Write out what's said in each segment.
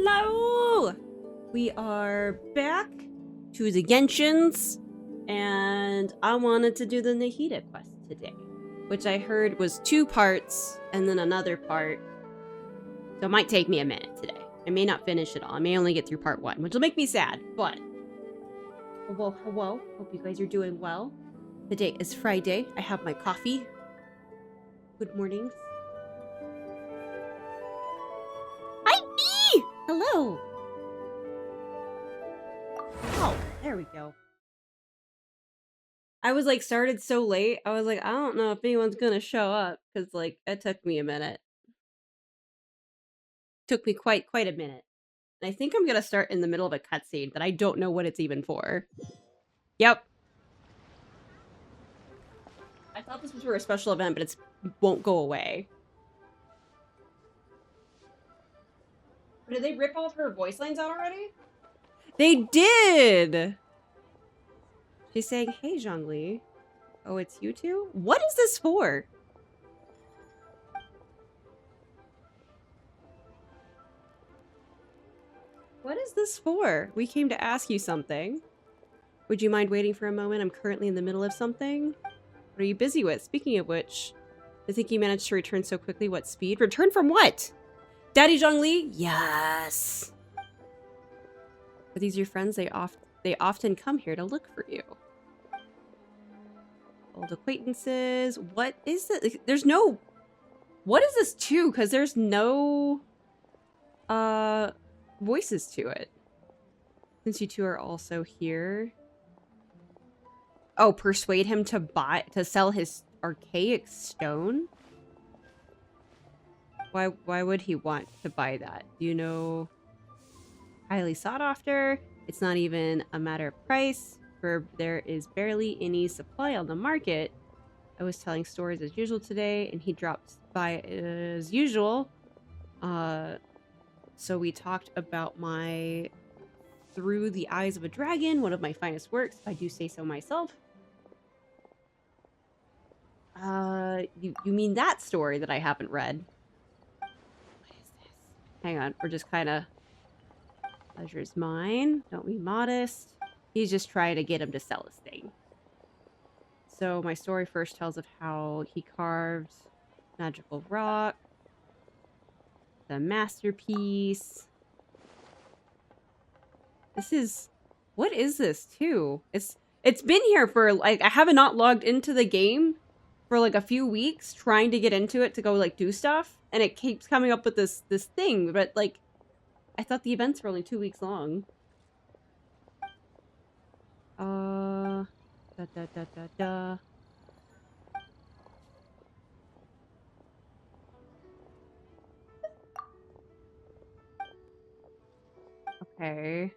Hello! We are back to the Genshins, and I wanted to do the Nahida quest today, which I heard was 2 parts and then another part. So it might take me a minute today. I may not finish it all. I may only get through part 1, which will make me sad, but hello. Hope you guys are doing well. Today is Friday. I have my coffee. Good mornings. Hi, Bee! Hello! Oh, there we go. I was like started so late. I was like, I don't know if anyone's gonna show up because like it took me a minute. Took me quite a minute. And I think I'm gonna start in the middle of a cutscene that I don't know what it's even for. Yep. I thought this was for a special event, but it won't go away. But did they rip all of her voice lines out already? They did! She's saying, hey, Zhongli. Oh, it's you two? What is this for? What is this for? We came to ask you something. Would you mind waiting for a moment? I'm currently in the middle of something. What are you busy with? Speaking of which, I think you managed to return so quickly. What speed? Return from what? Daddy Zhongli? Yes. Are these your friends? They often come here to look for you. Old acquaintances. What is this? There's no... What is this to? Because there's no... voices to it. Since you two are also here. Oh, persuade him to sell his archaic stone? Why would he want to buy that? Do you know? Highly sought after. It's not even a matter of price, for there is barely any supply on the market. I was telling stories as usual today, and he dropped by as usual. So we talked about my Through the Eyes of a Dragon, one of my finest works, if I do say so myself. You mean that story that I haven't read? What is this? Hang on, we're just kind of... Pleasure's mine. Don't be modest. He's just trying to get him to sell his thing. So my story first tells of how he carved magical rock. The masterpiece. This is... What is this, too? It's been here for, like... I haven't not logged into the game for, like, a few weeks, trying to get into it to go, like, do stuff. And it keeps coming up with this thing, but, like... I thought the events were only 2 weeks long. Okay.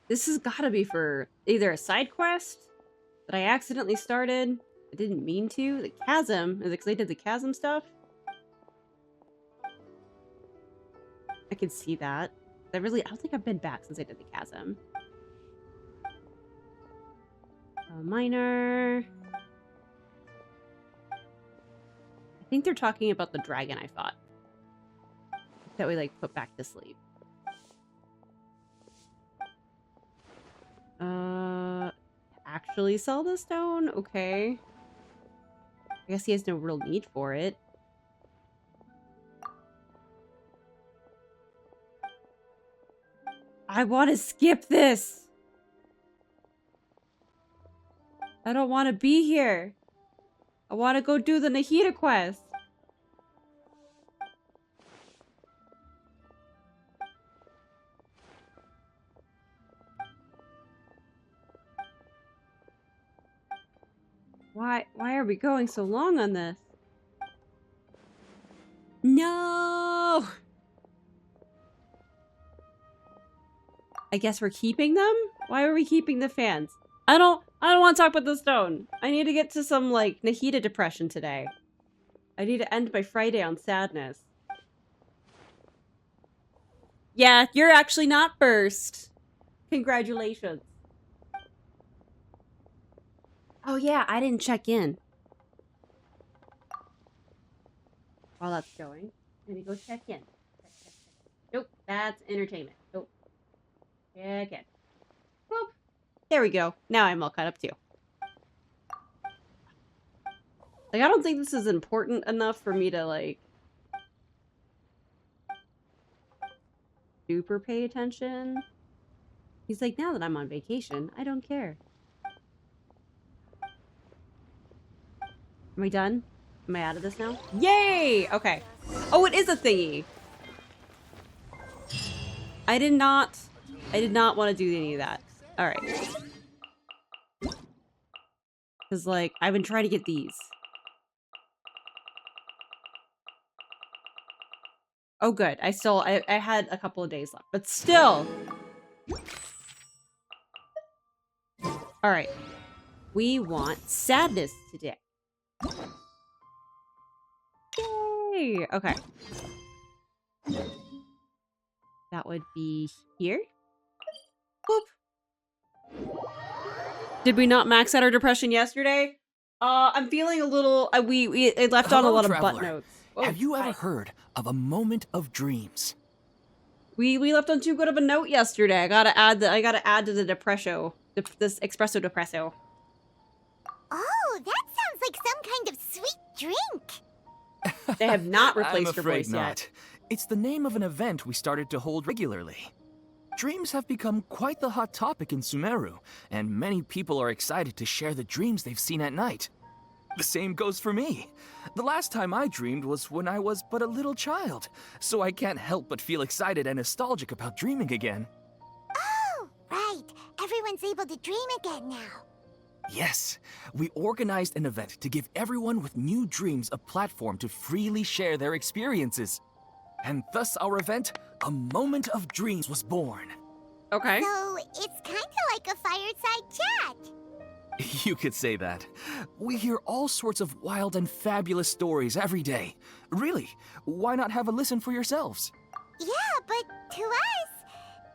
This has got to be for either a side quest that I accidentally started. I didn't mean to. The chasm. Is it because I did the chasm stuff? I can see that. I don't think I've been back since I did the chasm. A miner. I think they're talking about the dragon, I thought. That we, like, put back to sleep. Actually sell the stone? Okay. I guess he has no real need for it. I want to skip this! I don't want to be here. I want to go do the Nahida quest. Why are we going so long on this? No! I guess we're keeping them? Why are we keeping the fans? I don't want to talk about the stone. I need to get to some, like, Nahida depression today. I need to end my Friday on sadness. Yeah, you're actually not first. Congratulations. Oh yeah, I didn't check in. While that's going, let me go check in. Nope, that's entertainment. Nope. Okay. Boop. There we go. Now I'm all caught up too. Like, I don't think this is important enough for me to, like, super pay attention. He's like, now that I'm on vacation, I don't care. Am I done? Am I out of this now? Yay! Okay. Oh, it is a thingy. I did not want to do any of that. All right. Because, like, I've been trying to get these. Oh, good. I had a couple of days left, but still. All right. We want sadness today. Yay! Okay. That would be here. Boop. Did we not max out our depression yesterday? I'm feeling a little. We left on a lot of butt notes. Oh, have you ever heard of a moment of dreams? We left on too good of a note yesterday. I gotta add to the depresso. This espresso depresso. Oh, that sounds like some kind of sweet drink. They have not replaced I'm your afraid voice not. yet. It's the name of an event we started to hold regularly. Dreams have become quite the hot topic in Sumeru, and many people are excited to share the dreams they've seen at night. The same goes for me. The last time I dreamed was when I was but a little child, so I can't help but feel excited and nostalgic about dreaming again. Oh, right. Everyone's able to dream again now. Yes, we organized an event to give everyone with new dreams a platform to freely share their experiences. And thus our event, A Moment of Dreams, was born. Okay. So it's kind of like a fireside chat. You could say that. We hear all sorts of wild and fabulous stories every day. Really, why not have a listen for yourselves? Yeah, but to us,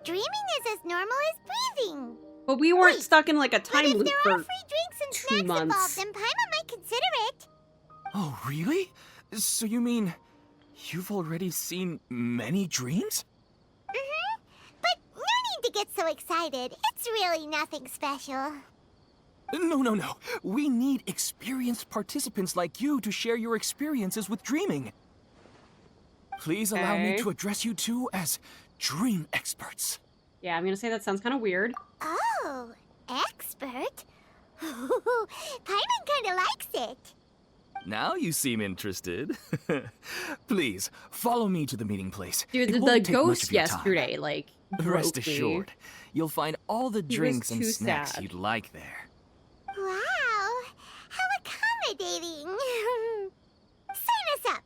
dreaming is as normal as breathing. But we weren't stuck in like a But time if loop there for are free drinks and 2 snacks months. involved, then Paimon might consider it. Oh, really? So you mean you've already seen many dreams? Mm-hmm. But no need to get so excited. It's really nothing special. No. We need experienced participants like you to share your experiences with dreaming. Please allow me Okay. to address you two as dream experts. Yeah, I'm gonna say that sounds kind of weird. Oh, expert? Paimon kind of likes it. Now you seem interested. Please, follow me to the meeting place. Dude, It the won't take much ghost of your time. yesterday, like, Rest broke me. assured, you'll find all the was drinks and too snacks sad. you'd like there. Wow, how accommodating. Sign us up.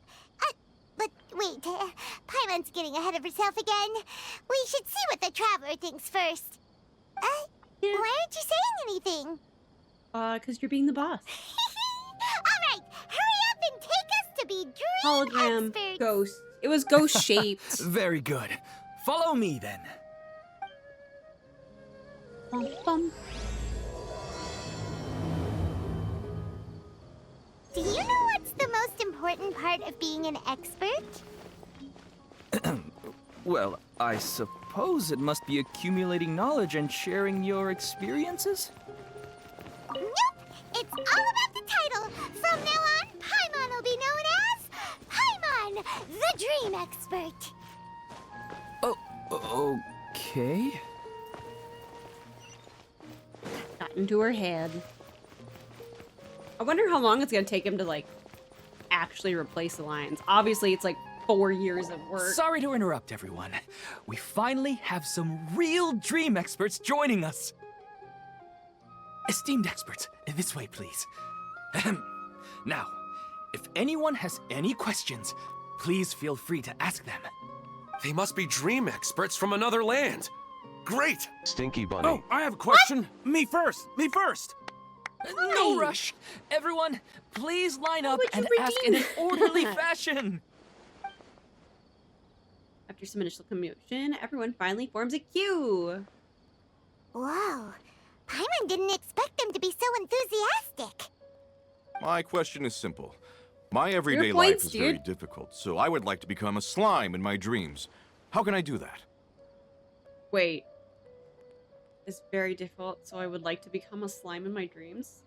But wait, Paimon's getting ahead of herself again. We should see what the traveler thinks first. Yeah. Why aren't you saying anything? Because you're being the boss. All right, hurry up and take us to be dream Hologram, experts. ghost. It was ghost shaped. Very good. Follow me then. Bum, bum. Do you know what's the most important part of being an expert? Well, I suppose it must be accumulating knowledge and sharing your experiences? Nope, it's all about the title. From now on, Paimon will be known as Paimon, the Dream Expert. Oh, okay. Got into her head. I wonder how long it's gonna take him to, like, actually replace the lines. Obviously, it's like 4 years of work. Sorry to interrupt, everyone. We finally have some real dream experts joining us. Esteemed experts, this way, please. Ahem. Now, if anyone has any questions, please feel free to ask them. They must be dream experts from another land. Great! Stinky Bunny. Oh, I have a question. Me first. Me first. No rush. Everyone, please line up would you and ask in an redeem orderly that? fashion. After some initial commotion, everyone finally forms a queue. Whoa, Paimon didn't expect them to be so enthusiastic. My question is simple. My everyday points, life is very dude. difficult, so I would like to become a slime in my dreams. How can I do that? Wait. It's very difficult, so I would like to become a slime in my dreams.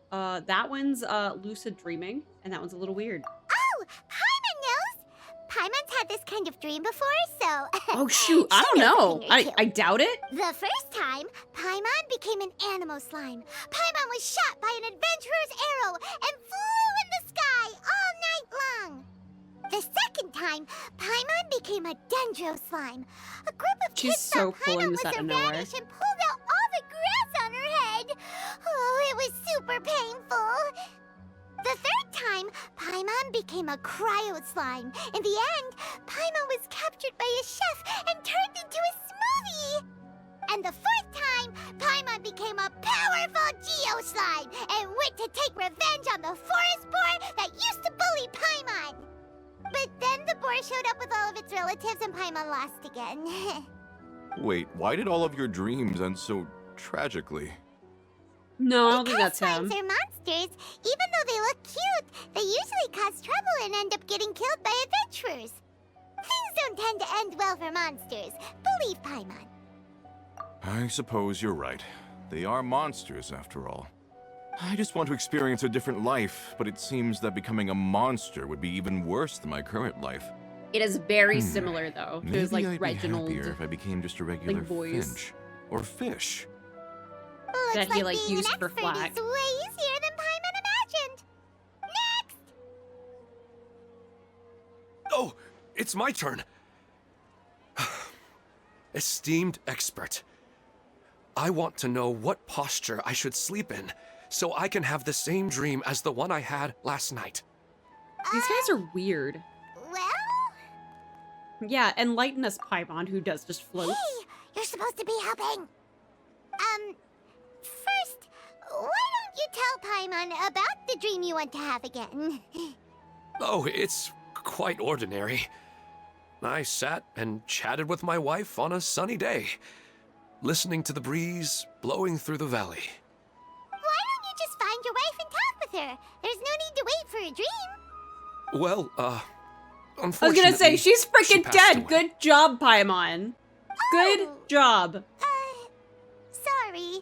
That one's lucid dreaming, and that one's a little weird. Oh, Paimon knows. Paimon's had this kind of dream before, so... Oh shoot, I she don't knows a know. thing or two. I doubt it. The first time, Paimon became an animo slime. Paimon was shot by an adventurer's arrow and flew in the sky all night long. The second time, Paimon became a dendro slime. A group of She's kids so thought pulling Paimon this was out a of nowhere. radish and pulled out all the grass on her head. Oh, it was super painful. The third time, Paimon became a cryo slime. In the end, Paimon was captured by a chef and turned into a smoothie. And the fourth time, Paimon became a powerful geo slime and went to take revenge on the forest boar that used to bully Paimon. But then the boar showed up with all of its relatives and Paimon lost again. Wait, why did all of your dreams end so tragically? No, I don't think Because that's him. slimes are monsters. Even though they look cute, they usually cause trouble and end up getting killed by adventurers. Things don't tend to end well for monsters. Believe Paimon. I suppose you're right. They are monsters, after all. I just want to experience a different life, but it seems that becoming a monster would be even worse than my current life. It is very similar though. Maybe There's like I'd Reginald. be happier if I became just a regular boys. finch. Or fish. Looks That he, like, being used an for expert flack. is way easier than Paimon imagined. Next! Oh, it's my turn. Esteemed expert, I want to know what posture I should sleep in so I can have the same dream as the one I had last night. These guys are weird. Well, Yeah, enlighten us, Paimon, who does just float. hey, you're supposed to be helping. First, why don't you tell Paimon about the dream you want to have again? Oh, it's quite ordinary. I sat and chatted with my wife on a sunny day, listening to the breeze blowing through the valley. Why don't you just find your wife and talk with her? There's no need to wait for a dream. Well, I was unfortunately, gonna say, she's she freaking passed dead. away. Good job, Paimon. Good Oh. job. Sorry.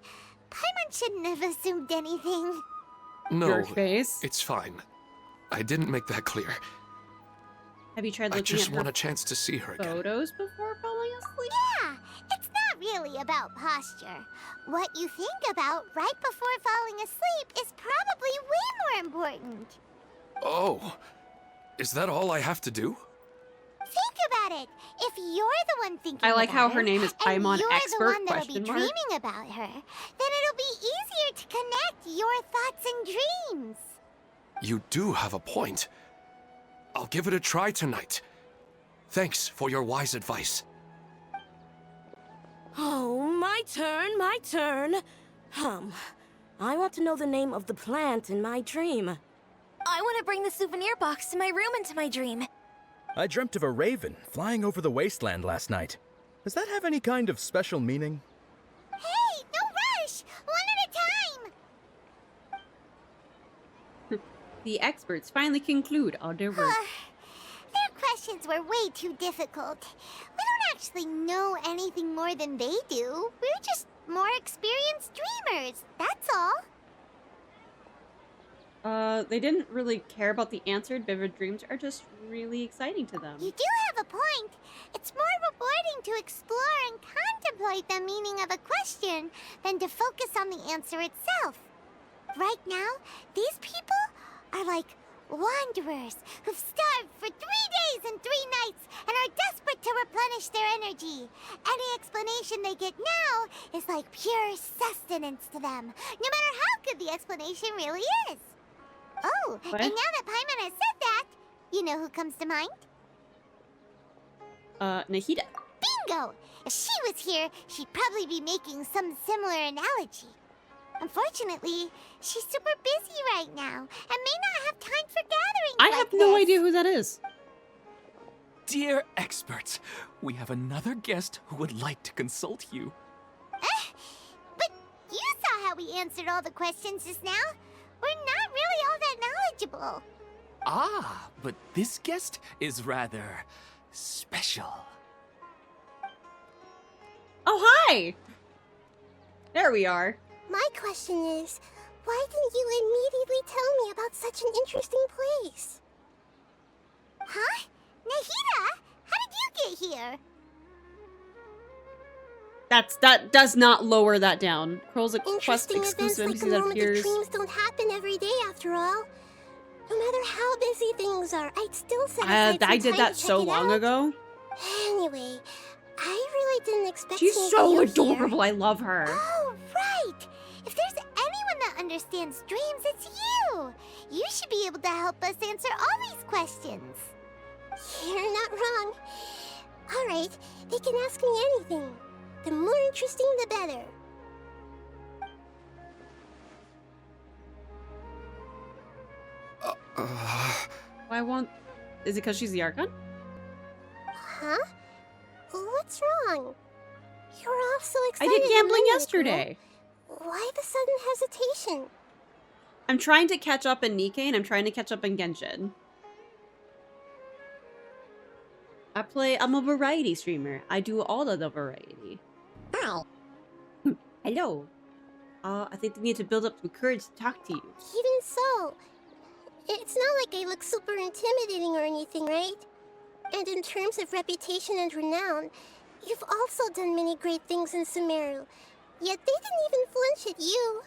Paimon shouldn't have assumed anything. No, Your face. it's fine. I didn't make that clear. Have you tried I looking just at want her a chance to see her again. photos before falling asleep? Yeah, it's not really about posture. What you think about right before falling asleep is probably way more important. Oh, is that all I have to do? Think about it. If you're the one thinking I like how about her name is and Paimon you're Expert, the one that'll be question mark. dreaming about her, then it'll be easier to connect your thoughts and dreams. You do have a point. I'll give it a try tonight. Thanks for your wise advice. Oh, my turn, my turn. I want to know the name of the plant in my dream. I want to bring the souvenir box to my room into my dream. I dreamt of a raven flying over the wasteland last night. Does that have any kind of special meaning? Hey, no rush! One at a time! The experts finally conclude on their work. Their questions were way too difficult. We don't actually know anything more than they do. We're just more experienced dreamers, that's all. They didn't really care about the answered. Vivid dreams are just really exciting to them. You do have a point. It's more rewarding to explore and contemplate the meaning of a question than to focus on the answer itself. Right now, these people are like wanderers who've starved for 3 days and 3 nights and are desperate to replenish their energy. Any explanation they get now is like pure sustenance to them, no matter how good the explanation really is. Oh, What? and now that Paimon has said that, you know who comes to mind? Nahida. Bingo! If she was here, she'd probably be making some similar analogy. Unfortunately, she's super busy right now and may not have time for gatherings I like have no this. idea who that is. Dear experts, we have another guest who would like to consult you. But you saw how we answered all the questions just now. We're not really all that knowledgeable. Ah, but this guest is rather special. Oh, hi! There we are. My question is, why didn't you immediately tell me about such an interesting place? Huh? Nahida? How did you get here? That does not lower that down. Curls a quest Interesting events exclusive like the that moment appears. of dreams don't happen every day after all. No matter how busy things are, I'd still set aside some I did time that to so check it long out. ago. Anyway, I really didn't expect She's seeing so you adorable. Here. I love her. Oh, right! If there's anyone that understands dreams, it's you! You should be able to help us answer all these questions. You're not wrong. Alright, they can ask me anything. The more interesting, the better. Why won't... Is it because she's the Archon? Huh? What's wrong? You're all so I excited. did a gambling minute yesterday. ago. Why the sudden hesitation? I'm trying to catch up in Nikke, and I'm trying to catch up in Genshin. I'm a variety streamer. I do all of the variety. Hi. Hello. I think we need to build up some courage to talk to you. Even so, it's not like I look super intimidating or anything, right? And in terms of reputation and renown, you've also done many great things in Sumeru. Yet they didn't even flinch at you.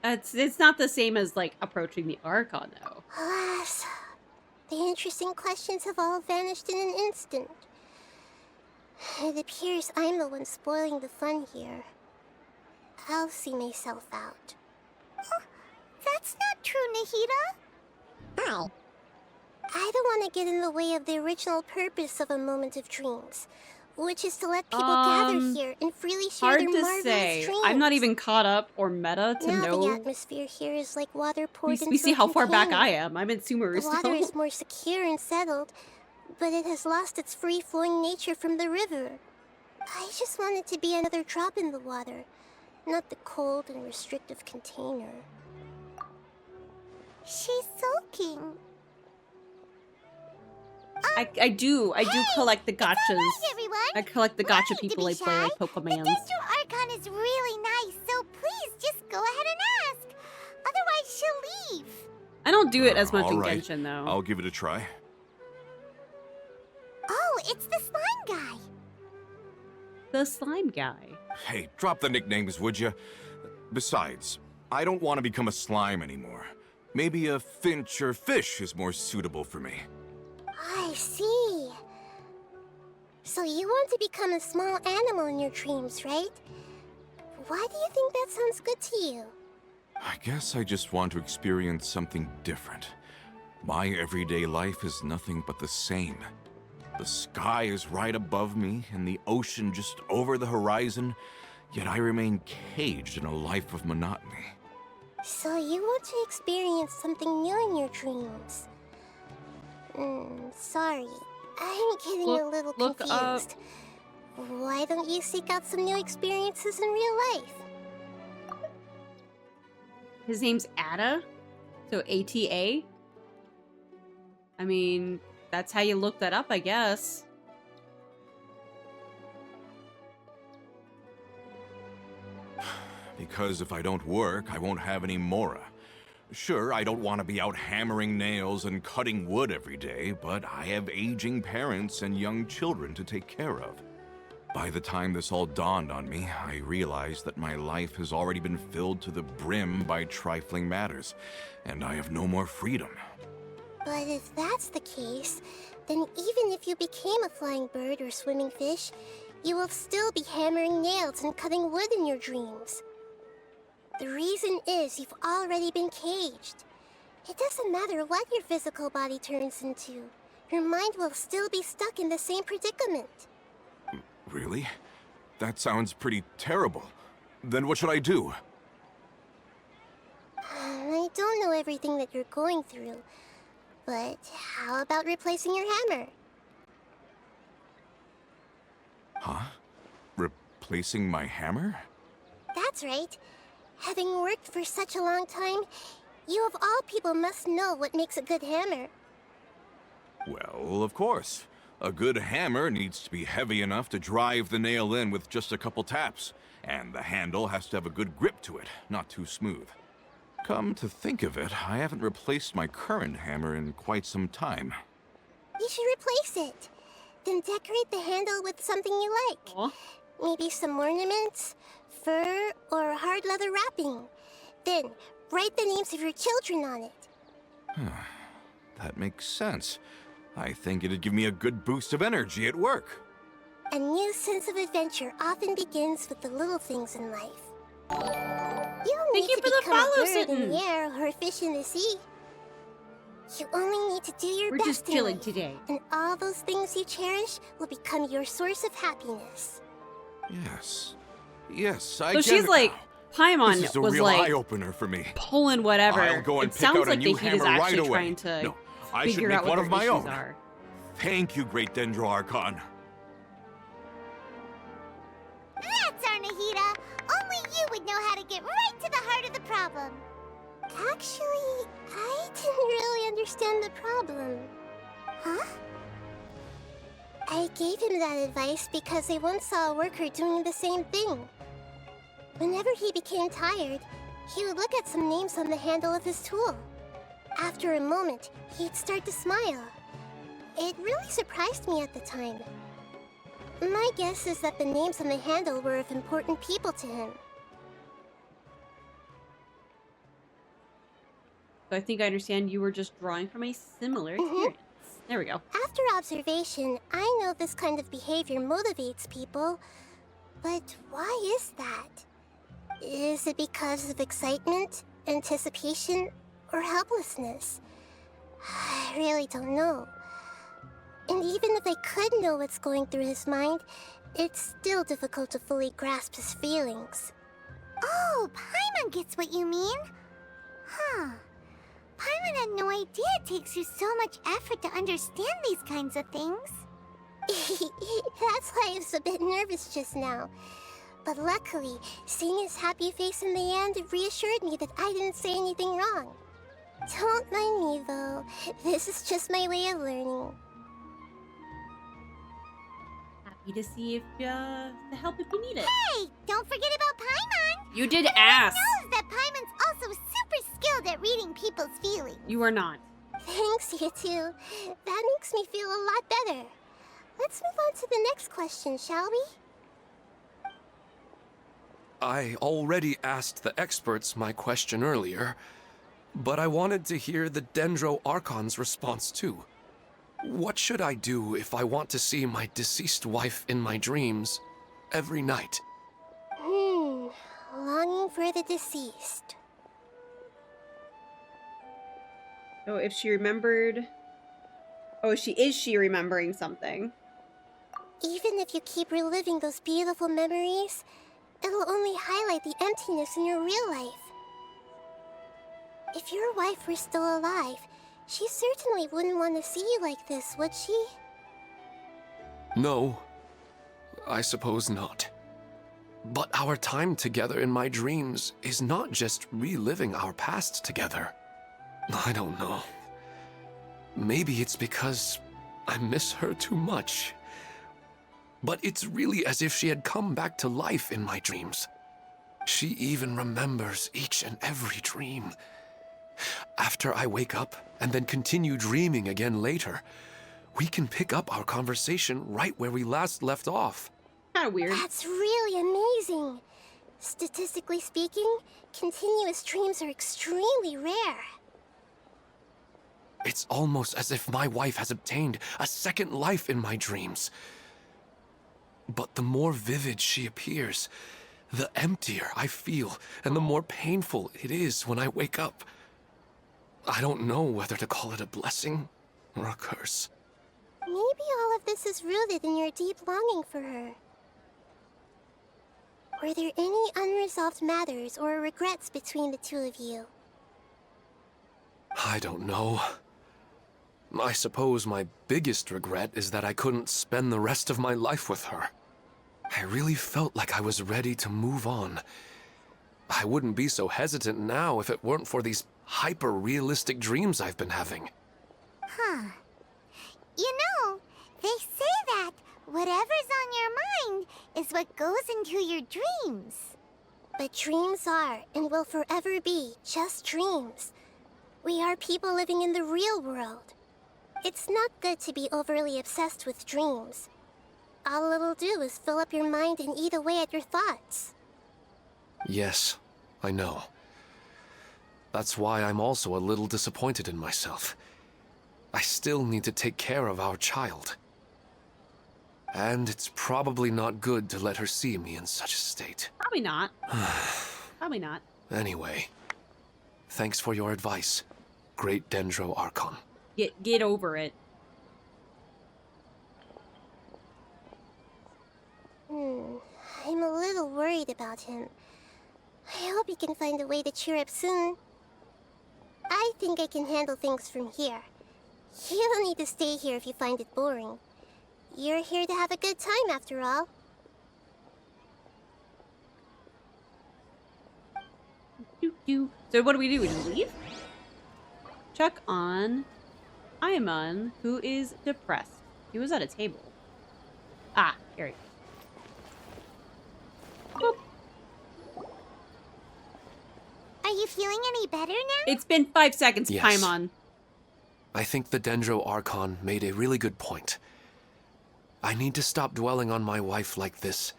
It's not the same as, like, approaching the Archon, though. Alas, the interesting questions have all vanished in an instant. It appears I'm the one spoiling the fun here. I'll see myself out. Oh, that's not true, Nahida. Hi. I don't want to get in the way of the original purpose of a moment of dreams, which is to let people gather here and freely share Hard their to marvelous say. dreams. I'm not even caught up or meta to now know. the atmosphere here is like water poured into We see a how far back container. I am. I'm in Sumeru The water still. is more secure and settled, but it has lost its free-flowing nature from the river. I just want it to be another drop in the water, not the cold and restrictive container. She's sulking. I do collect the gotchas. Everyone. I collect the No gotcha need to people be I play like shy. The Pokemans. Destro Archon is really nice, so please just go ahead and ask. Otherwise, she'll leave. I don't do it as much in All right. Genshin though. I'll give it a try. Oh, it's the slime guy. The slime guy. Hey, drop the nicknames, would you? Besides, I don't want to become a slime anymore. Maybe a finch or fish is more suitable for me. I see. So you want to become a small animal in your dreams, right? Why do you think that sounds good to you? I guess I just want to experience something different. My everyday life is nothing but the same. The sky is right above me and the ocean just over the horizon, yet I remain caged in a life of monotony. So you want to experience something new in your dreams? Sorry. I'm getting a little look confused. Why don't you seek out some new experiences in real life? His name's Ada, so ATA. I mean, that's how you look that up, I guess. Because if I don't work, I won't have any Mora. Sure, I don't want to be out hammering nails and cutting wood every day, but I have aging parents and young children to take care of. By the time this all dawned on me, I realized that my life has already been filled to the brim by trifling matters, and I have no more freedom. But if that's the case, then even if you became a flying bird or swimming fish, you will still be hammering nails and cutting wood in your dreams. The reason is you've already been caged. It doesn't matter what your physical body turns into. Your mind will still be stuck in the same predicament. Really? That sounds pretty terrible. Then what should I do? I don't know everything that you're going through, but how about replacing your hammer? Huh? Replacing my hammer? That's right. Having worked for such a long time, you of all people must know what makes a good hammer. Well, of course. A good hammer needs to be heavy enough to drive the nail in with just a couple taps, and the handle has to have a good grip to it, not too smooth. Come to think of it, I haven't replaced my current hammer in quite some time. You should replace it. Then decorate the handle with something you like. Aw. Maybe some ornaments, fur, or hard leather wrapping. Then, write the names of your children on it. That makes sense. I think it'd give me a good boost of energy at work. A new sense of adventure often begins with the little things in life. You don't Thank need you to for the become a follow, bird in Sutton. the air or a fish in the sea. You only need to do your We're best just in chilling life, today. and all those things you cherish will become your source of happiness. Yes. Yes, I So get she's it like, now. Paimon This is a was real like eye-opener for me. pulling whatever. I'll go and It pick sounds out a like new the heat is hammer right actually away. trying to No, I should figure make out what one their of my issues own. are. Thank you, Great Dendroarchon. That's our Nahida! Only you would know how to get right to the heart of the problem. Actually, I didn't really understand the problem. Huh? I gave him that advice because I once saw a worker doing the same thing. Whenever he became tired, he would look at some names on the handle of his tool. After a moment, he'd start to smile. It really surprised me at the time. My guess is that the names on the handle were of important people to him. So I think I understand you were just drawing from a similar experience. There we go. After observation, I know this kind of behavior motivates people. But why is that? Is it because of excitement, anticipation, or helplessness? I really don't know. And even if I could know what's going through his mind, it's still difficult to fully grasp his feelings. Oh, Paimon gets what you mean. Huh. Paimon had no idea it takes you so much effort to understand these kinds of things. That's why I was a bit nervous just now. But luckily, seeing his happy face in the end reassured me that I didn't say anything wrong. Don't mind me, though. This is just my way of learning. Happy to see if to help if you need it. Hey, don't forget about Paimon! You did ask. Knows that Paimon's also super skilled at reading people's feelings. You are not. Thanks, you two. That makes me feel a lot better. Let's move on to the next question, shall we? I already asked the experts my question earlier, but I wanted to hear the Dendroarchon's response too. What should I do if I want to see my deceased wife in my dreams every night? Longing for the deceased. So if she remembered... Oh, is she remembering something? Even if you keep reliving those beautiful memories, it'll only highlight the emptiness in your real life. If your wife were still alive, she certainly wouldn't want to see you like this, would she? No, I suppose not. But our time together in my dreams is not just reliving our past together. I don't know. Maybe it's because I miss her too much. But it's really as if she had come back to life in my dreams. She even remembers each and every dream. After I wake up and then continue dreaming again later, we can pick up our conversation right where we last left off. Kind of weird. That's really amazing. Statistically speaking, continuous dreams are extremely rare. It's almost as if my wife has obtained a second life in my dreams. But the more vivid she appears, the emptier I feel, and the more painful it is when I wake up. I don't know whether to call it a blessing or a curse. Maybe all of this is rooted in your deep longing for her. Were there any unresolved matters or regrets between the two of you? I don't know. I suppose my biggest regret is that I couldn't spend the rest of my life with her. I really felt like I was ready to move on. I wouldn't be so hesitant now if it weren't for these hyper-realistic dreams I've been having. Huh. You know, they what goes into your dreams. But dreams are and will forever be just dreams. We are people living in the real world. It's not good to be overly obsessed with dreams. All it'll do is fill up your mind and eat away at your thoughts. Yes, I know. That's why I'm also a little disappointed in myself. I still need to take care of our child. And it's probably not good to let her see me in such a state. Probably not. Probably not. Anyway, thanks for your advice, Great Dendro Archon. Get over it. I'm a little worried about him. I hope he can find a way to cheer up soon. I think I can handle things from here. You don't need to stay here if you find it boring. You're here to have a good time, after all. So what do? We just leave? Check on Aemon, who is depressed. He was at a table. Ah, here he goes. Boop. Are you feeling any better now? It's been 5 seconds, Yes. Paimon. I think the Dendro Archon made a really good point. I need to stop dwelling on my wife like this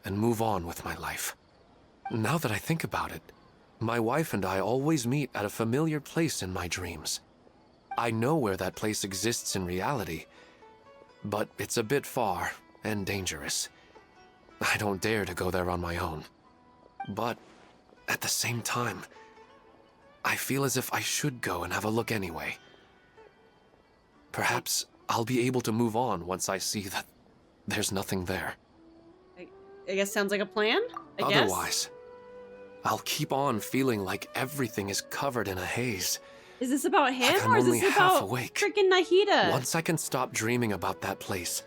and move on with my life. Now that I think about it, my wife and I always meet at a familiar place in my dreams. I know where that place exists in reality, but it's a bit far and dangerous. I don't dare to go there on my own. But at the same time, I feel as if I should go and have a look anyway. Perhaps I'll be able to move on once I see that there's nothing there. I guess sounds like a plan, I guess. Otherwise, I'll keep on feeling like everything is covered in a haze. Is this about him, I'm or is only this half about awake. freaking Nahida? Once I can stop dreaming about that place,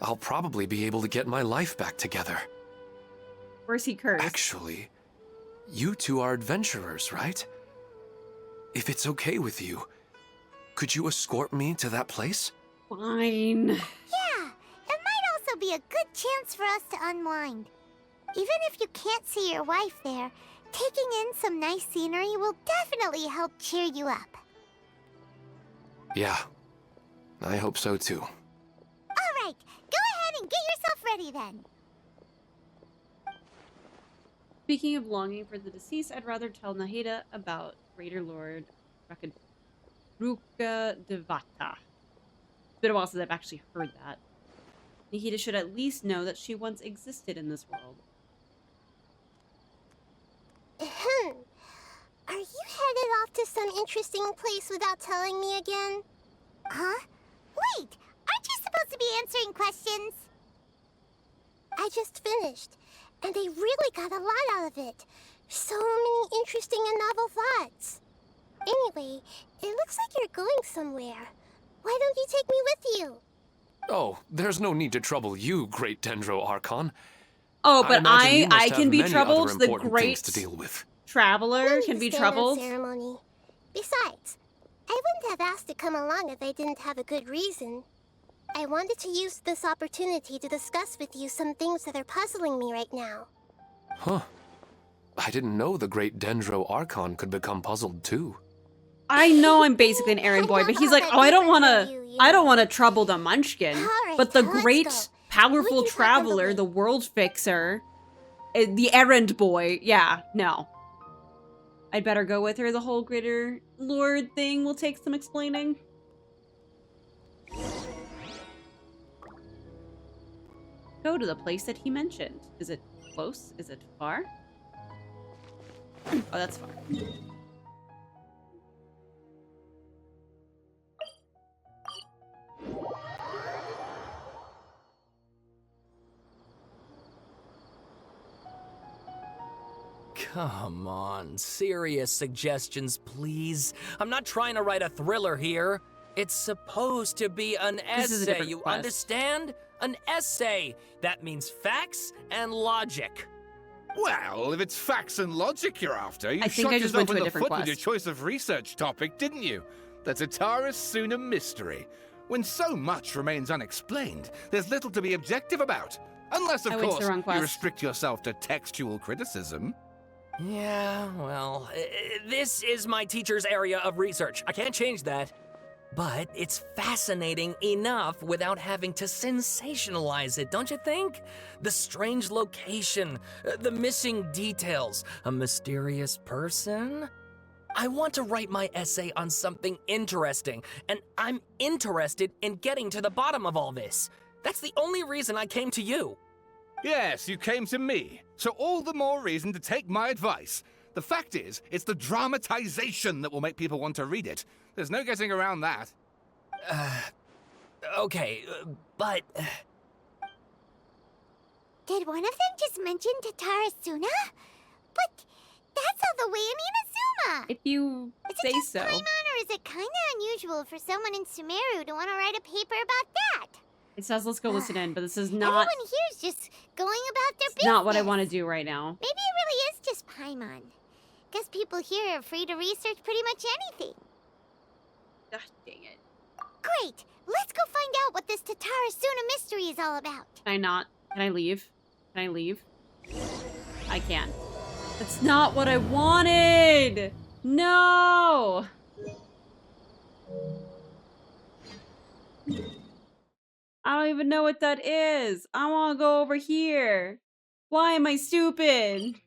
I'll probably be able to get my life back together. Where's he cursed? Actually, you two are adventurers, right? If it's okay with you, could you escort me to that place? Fine. Yeah, it might also be a good chance for us to unwind. Even if you can't see your wife there, taking in some nice scenery will definitely help cheer you up. Yeah, I hope so too. All right, go ahead and get yourself ready then. Speaking of longing for the deceased, I'd rather tell Nahida about Greater Lord Ruka Devata. It's been a while since I've actually heard that. Nahida should at least know that she once existed in this world. Are you headed off to some interesting place without telling me again? Huh? Wait, aren't you supposed to be answering questions? I just finished, and I really got a lot out of it. So many interesting and novel thoughts. Anyway, it looks like you're going somewhere. Why don't you take me with you? Oh, there's no need to trouble you, Great Dendro Archon. Oh, but imagine you must I have can be many troubled. other The important great things to deal with. traveler No can need be to stand on troubled. ceremony. Besides, I wouldn't have asked to come along if I didn't have a good reason. I wanted to use this opportunity to discuss with you some things that are puzzling me right now. Huh. I didn't know the Great Dendro Archon could become puzzled too. I know I'm basically an errand boy, but he's like, oh, I don't want to trouble the Munchkin. Alright, But the let's great, go. powerful We can talk on the traveler, way. the world fixer, the errand boy, yeah, no. I'd better go with her. The whole Greater Lord thing will take some explaining. Go to the place that he mentioned. Is it close? Is it far? Oh, that's far. Come on, serious suggestions, please. I'm not trying to write a thriller here. It's supposed to be an This is a essay, different you quest. understand? An essay! That means facts and logic. Well, if it's facts and logic you're after, you I think shot I just yourself went to in a the different foot with your quest. choice of research topic, didn't you? The Tatara Suna mystery. When so much remains unexplained, there's little to be objective about. Unless, of I went to course, the wrong you quest. restrict yourself to textual criticism. Yeah, well, this is my teacher's area of research. I can't change that. But it's fascinating enough without having to sensationalize it, don't you think? The strange location, the missing details, a mysterious person. I want to write my essay on something interesting, and I'm interested in getting to the bottom of all this. That's the only reason I came to you. Yes, you came to me, so all the more reason to take my advice. The fact is, it's the dramatization that will make people want to read it. There's no getting around that. Okay, but... Did one of them just mention Tatarasuna? But that's all the way in Inazuma! If you Is say it just so. Paimon, or is it kinda unusual for someone in Sumeru to want to write a paper about that? It says let's go listen in, but this is not Everyone here's just going about their business. not what I want to do right now. Maybe it really is just Paimon. Guess people here are free to research pretty much anything. Gosh, dang it. Great! Let's go find out what this Tatarasuna mystery is all about. Can I not? Can I leave? Can I leave? I can. That's not what I wanted! No! I don't even know what that is. I want to go over here. Why am I stupid?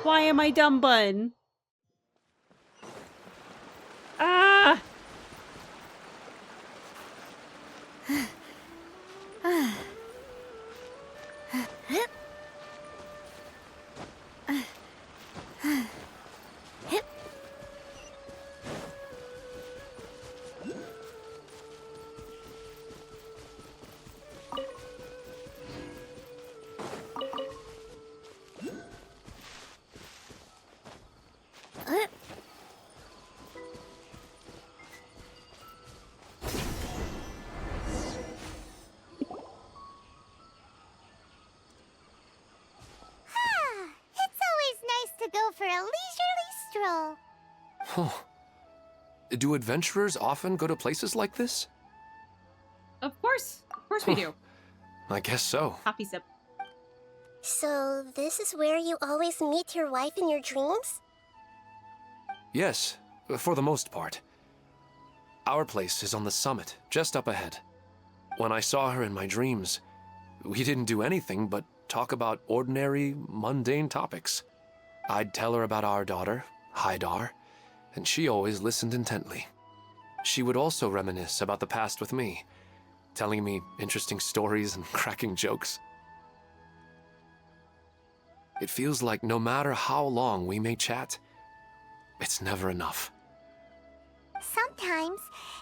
Why am I dumb bun? Ah! It's always nice to go for a leisurely stroll. Do adventurers often go to places like this? Of course we do. I guess so. Coffee sip. So, this is where you always meet your wife in your dreams? Yes, for the most part. Our place is on the summit, just up ahead. When I saw her in my dreams, we didn't do anything but talk about ordinary, mundane topics. I'd tell her about our daughter, Haidar, and she always listened intently. She would also reminisce about the past with me, telling me interesting stories and cracking jokes. It feels like no matter how long we may chat, it's never enough. Sometimes,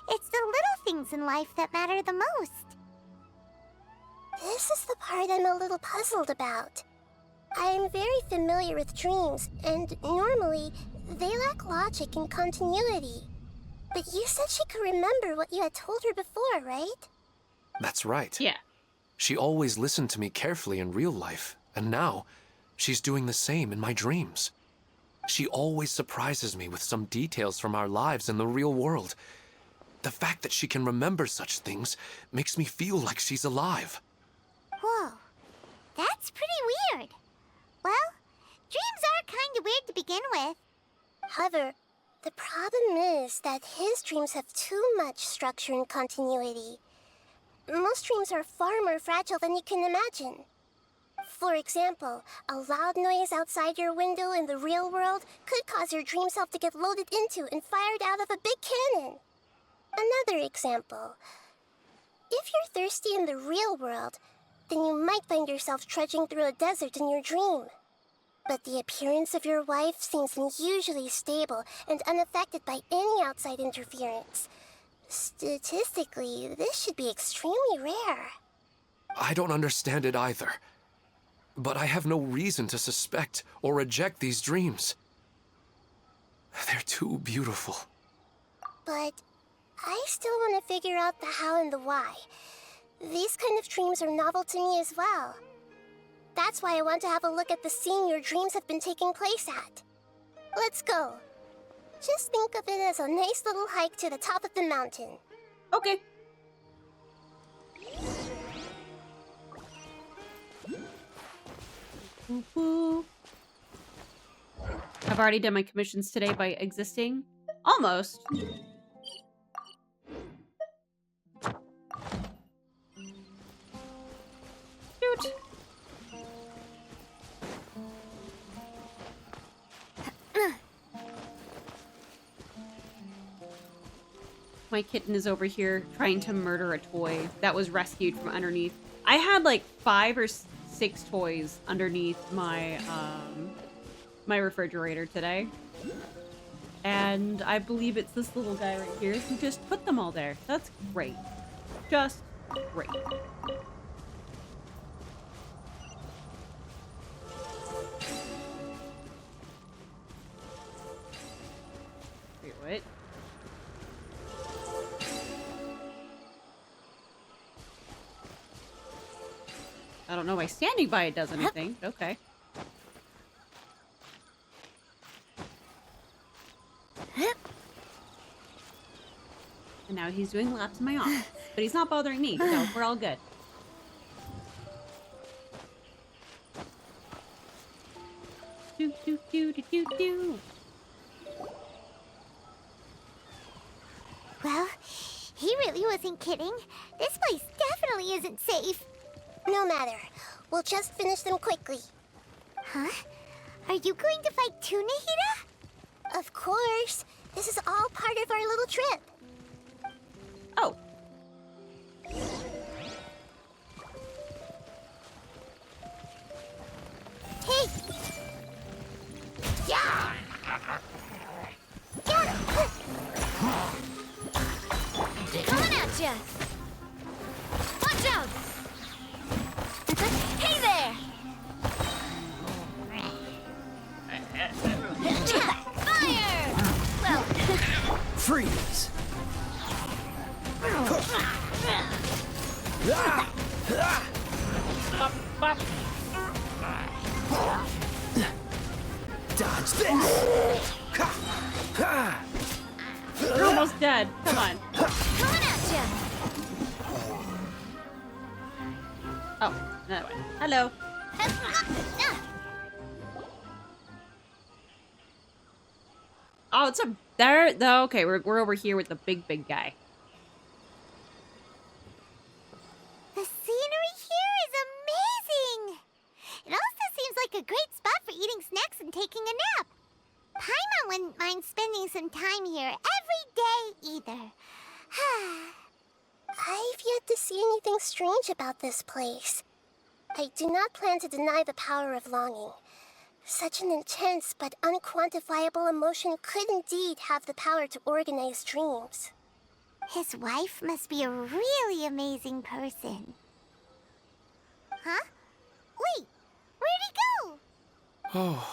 it's the little things in life that matter the most. This is the part I'm a little puzzled about. I'm very familiar with dreams, and normally, they lack logic and continuity. But you said she could remember what you had told her before, right? That's right. Yeah. She always listened to me carefully in real life, and now she's doing the same in my dreams. She always surprises me with some details from our lives in the real world. The fact that she can remember such things makes me feel like she's alive. Whoa, that's pretty weird. Well, dreams are kind of weird to begin with. However, the problem is that his dreams have too much structure and continuity. Most dreams are far more fragile than you can imagine. For example, a loud noise outside your window in the real world could cause your dream self to get loaded into and fired out of a big cannon. Another example. If you're thirsty in the real world, then you might find yourself trudging through a desert in your dream. But the appearance of your wife seems unusually stable and unaffected by any outside interference. Statistically, this should be extremely rare. I don't understand it either. But I have no reason to suspect or reject these dreams. They're too beautiful. But I still want to figure out the how and the why. These kind of dreams are novel to me as well. That's why I want to have a look at the scene your dreams have been taking place at. Let's go. Just think of it as a nice little hike to the top of the mountain. Okay. Woo woo. I've already done my commissions today by existing. Almost. Shoot. My kitten is over here trying to murder a toy that was rescued from underneath. I had like 5 or 6 toys underneath my my refrigerator today. And I believe it's this little guy right here who just put them all there. That's great. Just great. Wait, what? I don't know why standing by it does anything. Okay. And now he's doing laps in my office. But he's not bothering me, so we're all good. Do, do, do, do, do, do. Well, he really wasn't kidding. This place definitely isn't safe. No matter. We'll just finish them quickly. Huh? Are you going to fight too, Nahida? Of course. This is all part of our little trip. Oh. Hey! Yeah! Yeah! Coming at ya! Watch out! Hey there! Fire! Well, Freeze! Dodge this! You're almost dead. Come on. coming at ya! Oh, another one. Hello. Oh, it's a there. Okay, we're over here with the big guy. The scenery here is amazing! It also seems like a great spot for eating snacks and taking a nap. Paimon wouldn't mind spending some time here every day either. I've yet to see anything strange about this place. I do not plan to deny the power of longing. Such an intense but unquantifiable emotion could indeed have the power to organize dreams. His wife must be a really amazing person. Huh? Wait, where'd he go? Oh,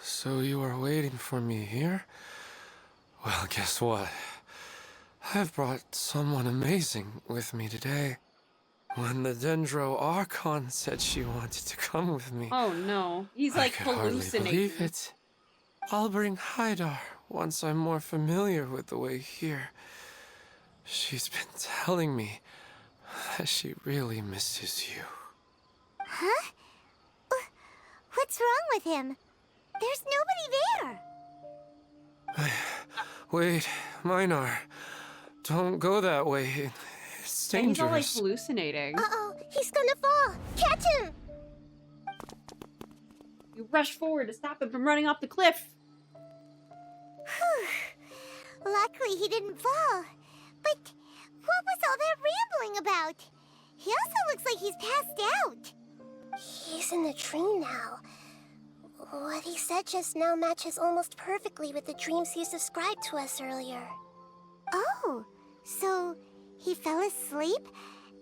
so you are waiting for me here? Well, guess what? I've brought someone amazing with me today. When the Dendro Archon said she wanted to come with me, Oh no, he's like I could hardly hallucinating. believe it. I'll bring Haidar once I'm more familiar with the way here. She's been telling me that she really misses you. Huh? What's wrong with him? There's nobody there. Wait, Minar. Don't go that way. It's And he's all like dangerous. hallucinating. Uh-oh, he's gonna fall. Catch him! You rush forward to stop him from running off the cliff. Luckily he didn't fall. But what was all that rambling about? He also looks like he's passed out. He's in a dream now. What he said just now matches almost perfectly with the dreams he's described to us earlier. Oh, so he fell asleep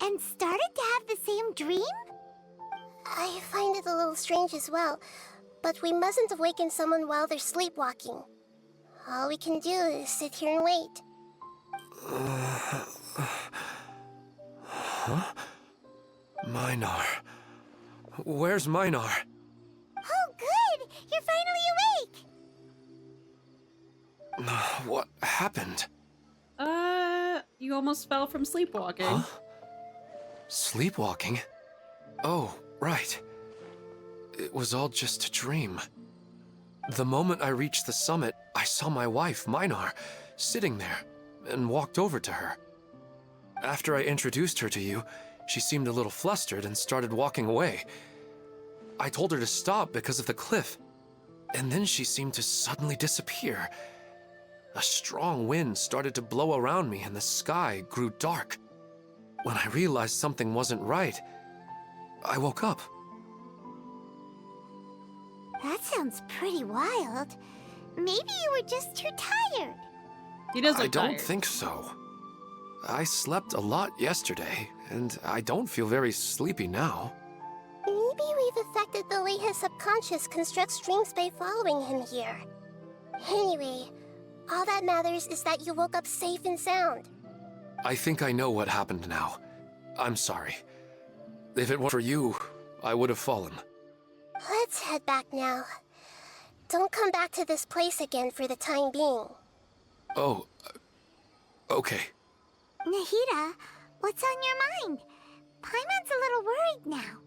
and started to have the same dream? I find it a little strange as well, but we mustn't awaken someone while they're sleepwalking. All we can do is sit here and wait. Huh? Minar. Where's Minar? Oh, good! You're finally awake! What happened? You almost fell from sleepwalking. Huh? Sleepwalking? Oh, right. it was all just a dream. The moment I reached the summit, I saw my wife, Minar, sitting there, and walked over to her. After I introduced her to you, she seemed a little flustered and started walking away. I told her to stop because of the cliff, and then she seemed to suddenly disappear. A strong wind started to blow around me and the sky grew dark. When I realized something wasn't right, I woke up. That sounds pretty wild. Maybe you were just too tired. He does look I don't tired. think so. I slept a lot yesterday, and I don't feel very sleepy now. Maybe we've affected the way his subconscious constructs dreams by following him here. Anyway, all that matters is that you woke up safe and sound. I think I know what happened now. I'm sorry. If it weren't for you, I would have fallen. Let's head back now. Don't come back to this place again for the time being. Oh, okay. Nahida, what's on your mind? Paimon's a little worried now.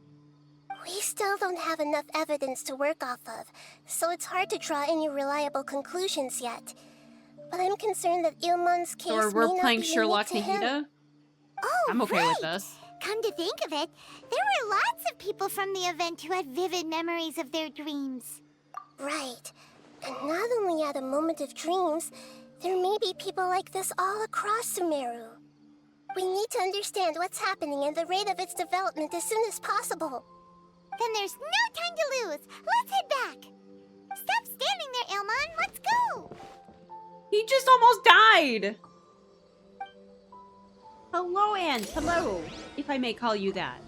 We still don't have enough evidence to work off of, so it's hard to draw any reliable conclusions yet. But I'm concerned that Ilmon's case Or may we're not playing be Sherlock unique to him. Nahida? Oh, I'm okay right. with this. Come to think of it, there were lots of people from the event who had vivid memories of their dreams. Right. And not only at a moment of dreams, there may be people like this all across Sumeru. We need to understand what's happening and the rate of its development as soon as possible. Then there's no time to lose. Let's head back. Stop standing there, Ilmon. Let's go. He just almost died! Hello, Ant. Hello. If I may call you that.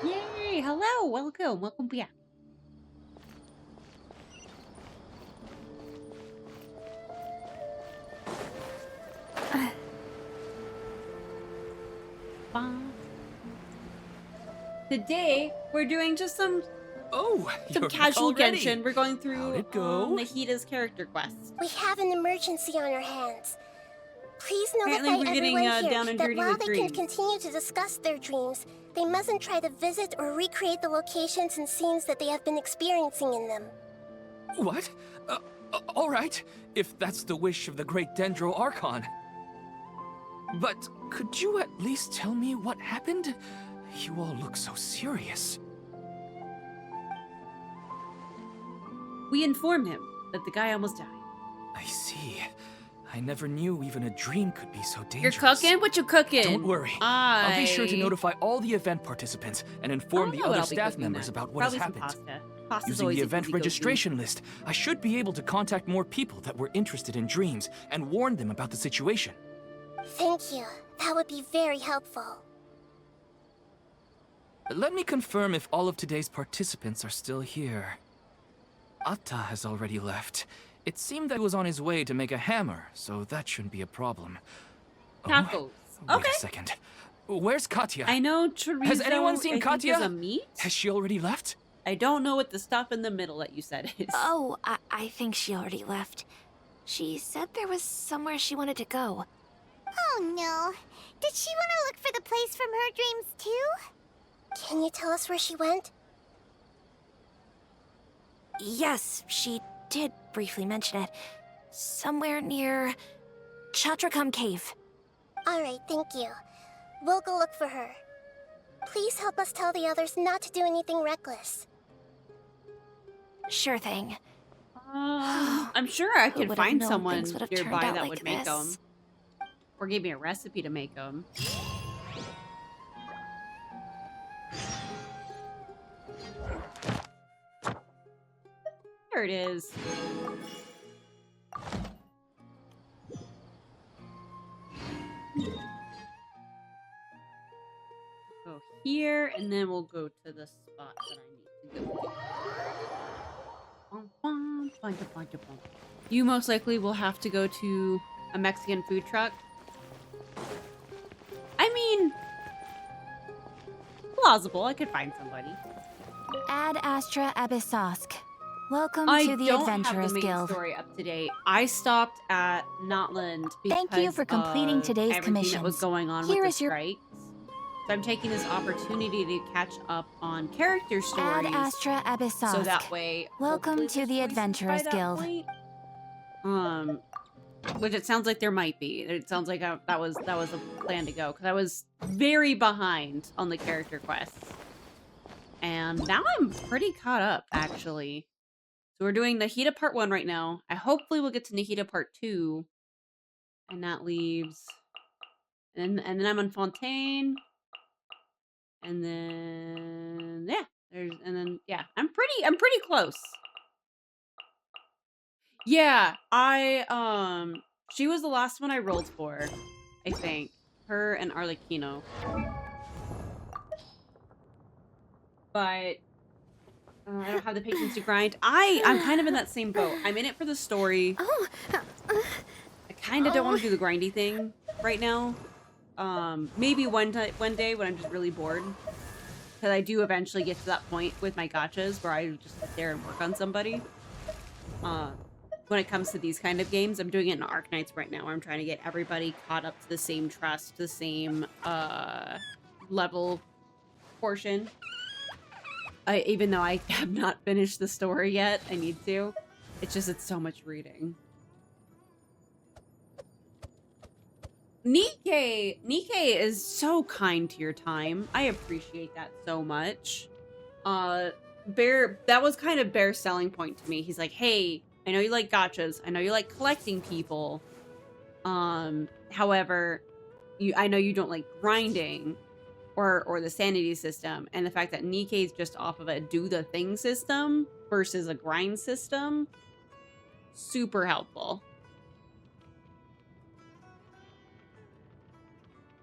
Yay! Hello! Welcome! Welcome back. Today, we're doing just some Oh, you're casual already. Genshin. We're going through How'd it go? Nahida's character quest. We have an emergency on our hands. Please Apparently notify we're getting, everyone here down and that dirty while with they dreams. can continue to discuss their dreams, they mustn't try to visit or recreate the locations and scenes that they have been experiencing in them. What? All right, if that's the wish of the great Dendro Archon. But could you at least tell me what happened? You all look so serious. We informed him that the guy almost died. I see. I never knew even a dream could be so You're dangerous. cooking? What you cooking? Don't worry. I'll be sure to notify all the event participants and inform the other staff members about what has happened. Pasta. Pasta's Using always the an event easy go-to. registration list, I should be able to contact more people that were interested in dreams and warn them about the situation. Thank you. That would be very helpful. Let me confirm if all of today's participants are still here. Atta has already left. It seemed that he was on his way to make a hammer, so that shouldn't be a problem. Tacos. Wait Okay. a second. Where's Katya? I know chorizo. Has anyone seen I think, Katya? is a meat. Has she already left? I don't know what the stuff in the middle that you said is. Oh, I think she already left. She said there was somewhere she wanted to go. Oh no. Did she want to look for the place from her dreams too? Can you tell us where she went? Yes, she did briefly mention it. Somewhere near Chatrakam Cave. Alright, thank you. We'll go look for her. Please help us tell the others not to do anything reckless. Sure thing. I'm sure I Who could would have find known someone things would have turned nearby out that like would make them. this? Or give me a recipe to make them. There it is. Go here, and then we'll go to the spot that I need to go to. Bum, bum, bum, bum, bum, bum. You most likely will have to go to a Mexican food truck. I mean, plausible. I could find somebody. Ad Astra Abyssosk. Welcome I to the don't have Adventurers the main Guild. story up to date. I stopped at Notland because Thank you for completing of today's everything that was commissions. going on Here with is the your- strikes. So I'm taking this opportunity to catch up on character Ad stories. Astra Abyssosque. So that way, Welcome hopefully to there's the choices by Adventurers that Guild. point. Which it sounds like there might be. It sounds like that was a plan to go, because I was very behind on the character quests, and now I'm pretty caught up actually. So we're doing Nahida Part 1 right now. I hopefully will get to Nahida Part 2, and that leaves, and then I'm on Fontaine, and then yeah, I'm pretty close. Yeah, she was the last one I rolled for, I think. Her and Arlecchino. But I don't have the patience to grind. I'm kind of in that same boat. I'm in it for the story. I kind of don't want to do the grindy thing right now. Maybe one day when I'm just really bored. Because I do eventually get to that point with my gachas where I just sit there and work on somebody. When it comes to these kind of games, I'm doing it in Arknights right now, where I'm trying to get everybody caught up to the same trust, the same level portion. Even though I have not finished the story yet, I need to. It's so much reading. Nikkei is so kind to your time. I appreciate that so much. Bear, that was kind of Bear's selling point to me. He's like, hey, I know you like gachas. I know you like collecting people. However, I know you don't like grinding or the sanity system. And the fact that Nikkei is just off of a do the thing system versus a grind system, super helpful.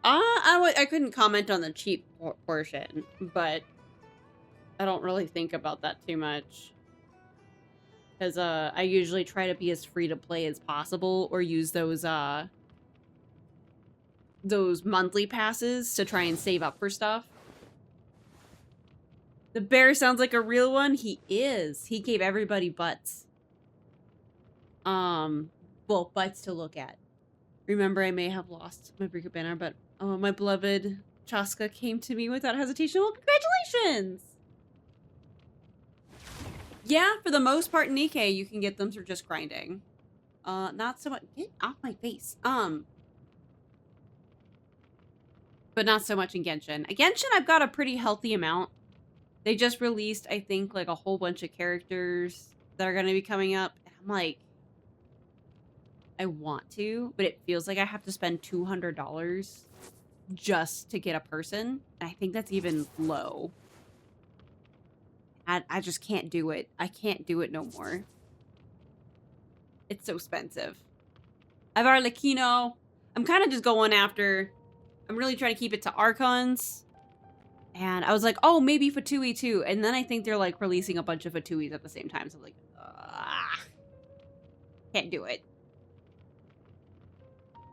I couldn't comment on the cheap portion, but I don't really think about that too much. Because I usually try to be as free to play as possible, or use those monthly passes to try and save up for stuff. The bear sounds like a real one. He is. He gave everybody butts. Well, butts to look at. Remember, I may have lost my Freakin banner, but my beloved Chaska came to me without hesitation. Well, congratulations! Yeah, for the most part in Nikkei, you can get them through just grinding. Not so much. Get off my face. But not so much in Genshin. Genshin, I've got a pretty healthy amount. They just released, I think, like a whole bunch of characters that are going to be coming up. I'm like, I want to, but it feels like I have to spend $200 just to get a person. I think that's even low. I just can't do it. I can't do it no more. It's so expensive. I've Arlecchino. I'm kind of just going after... I'm really trying to keep it to Archons. And I was like, oh, maybe Fatui too. And then I think they're like releasing a bunch of Fatuis at the same time. So I'm like, can't do it.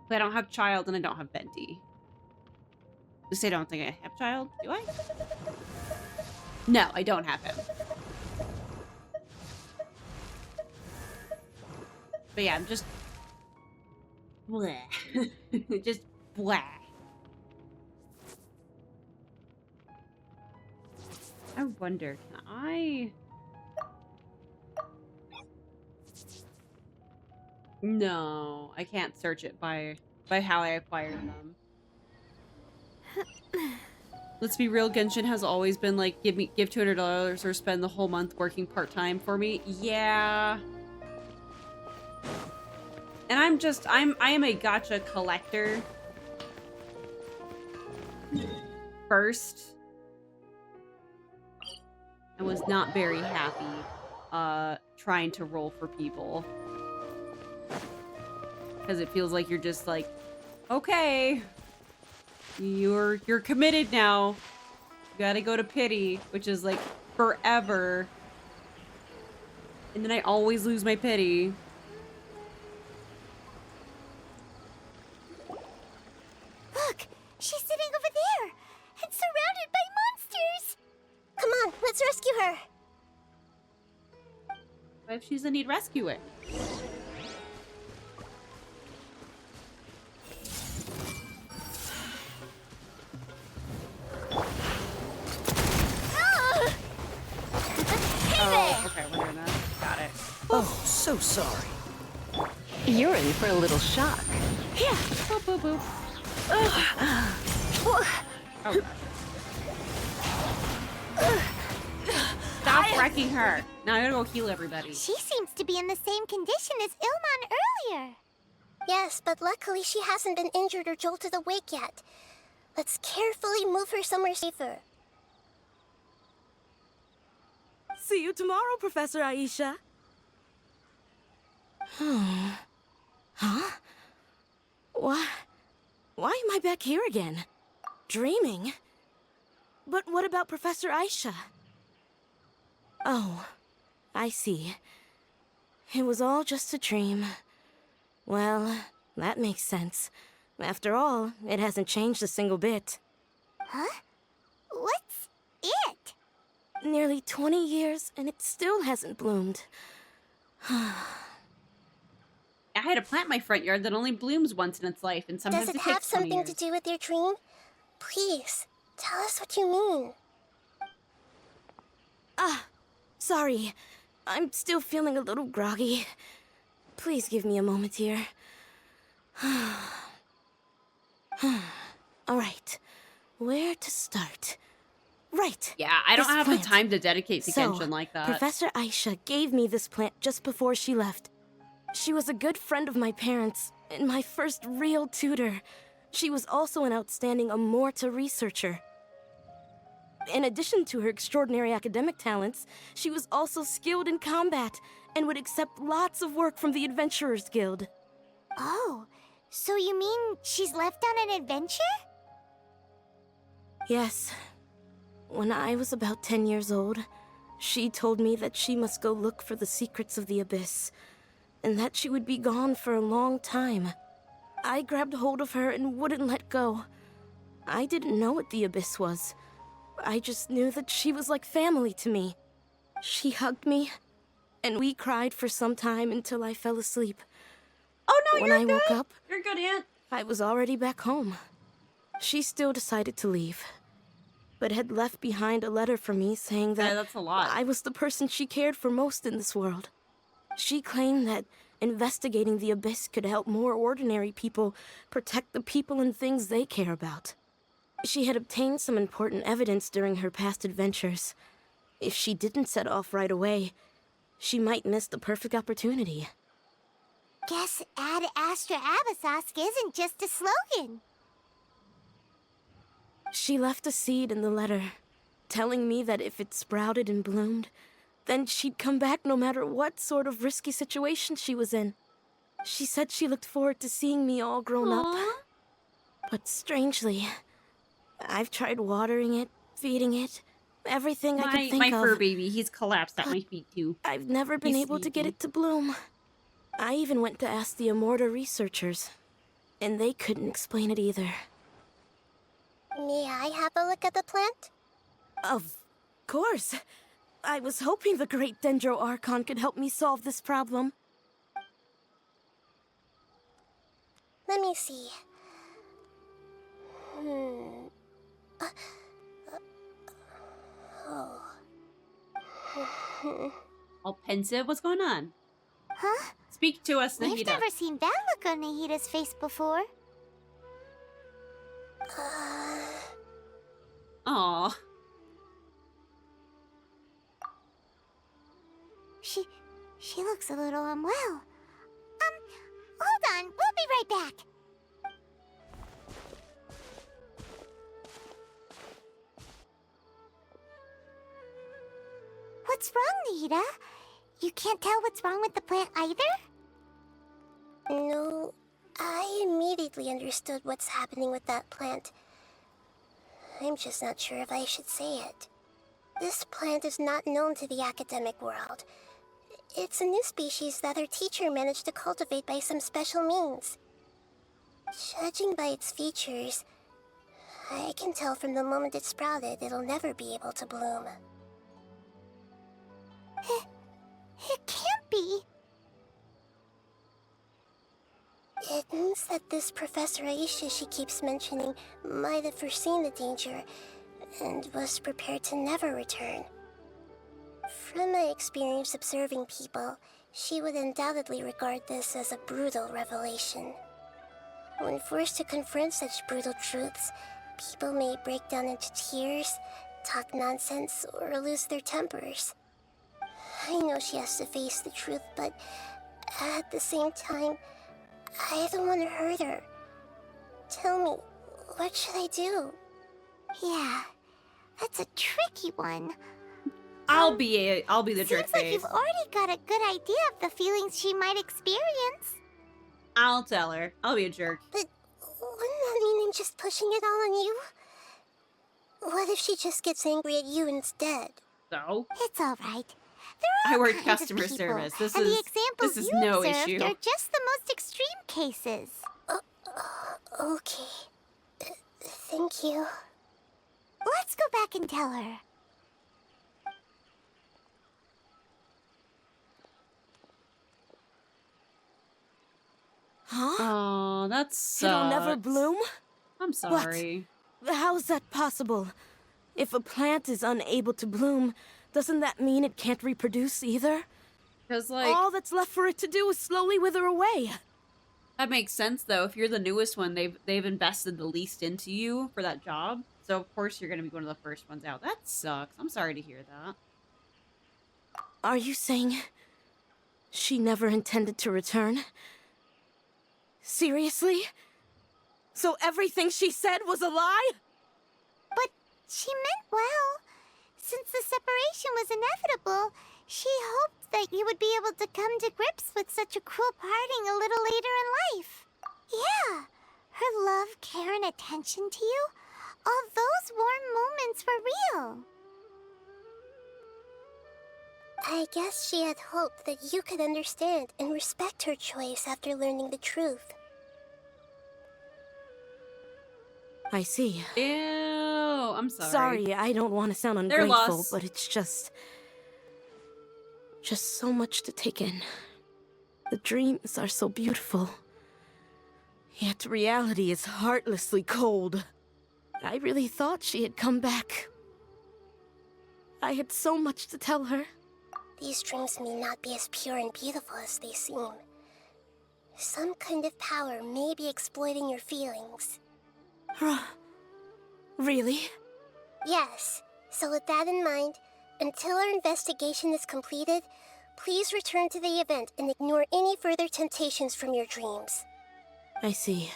But I don't have Child and I don't have Venti. Just I don't think I have Child. Do I? No, I don't have him. But yeah, I'm just... bleh. Just blah. I wonder, can I... No, I can't search it by how I acquired them. Let's be real, Genshin has always been like, give $200 or spend the whole month working part-time for me. Yeah. And I am a gacha collector. First. I was not very happy trying to roll for people. Because it feels like you're just like, okay. You're committed now. You gotta go to pity, which is like forever. And then I always lose my pity. Look, she's sitting over there and surrounded by monsters. Come on, let's rescue her. What if she's in need rescuing? Oh, okay, we're doing that. Got it. Oh, so sorry. You're in for a little shock. Yeah. Boop, boop, boop. Oh, stop wrecking her. Now I gotta go heal everybody. She seems to be in the same condition as Ilman earlier. Yes, but luckily she hasn't been injured or jolted awake yet. Let's carefully move her somewhere safer. See you tomorrow, Professor Aisha. Huh? Why am I back here again? Dreaming? But what about Professor Aisha? Oh, I see. It was all just a dream. Well, that makes sense. After all, it hasn't changed a single bit. Huh? What's it? Nearly 20 years, and it still hasn't bloomed. I had a plant in my front yard that only blooms once in its life, and sometimes Does it it have takes 20 something to years. do with your dream? Please, tell us what you mean. Sorry. I'm still feeling a little groggy. Please give me a moment here. Alright. Where to start? Right. Yeah, I don't this have plant. the time to dedicate to So, Genshin like that. Professor Aisha gave me this plant just before she left. She was a good friend of my parents, and my first real tutor. She was also an outstanding Amorta researcher. In addition to her extraordinary academic talents, she was also skilled in combat, and would accept lots of work from the Adventurers Guild. Oh, so you mean she's left on an adventure? Yes. When I was about 10 years old, she told me that she must go look for the secrets of the Abyss, and that she would be gone for a long time. I grabbed hold of her and wouldn't let go. I didn't know what the Abyss was. I just knew that she was like family to me. She hugged me, and we cried for some time until I fell asleep. Oh no, When you're I good. woke up, You're good, Aunt. I was already back home. She still decided to leave, but had left behind a letter for me saying that Yeah, that's a lot. I was the person she cared for most in this world. She claimed that investigating the Abyss could help more ordinary people protect the people and things they care about. She had obtained some important evidence during her past adventures. If she didn't set off right away, she might miss the perfect opportunity. Guess Ad Astra Abyssosque isn't just a slogan. She left a seed in the letter, telling me that if it sprouted and bloomed, then she'd come back no matter what sort of risky situation she was in. She said she looked forward to seeing me all grown up. But strangely, I've tried watering it, feeding it, everything I could think my of. fur baby, he's collapsed at my feet too. I've never been He's able to get sleepy. it to bloom. I even went to ask the Amorta researchers, and they couldn't explain it either. May I have a look at the plant? Of course. I was hoping the great Dendro Archon could help me solve this problem. Let me see. All pensive? What's going on? Huh? Speak to us, I've Nahida. never seen that look on Nahida's face before. Aw. She looks a little unwell. Hold on, we'll be right back. What's wrong, Nahida? You can't tell what's wrong with the plant either? No, I immediately understood what's happening with that plant. I'm just not sure if I should say it. This plant is not known to the academic world. It's a new species that our teacher managed to cultivate by some special means. Judging by its features, I can tell from the moment it sprouted it'll never be able to bloom. It can't that this Professor Aisha she keeps mentioning might have foreseen the danger and was prepared to never return. From my experience observing people, she would undoubtedly regard this as a brutal revelation. When forced to confront such brutal truths, people may break down into tears, talk nonsense, or lose their tempers. I know she has to face the truth, but at the same time, I don't want to hurt her. Tell me, what should I do? Yeah, that's a tricky one. I'll be the jerk Seems like face. you've already got a good idea of the feelings she might experience. I'll tell her. I'll be a jerk. But wouldn't that mean I'm just pushing it all on you? What if she just gets angry at you instead? So? It's all right. There are I all work kinds customer of people, service. This and the is examples you no observed issue. are just the most extreme cases. Okay. Thank you. Let's go back and tell her. Huh? Oh, that sucks. It'll never bloom? I'm sorry. How's that possible? If a plant is unable to bloom, doesn't that mean it can't reproduce either? Because, like... all that's left for it to do is slowly wither away. That makes sense, though. If you're the newest one, they've invested the least into you for that job. So, of course, you're going to be one of the first ones out. That sucks. I'm sorry to hear that. Are you saying she never intended to return? Seriously? So everything she said was a lie? But she meant well. Since the separation was inevitable, she hoped that you would be able to come to grips with such a cruel parting a little later in life. Yeah, her love, care, and attention to you, all those warm moments were real. I guess she had hoped that you could understand and respect her choice after learning the truth. I see. Ew, I'm sorry. Sorry, I don't want to sound Their ungrateful, loss. but it's just so much to take in. The dreams are so beautiful, yet reality is heartlessly cold. I really thought she had come back. I had so much to tell her. These dreams may not be as pure and beautiful as they seem. Some kind of power may be exploiting your feelings. Really? Yes. So with that in mind, until our investigation is completed, please return to the event and ignore any further temptations from your dreams. I see.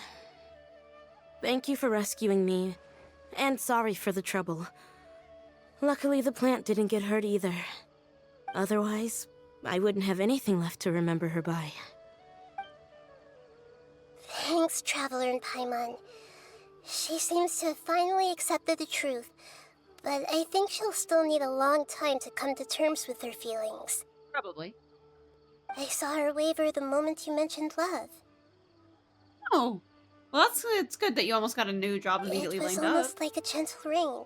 Thank you for rescuing me, and sorry for the trouble. Luckily, the plant didn't get hurt either. Otherwise, I wouldn't have anything left to remember her by. Thanks, Traveler and Paimon. She seems to have finally accepted the truth, but I think she'll still need a long time to come to terms with her feelings. Probably. I saw her waver the moment you mentioned love. Oh. Well, it's good that you almost got a new job immediately It was lined up. almost like a gentle rain,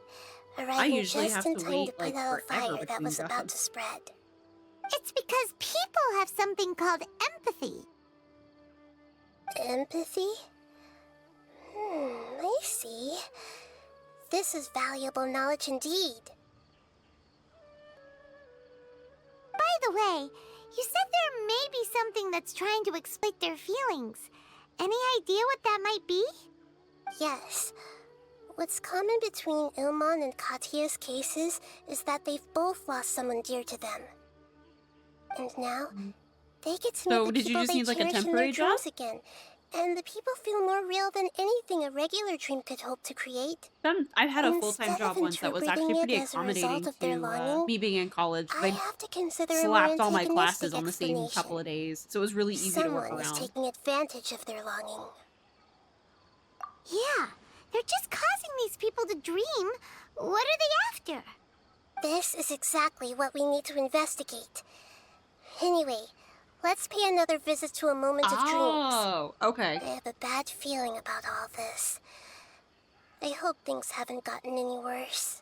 arriving usually just have in to time wait, to put like, out a forever fire that between was about jobs. to spread. It's because people have something called empathy. Empathy? I see. This is valuable knowledge indeed. By the way, you said there may be something that's trying to exploit their feelings. Any idea what that might be? Yes. What's common between Ilmon and Katya's cases is that they've both lost someone dear to them. And now, they get to So meet the did you people just they need, like, a cherish in their temporary job? dreams again. And the people feel more real than anything a regular dream could hope to create. I've had a Instead full-time of job once that was actually interpreting pretty it as a result accommodating of their to longing, me being in college. I They have to consider a more slapped all my antagonistic classes on the same explanation. couple of days, so it was really easy to work Someone is around. taking advantage of their longing. Yeah, they're just causing these people to dream. What are they after? This is exactly what we need to investigate. Anyway, let's pay another visit to a moment of dreams. Oh, okay. I have a bad feeling about all this. I hope things haven't gotten any worse.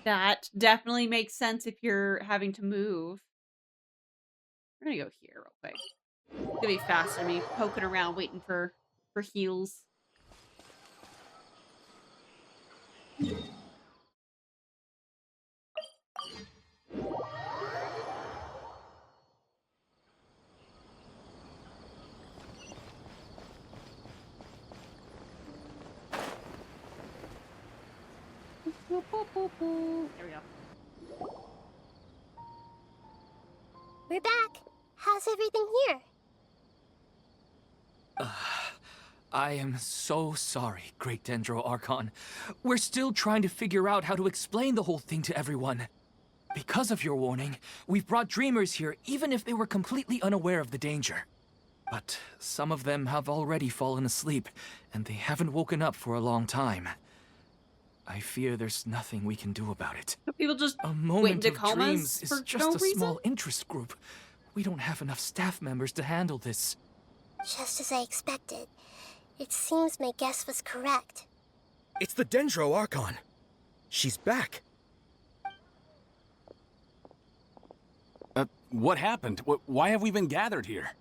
that. Definitely makes sense if you're having to move. We're gonna go here real quick. It's gonna be faster than me poking around waiting for heals. There we go. We're back. How's everything here? I am so sorry, Great Dendro Archon. We're still trying to figure out how to explain the whole thing to everyone. Because of your warning, we've brought dreamers here even if they were completely unaware of the danger. But some of them have already fallen asleep, and they haven't woken up for a long time. I fear there's nothing we can do about it. People just A moment into of comas dreams is for just no a reason? small interest group. We don't have enough staff members to handle this. Just as I expected. It seems my guess was correct. It's the Dendro Archon. She's back. What happened? Why have we been gathered here?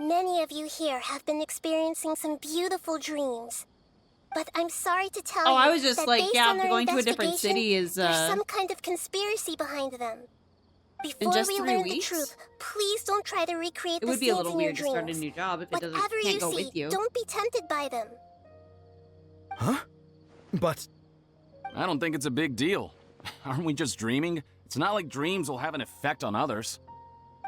Many of you here have been experiencing some beautiful dreams. But I'm sorry to tell you I was just that like, based yeah, on our going to a different investigation, city is, there's some kind of conspiracy behind them. Before just we 3 learn weeks? the truth, please don't try to recreate It the would be a scenes little in your weird to start a dreams. new job if it doesn't Whatever can't you go see, with you. don't be tempted by them. Huh? But I don't think it's a big deal. Aren't we just dreaming? It's not like dreams will have an effect on others.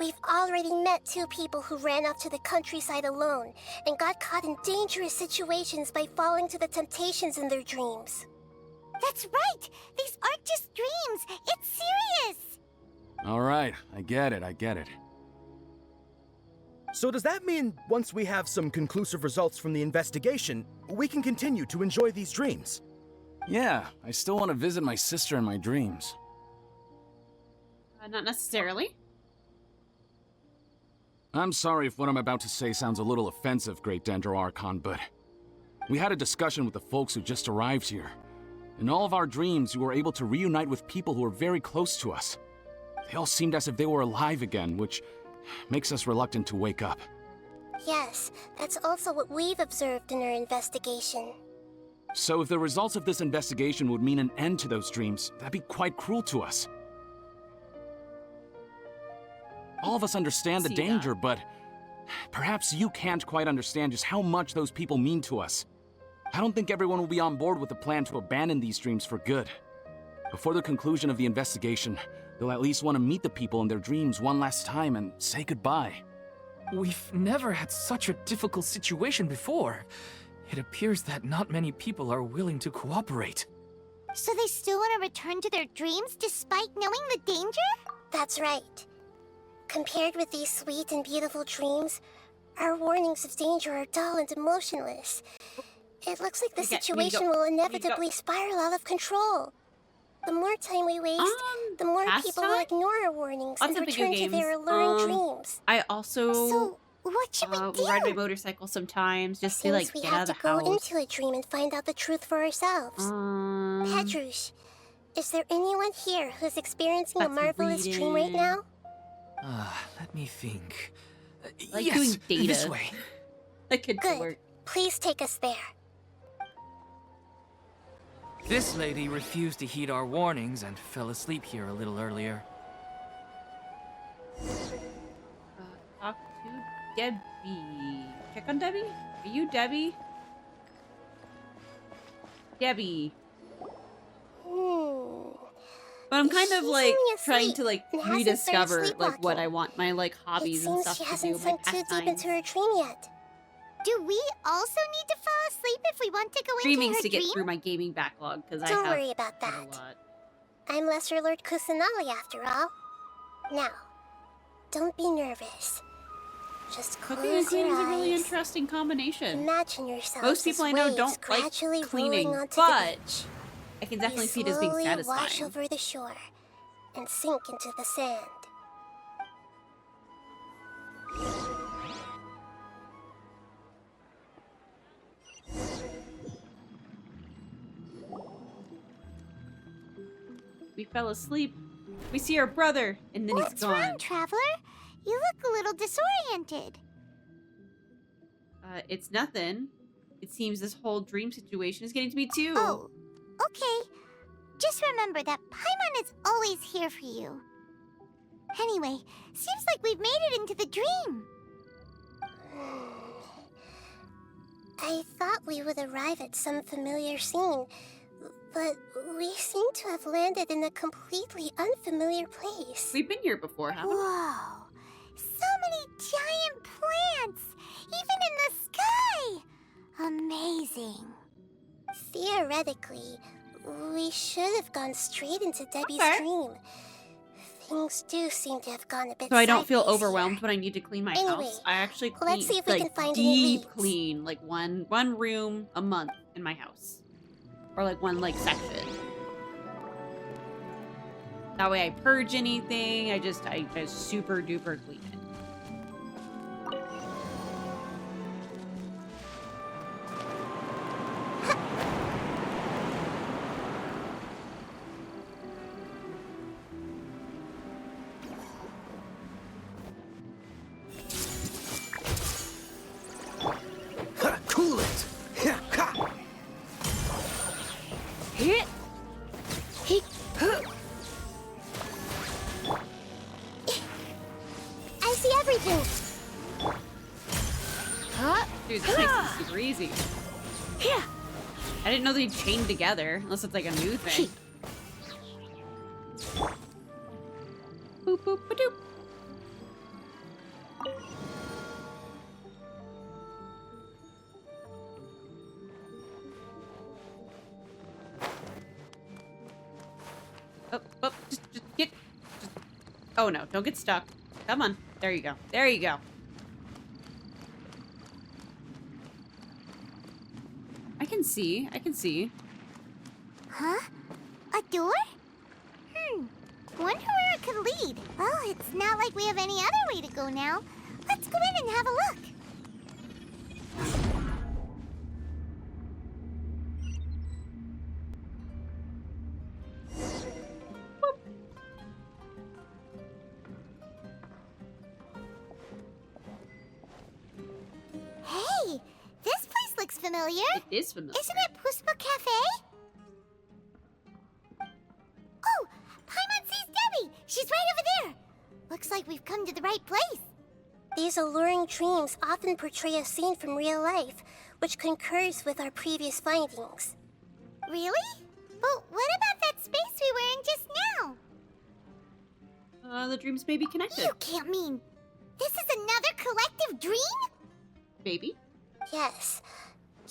We've already met 2 people who ran off to the countryside alone and got caught in dangerous situations by falling to the temptations in their dreams. That's right! These aren't just dreams! It's serious! All right, I get it. so does that mean once we have some conclusive results from the investigation, we can continue to enjoy these dreams? Yeah, I still want to visit my sister in my dreams. Not necessarily. I'm sorry if what I'm about to say sounds a little offensive, Great Dendro Archon, but we had a discussion with the folks who just arrived here. In all of our dreams, we were able to reunite with people who were very close to us. They all seemed as if they were alive again, which makes us reluctant to wake up. Yes, that's also what we've observed in our investigation. So if the results of this investigation would mean an end to those dreams, that'd be quite cruel to us. All of us understand the See danger, but perhaps you can't quite understand just how much those people mean to us. I don't think everyone will be on board with the plan to abandon these dreams for good. Before the conclusion of the investigation, they'll at least want to meet the people in their dreams one last time and say goodbye. We've never had such a difficult situation before. It appears that not many people are willing to cooperate. So they still want to return to their dreams despite knowing the danger? That's right. Compared with these sweet and beautiful dreams, our warnings of danger are dull and emotionless. It looks like the situation will inevitably spiral out of control. The more time we waste, the more people will ignore our warnings and return to their alluring dreams. I also So, what should we do? ride my motorcycle sometimes just to Seems like we get have out of to the go house. into a dream and find out the truth for ourselves. Petrush, is there anyone here who's experiencing a That's marvelous dream right now? Let me think. Like yes, doing data. this way. That could Good. work. Please take us there. This lady refused to heed our warnings and fell asleep here a little earlier. Talk to Debbie. Check on Debbie? Are you Debbie? Debbie. But I'm kind of She's like only trying asleep to like and hasn't rediscover started like what sleepwalking. I want, my like hobbies It and seems stuff she to do, hasn't my sunk too deep pastimes. into her dream yet. Do we also need to fall asleep if we want to go Dreaming into her to get dream? through my gaming backlog because I Don't have worry about a that. lot. I'm Lesser Lord Kusanali after all. Now, don't be nervous. Just Cooking close and cleaning your is a really eyes. interesting combination. Imagine yourself Most people I know don't like cleaning, but I can definitely see it as being wash satisfying. over the shore and sink into the sand. We fell asleep. We see our brother, and then What's he's gone. wrong, Traveler? You look a little disoriented. It's nothing. It seems this whole dream situation is getting to me too. Oh, okay. Just remember that Paimon is always here for you. Anyway, seems like we've made it into the dream. I thought we would arrive at some familiar scene, but we seem to have landed in a completely unfamiliar place. We've been here before, haven't we? Whoa! So many giant plants! Even in the sky! Amazing. Theoretically, we should have gone straight into Debbie's Okay. dream. Things do seem to have gone a bit So I don't feel sideways overwhelmed here. when I need to clean my Anyway, house. I actually clean, let's see if we like, can find any deep leads. clean, like one room a month in my house, or like one like section. That way I purge anything. I just super duper clean it. Cool it! I see everything! Dude, this makes it super easy. I didn't know they'd chain together, unless it's like a new thing. Boop boop ba doop. Oh, just get. Oh no, don't get stuck. Come on. There you go. There you go. I can see. I can see. Huh? A door? Wonder where it could lead. Well, it's not like we have any other way to go now. Let's go in and have a look. Hey, this place looks familiar. It is familiar. Isn't it Puspa Cafe? Oh, Paimon sees Debbie. She's right over there. Looks like we've come to the right place. These alluring dreams often portray a scene from real life, which concurs with our previous findings. Really? But what about that space we were in just now? The dreams may be connected. You can't mean this is another collective dream? Baby. Yes.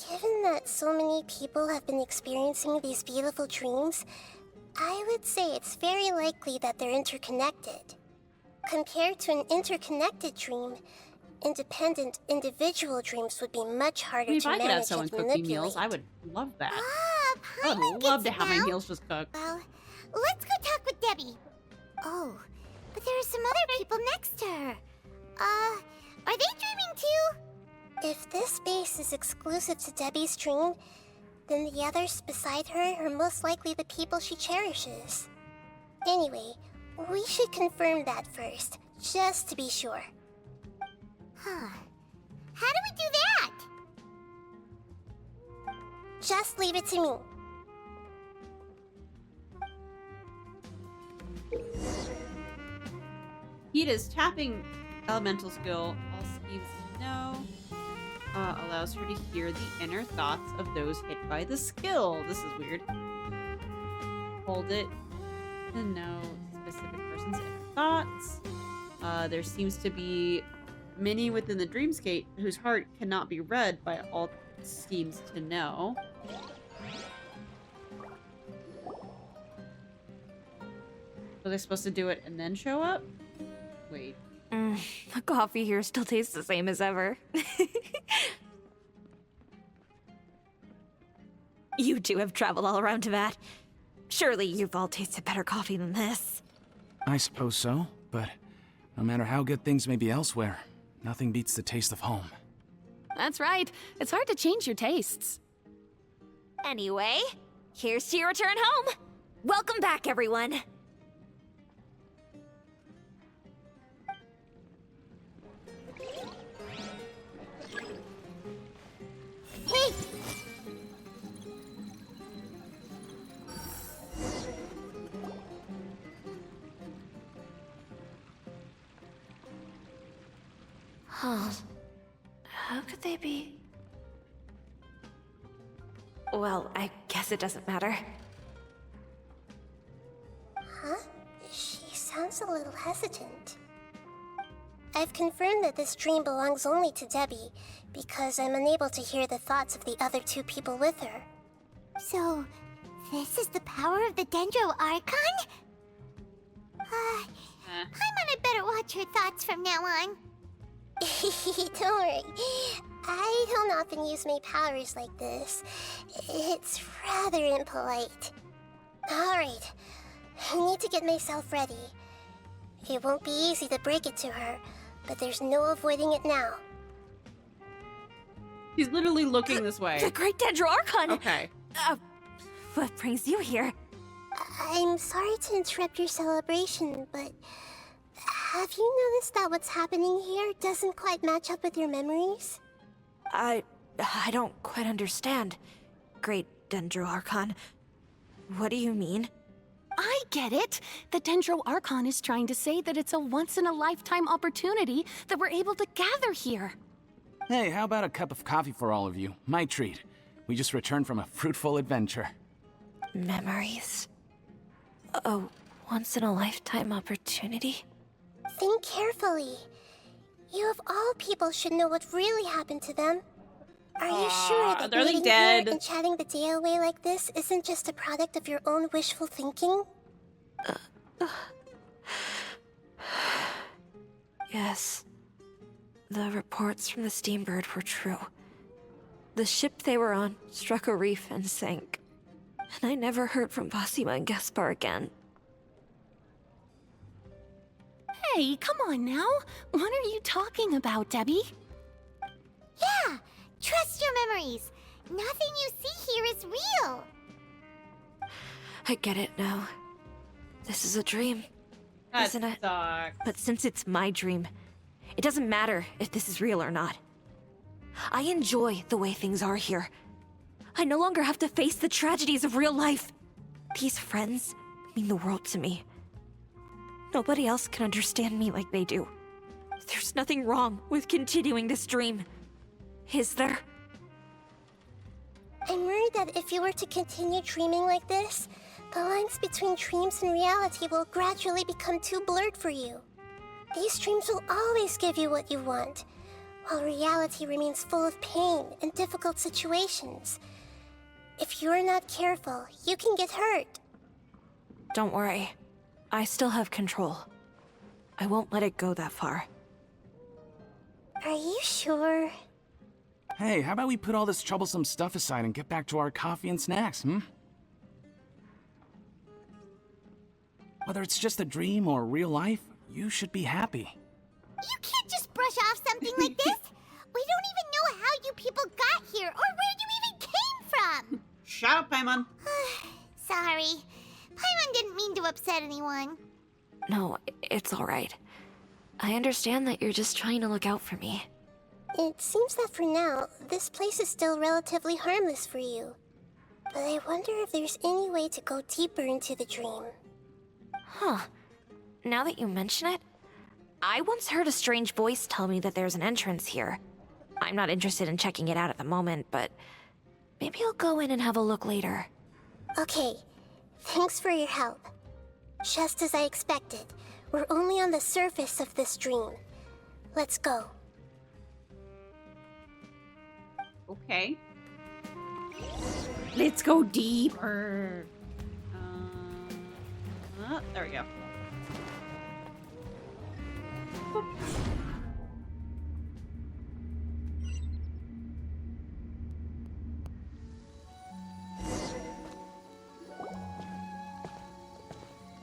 Given that so many people have been experiencing these beautiful dreams, I would say it's very likely that they're interconnected. Compared to an interconnected dream, independent individual dreams would be much harder If to I could have manage someone and cook me manipulate. meals, I would love that. Ah, I Paimon would love gets to have it my now. meals just cooked. Well, let's go talk with Debbie. Oh, but there are some other people next to her. Are they dreaming too? If this space is exclusive to Debbie's dream, then the others beside her are most likely the people she cherishes. Anyway, we should confirm that first, just to be sure. Huh. How do we do that? Just leave it to me. Hida's tapping elemental skill, all schemes to know, allows her to hear the inner thoughts of those hit by the skill. This is weird. Hold it to know specific person's inner thoughts. There seems to be many within the dreamscape whose heart cannot be read by all schemes to know. So they're supposed to do it and then show up? Wait. The coffee here still tastes the same as ever. You two have traveled all around Tibet. Surely you've all tasted better coffee than this. I suppose so, but no matter how good things may be elsewhere, nothing beats the taste of home. That's right. It's hard to change your tastes. Anyway, here's to your return home. Welcome back, everyone. Hey! Huh. How could they be? Well, I guess it doesn't matter. Huh? She sounds a little hesitant. I've confirmed that this dream belongs only to Debbie, because I'm unable to hear the thoughts of the other two people with her. So, this is the power of the Dendro Archon? Paimon had better watch her thoughts from now on. Don't worry. I don't often use my powers like this. It's rather impolite. Alright, I need to get myself ready. It won't be easy to break it to her, but there's no avoiding it now. He's literally looking this way. The Great Dendro Archon! Okay. What brings you here? I'm sorry to interrupt your celebration, but have you noticed that what's happening here doesn't quite match up with your memories? I don't quite understand. Great Dendro Archon. What do you mean? I get it. The Dendro Archon is trying to say that it's a once-in-a-lifetime opportunity that we're able to gather here. Hey, how about a cup of coffee for all of you? My treat. We just returned from a fruitful adventure. Memories. A once-in-a-lifetime opportunity? Think carefully. You of all people should know what really happened to them. Are you sure that they're meeting dead. here and chatting the day away like this isn't just a product of your own wishful thinking? Yes. The reports from the Steambird were true. The ship they were on struck a reef and sank. And I never heard from Basima and Gaspar again. Hey, come on now. What are you talking about, Debbie? Yeah, trust your memories. Nothing you see here is real. I get it now. This is a dream, isn't it? Sucks. But since it's my dream, it doesn't matter if this is real or not. I enjoy the way things are here. I no longer have to face the tragedies of real life. These friends mean the world to me. Nobody else can understand me like they do. There's nothing wrong with continuing this dream. Is there? I'm worried that if you were to continue dreaming like this, the lines between dreams and reality will gradually become too blurred for you. These dreams will always give you what you want, while reality remains full of pain and difficult situations. If you're not careful, you can get hurt. Don't worry. I still have control. I won't let it go that far. Are you sure? Hey, how about we put all this troublesome stuff aside and get back to our coffee and snacks, hmm? Whether it's just a dream or real life, you should be happy. You can't just brush off something like this. We don't even know how you people got here or where you even came from. Shut up, Paimon. Sorry. Paimon didn't mean to upset anyone. No, it's alright. I understand that you're just trying to look out for me. It seems that for now, this place is still relatively harmless for you. But I wonder if there's any way to go deeper into the dream. Huh. Now that you mention it, I once heard a strange voice tell me that there's an entrance here. I'm not interested in checking it out at the moment, but maybe I'll go in and have a look later. Okay, thanks for your help. Just as I expected, we're only on the surface of this dream. Let's go. Okay. Let's go deeper. There we go. Boop.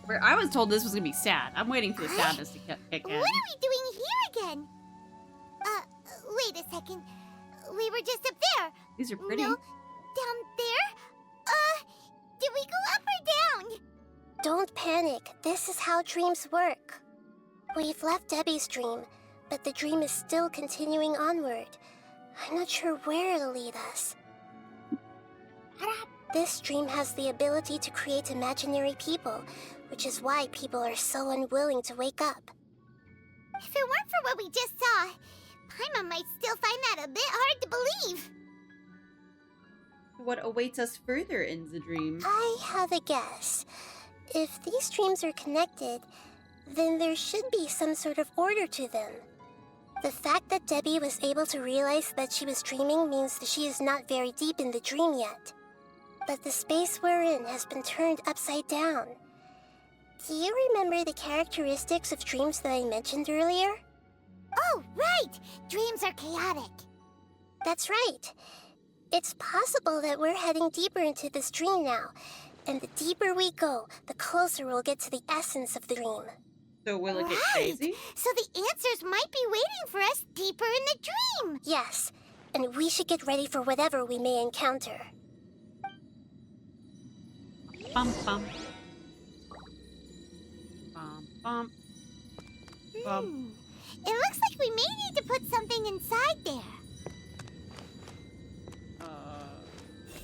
Where I was told this was gonna be sad. I'm waiting for the sadness to kick in. What are we doing here again? Wait a second. We were just up there. These are pretty. No, down there? Did we go up or down? panic. This is how dreams work. We've left Debbie's dream, but the dream is still continuing onward. I'm not sure where it'll lead us. This dream has the ability to create imaginary people, which is why people are so unwilling to wake up. If it weren't for what we just saw, Paimon might still find that a bit hard to believe. What awaits us further in the dream? I have a guess. If these dreams are connected, then there should be some sort of order to them. The fact that Debbie was able to realize that she was dreaming means that she is not very deep in the dream yet. But the space we're in has been turned upside down. Do you remember the characteristics of dreams that I mentioned earlier? Oh, right! Dreams are chaotic. That's right. It's possible that we're heading deeper into this dream now, and the deeper we go, the closer we'll get to the essence of the dream. So will it get crazy? So the answers might be waiting for us deeper in the dream. Yes, and we should get ready for whatever we may encounter. Bum bum. Bum bum. Bum. It looks like we may need to put something inside there.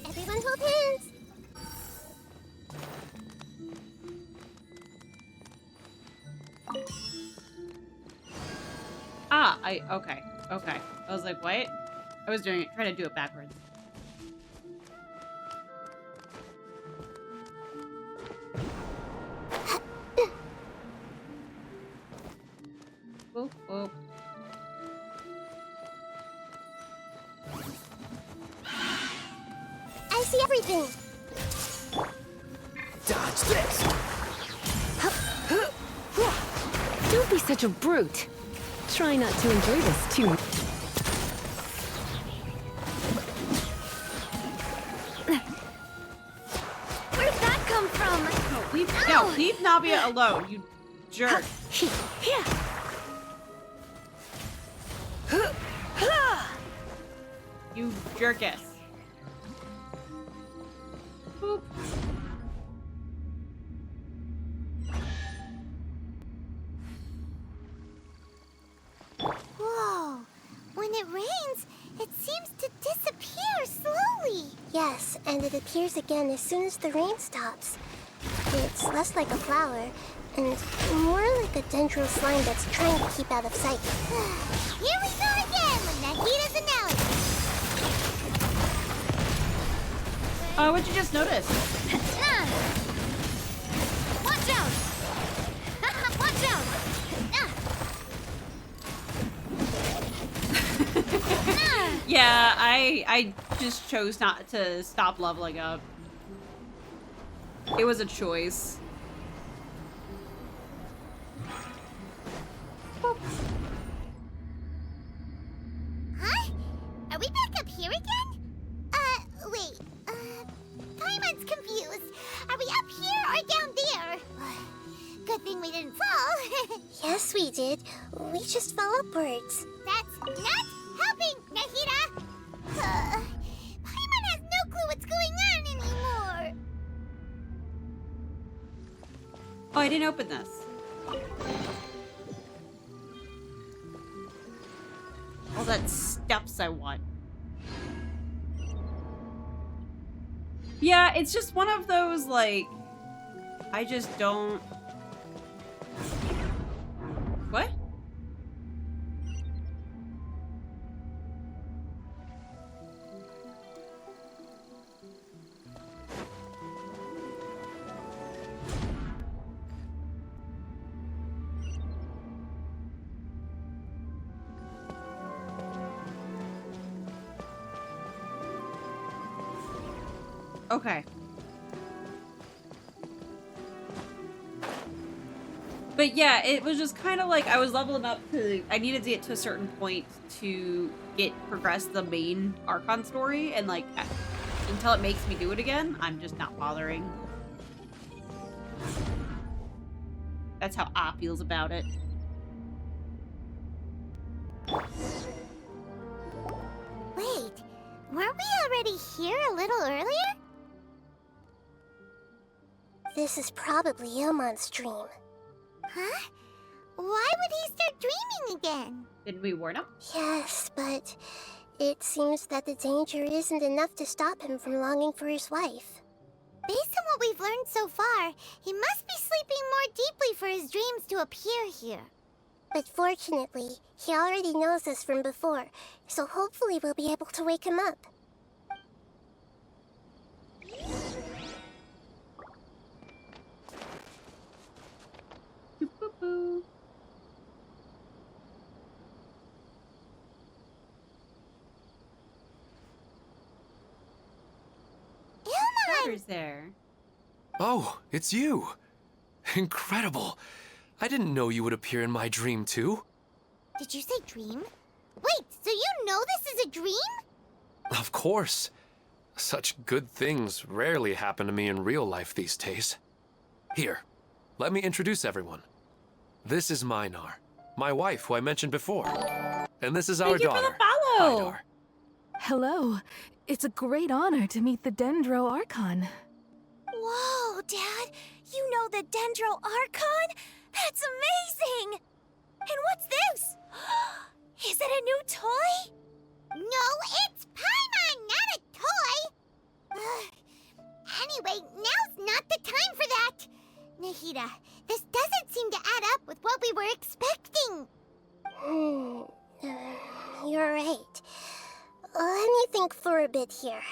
Everyone hold hands! Ah, okay. I was like, what? I was trying to do it backwards. Whoop, whoop. I see everything! Dodge this! Don't be such a brute. Try not to enjoy this too much. Where'd that come from? No, leave Nahida alone, you jerk. You jerkus. Boop. Whoa! When it rains, it seems to disappear slowly. Yes, and it appears again as soon as the rain stops. It's less like a flower, and more like a dendral slime that's trying to keep out of sight. Here we go again with Nahida's analogy. What'd you just notice? Watch out! Watch out! Yeah, I just chose not to stop leveling up. It was a choice. Huh? Are we back up here again? Wait. Paimon's confused. Are we up here or down there? Good thing we didn't fall. Yes, we did. We just fell upwards. That's not helping, Nahida! Paimon has no clue what's going on anymore. Oh, I didn't open this. All that steps I want. Yeah, it's just one of those, like, I just don't... What? Okay. But yeah, it was just kind of like I was leveling up to... I needed to get to a certain point to progress the main Archon story, and like until it makes me do it again, I'm just not bothering. That's how I feels about it. Wait, weren't we already here a little earlier? This is probably Ilmon's dream. Huh? Why would he start dreaming again? Didn't we warn him? Yes, but it seems that the danger isn't enough to stop him from longing for his wife. Based on what we've learned so far, he must be sleeping more deeply for his dreams to appear here. But fortunately, he already knows us from before, so hopefully we'll be able to wake him up. Boo-boo-boo. Crowder's there. Oh, it's you. Incredible. I didn't know you would appear in my dream, too. Did you say dream? Wait, so you know this is a dream? Of course. Such good things rarely happen to me in real life these days. Here, let me introduce everyone. This is Minar, my wife who I mentioned before. And this is our Thank you for daughter, the follow. Hydar. Hello. It's a great honor to meet the Dendro Archon. Whoa, Dad! You know the Dendro Archon? That's amazing! And what's this? Is it a new toy? No, it's Paimon, not a toy! Anyway, now's not the time for that! Nahida, this doesn't seem to add up with what we were expecting. You're right. Let me think for a bit here.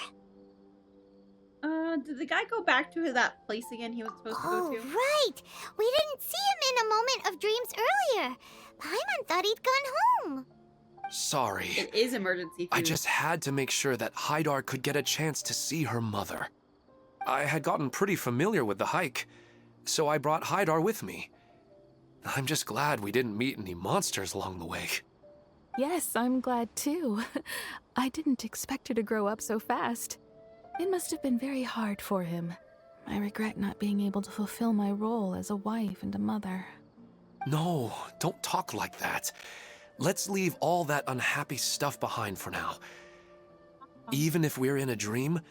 Did the guy go back to that place again he was supposed to go to? Right! We didn't see him in a moment of dreams earlier. Paimon thought he'd gone home. Sorry. It is emergency food. I just had to make sure that Hydar could get a chance to see her mother. I had gotten pretty familiar with the hike, so I brought Hydar with me. I'm just glad we didn't meet any monsters along the way. Yes, I'm glad too. I didn't expect her to grow up so fast. It must have been very hard for him. I regret not being able to fulfill my role as a wife and a mother. No, don't talk like that. Let's leave all that unhappy stuff behind for now. Even if we're in a dream,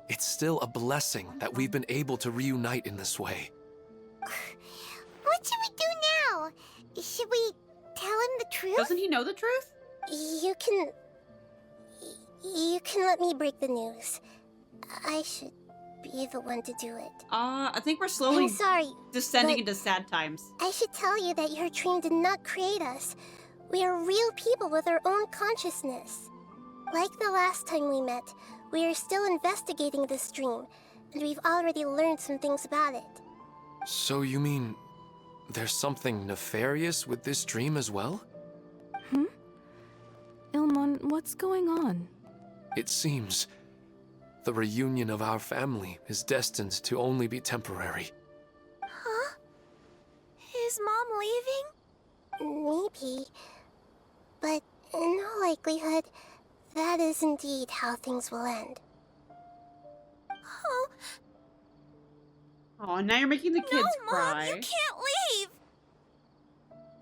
it's still a blessing that we've been able to reunite in this way. What should we do now? Should we tell him the truth? Doesn't he know the truth? You can let me break the news. I should be the one to do it. I think we're slowly I'm sorry, descending but into sad times. I should tell you that your dream did not create us. We are real people with our own consciousness. Like the last time we met, we are still investigating this dream, and we've already learned some things about it. So you mean there's something nefarious with this dream as well? Ilmon, what's going on? It seems the reunion of our family is destined to only be temporary. Huh? Is Mom leaving? Maybe. But in all likelihood, that is indeed how things will end. Oh. Oh, now you're making the kids cry. Mom, you can't leave!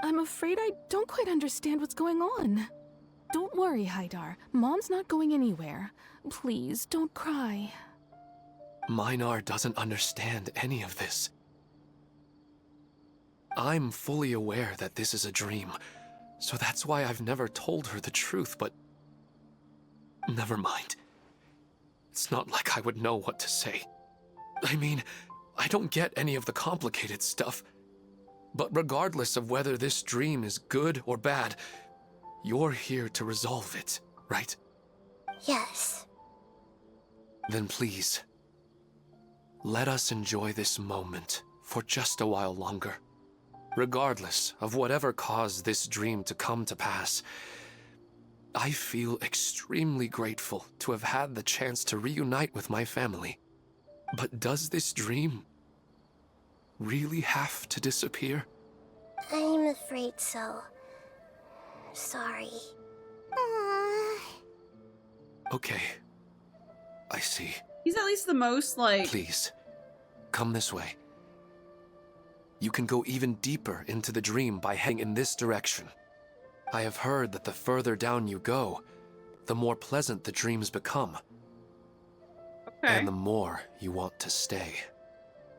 I'm afraid I don't quite understand what's going on. Don't worry, Hydar. Mom's not going anywhere. Please, don't cry. Minar doesn't understand any of this. I'm fully aware that this is a dream, so that's why I've never told her the truth, but never mind. It's not like I would know what to say. I mean, I don't get any of the complicated stuff. But regardless of whether this dream is good or bad, you're here to resolve it, right? Yes. Then please, let us enjoy this moment for just a while longer. Regardless of whatever caused this dream to come to pass, I feel extremely grateful to have had the chance to reunite with my family. But does this dream really have to disappear? I'm afraid so. Sorry. Okay. I see. He's at least the most, like... Please, come this way. You can go even deeper into the dream by heading in this direction. I have heard that the further down you go, the more pleasant the dreams become. Okay. And the more you want to stay.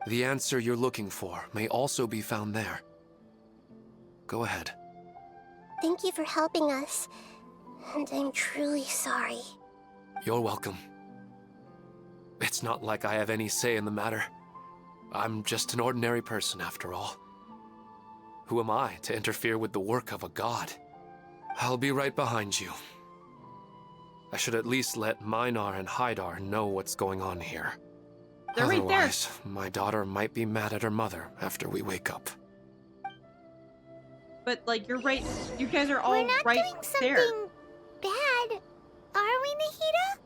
The answer you're looking for may also be found there. Go ahead. Thank you for helping us, and I'm truly sorry. You're welcome. It's not like I have any say in the matter. I'm just an ordinary person, after all. Who am I to interfere with the work of a god? I'll be right behind you. I should at least let Minar and Haidar know what's going on here. They're right there. Otherwise, my daughter might be mad at her mother after we wake up. But, like, you're right. You guys are all We're not right doing something there. bad, are we, Nahida?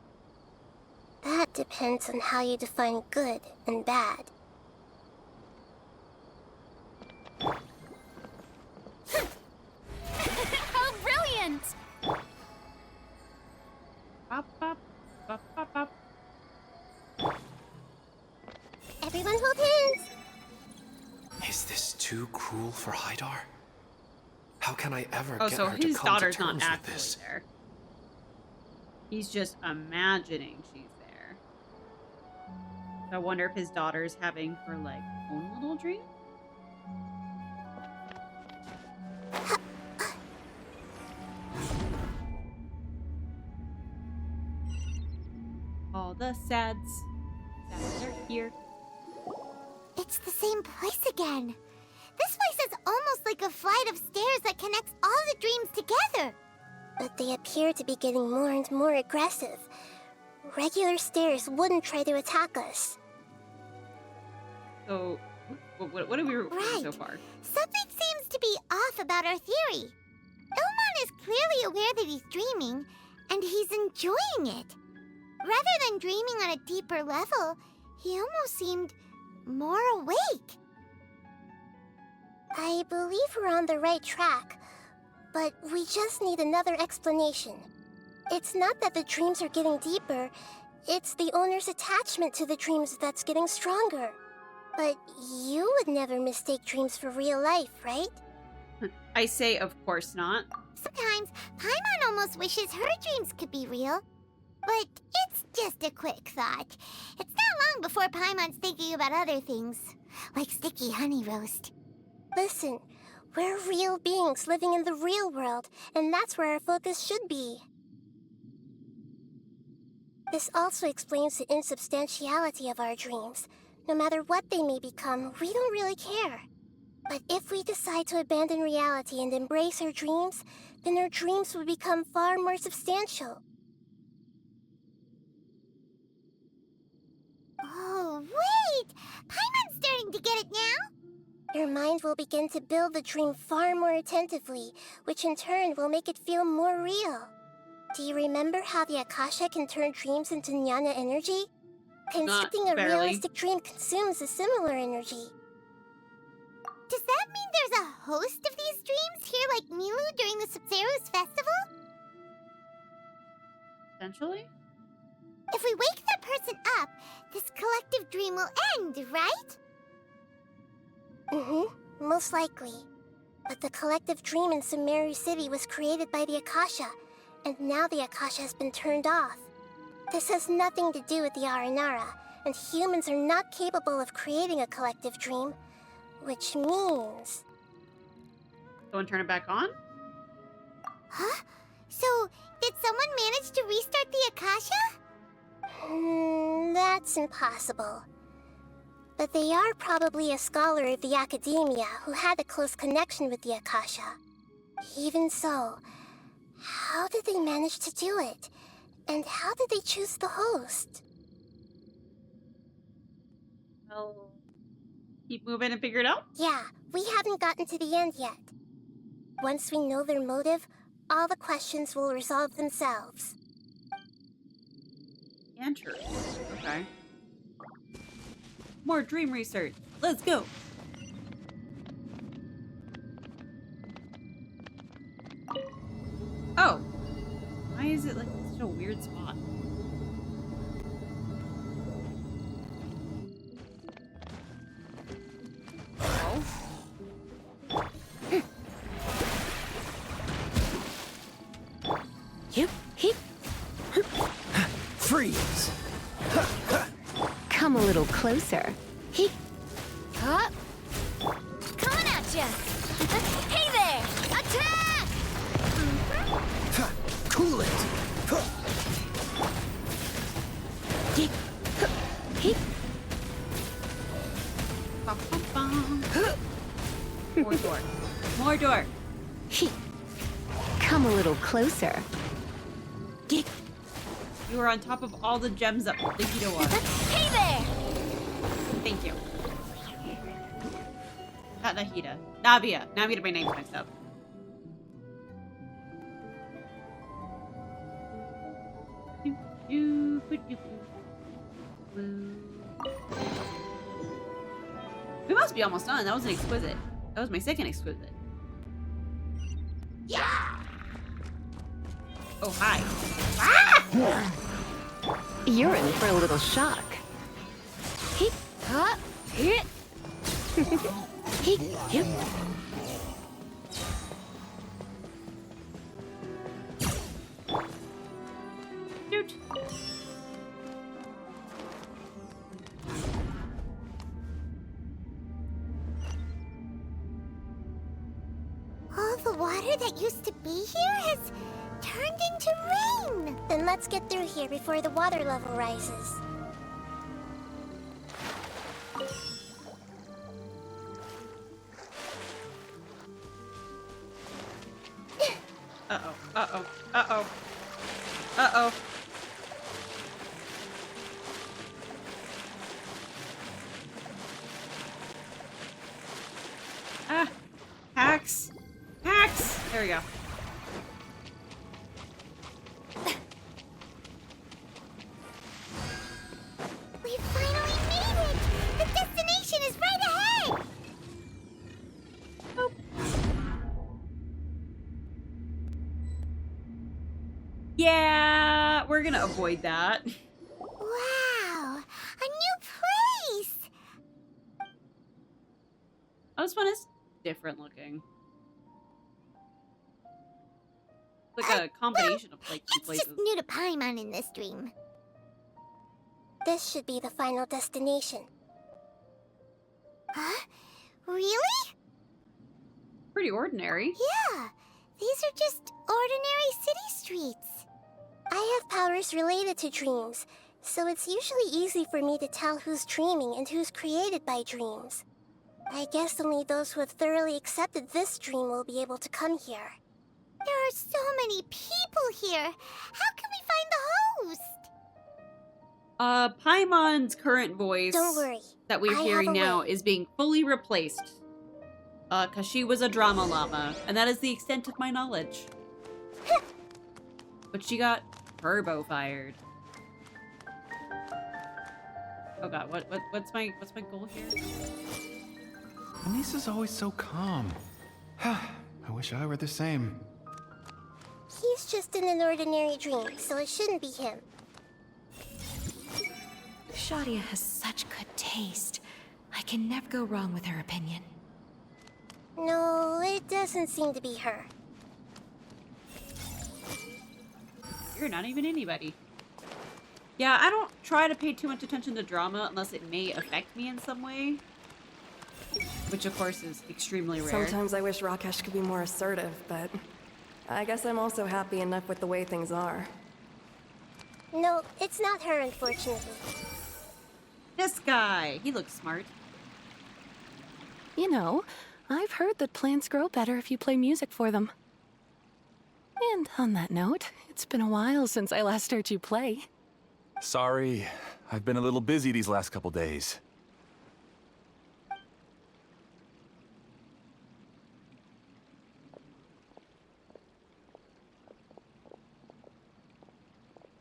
That depends on how you define good and bad. How brilliant! Bop, bop, bop, bop, bop. Everyone hold hands! Is this too cruel for Haidar? How can I ever Oh, get so her to his come to daughter's not terms with actually this? there. He's just imagining she's there. So I wonder if his daughter's having her, like, own little dream? All the sads are here. It's the same place again. This place is almost like a flight of stairs that connects all the dreams together. But they appear to be getting more and more aggressive. Regular stairs wouldn't try to attack us. So, what have we reported so far? Something seems to be off about our theory. Ilmon is clearly aware that he's dreaming, and he's enjoying it. Rather than dreaming on a deeper level, he almost seemed more awake. I believe we're on the right track, but we just need another explanation. It's not that the dreams are getting deeper, it's the owner's attachment to the dreams that's getting stronger. But you would never mistake dreams for real life, right? I say, of course not. Sometimes, Paimon almost wishes her dreams could be real. But it's just a quick thought. It's not long before Paimon's thinking about other things, like sticky honey roast. Listen, we're real beings living in the real world, and that's where our focus should be. This also explains the insubstantiality of our dreams. No matter what they may become, we don't really care. But if we decide to abandon reality and embrace our dreams, then our dreams will become far more substantial. Oh, wait! Paimon's starting to get it now? Your mind will begin to build the dream far more attentively, which in turn will make it feel more real. Do you remember how the Akasha can turn dreams into jnana energy? Constructing a realistic dream consumes a similar energy. Does that mean there's a host of these dreams here like Nilou during the Sabzeruz festival? Essentially? If we wake that person up, this collective dream will end, right? Mm-hmm, most likely. But the collective dream in Sumeru City was created by the Akasha, and now the Akasha has been turned off. This has nothing to do with the Aranara, and humans are not capable of creating a collective dream, which means... Go and turn it back on? Huh? So, did someone manage to restart the Akasha? That's impossible. But they are probably a scholar of the academia who had a close connection with the Akasha. Even so, how did they manage to do it? And how did they choose the host? Well, keep moving and figure it out? Yeah, we haven't gotten to the end yet. Once we know their motive, all the questions will resolve themselves. Interesting. Okay. More dream research. Let's go. Oh. Why is it like such a weird spot? Oh. Freeze! Come a little closer. Huh? Coming at ya! Hey there! Attack! Cool it! More door. More door. Come a little closer. You are on top of all the gems that Nahida was. Hey there! Thank you. Not Nahida. Navia. Now I'm getting my names mixed up. We must be almost done. That was an exquisite. That was my second exquisite. Yeah. Oh, hi. Ah! You're in for a little shock. Hit, huh, hit. Hit, hit. Doot. All the water that used to be here has turned into rain. Then let's get through here before the water level rises. Uh-oh. Uh-oh. Uh-oh. Uh-oh. Ah. Hacks. Hacks. There we go. We finally made it! The destination is right ahead! Oh. Yeah, we're gonna avoid that. Wow! A new place! Oh, this one is different looking. Like a combination of like two It's places. just new to Paimon in this dream. This should be the final destination. Huh? Really? Pretty ordinary. Yeah, these are just ordinary city streets. I have powers related to dreams, so it's usually easy for me to tell who's dreaming and who's created by dreams. I guess only those who have thoroughly accepted this dream will be able to come here. There are so many people here. How can we find the host? Paimon's current voice Don't worry. that we're I have hearing a now way. is being fully replaced. Cause she was a drama llama, and that is the extent of my knowledge. But she got turbo fired. Oh god, what's my goal here? Anissa's always so calm. I wish I were the same. He's just in an ordinary dream, so it shouldn't be him. Shadia has such good taste. I can never go wrong with her opinion. No, it doesn't seem to be her. You're not even anybody. Yeah, I don't try to pay too much attention to drama unless it may affect me in some way. Which, of course, is extremely rare. Sometimes I wish Rakesh could be more assertive, but I guess I'm also happy enough with the way things are. No, it's not her, unfortunately. This guy! He looks smart. You know, I've heard that plants grow better if you play music for them. And on that note, it's been a while since I last heard you play. Sorry, I've been a little busy these last couple days.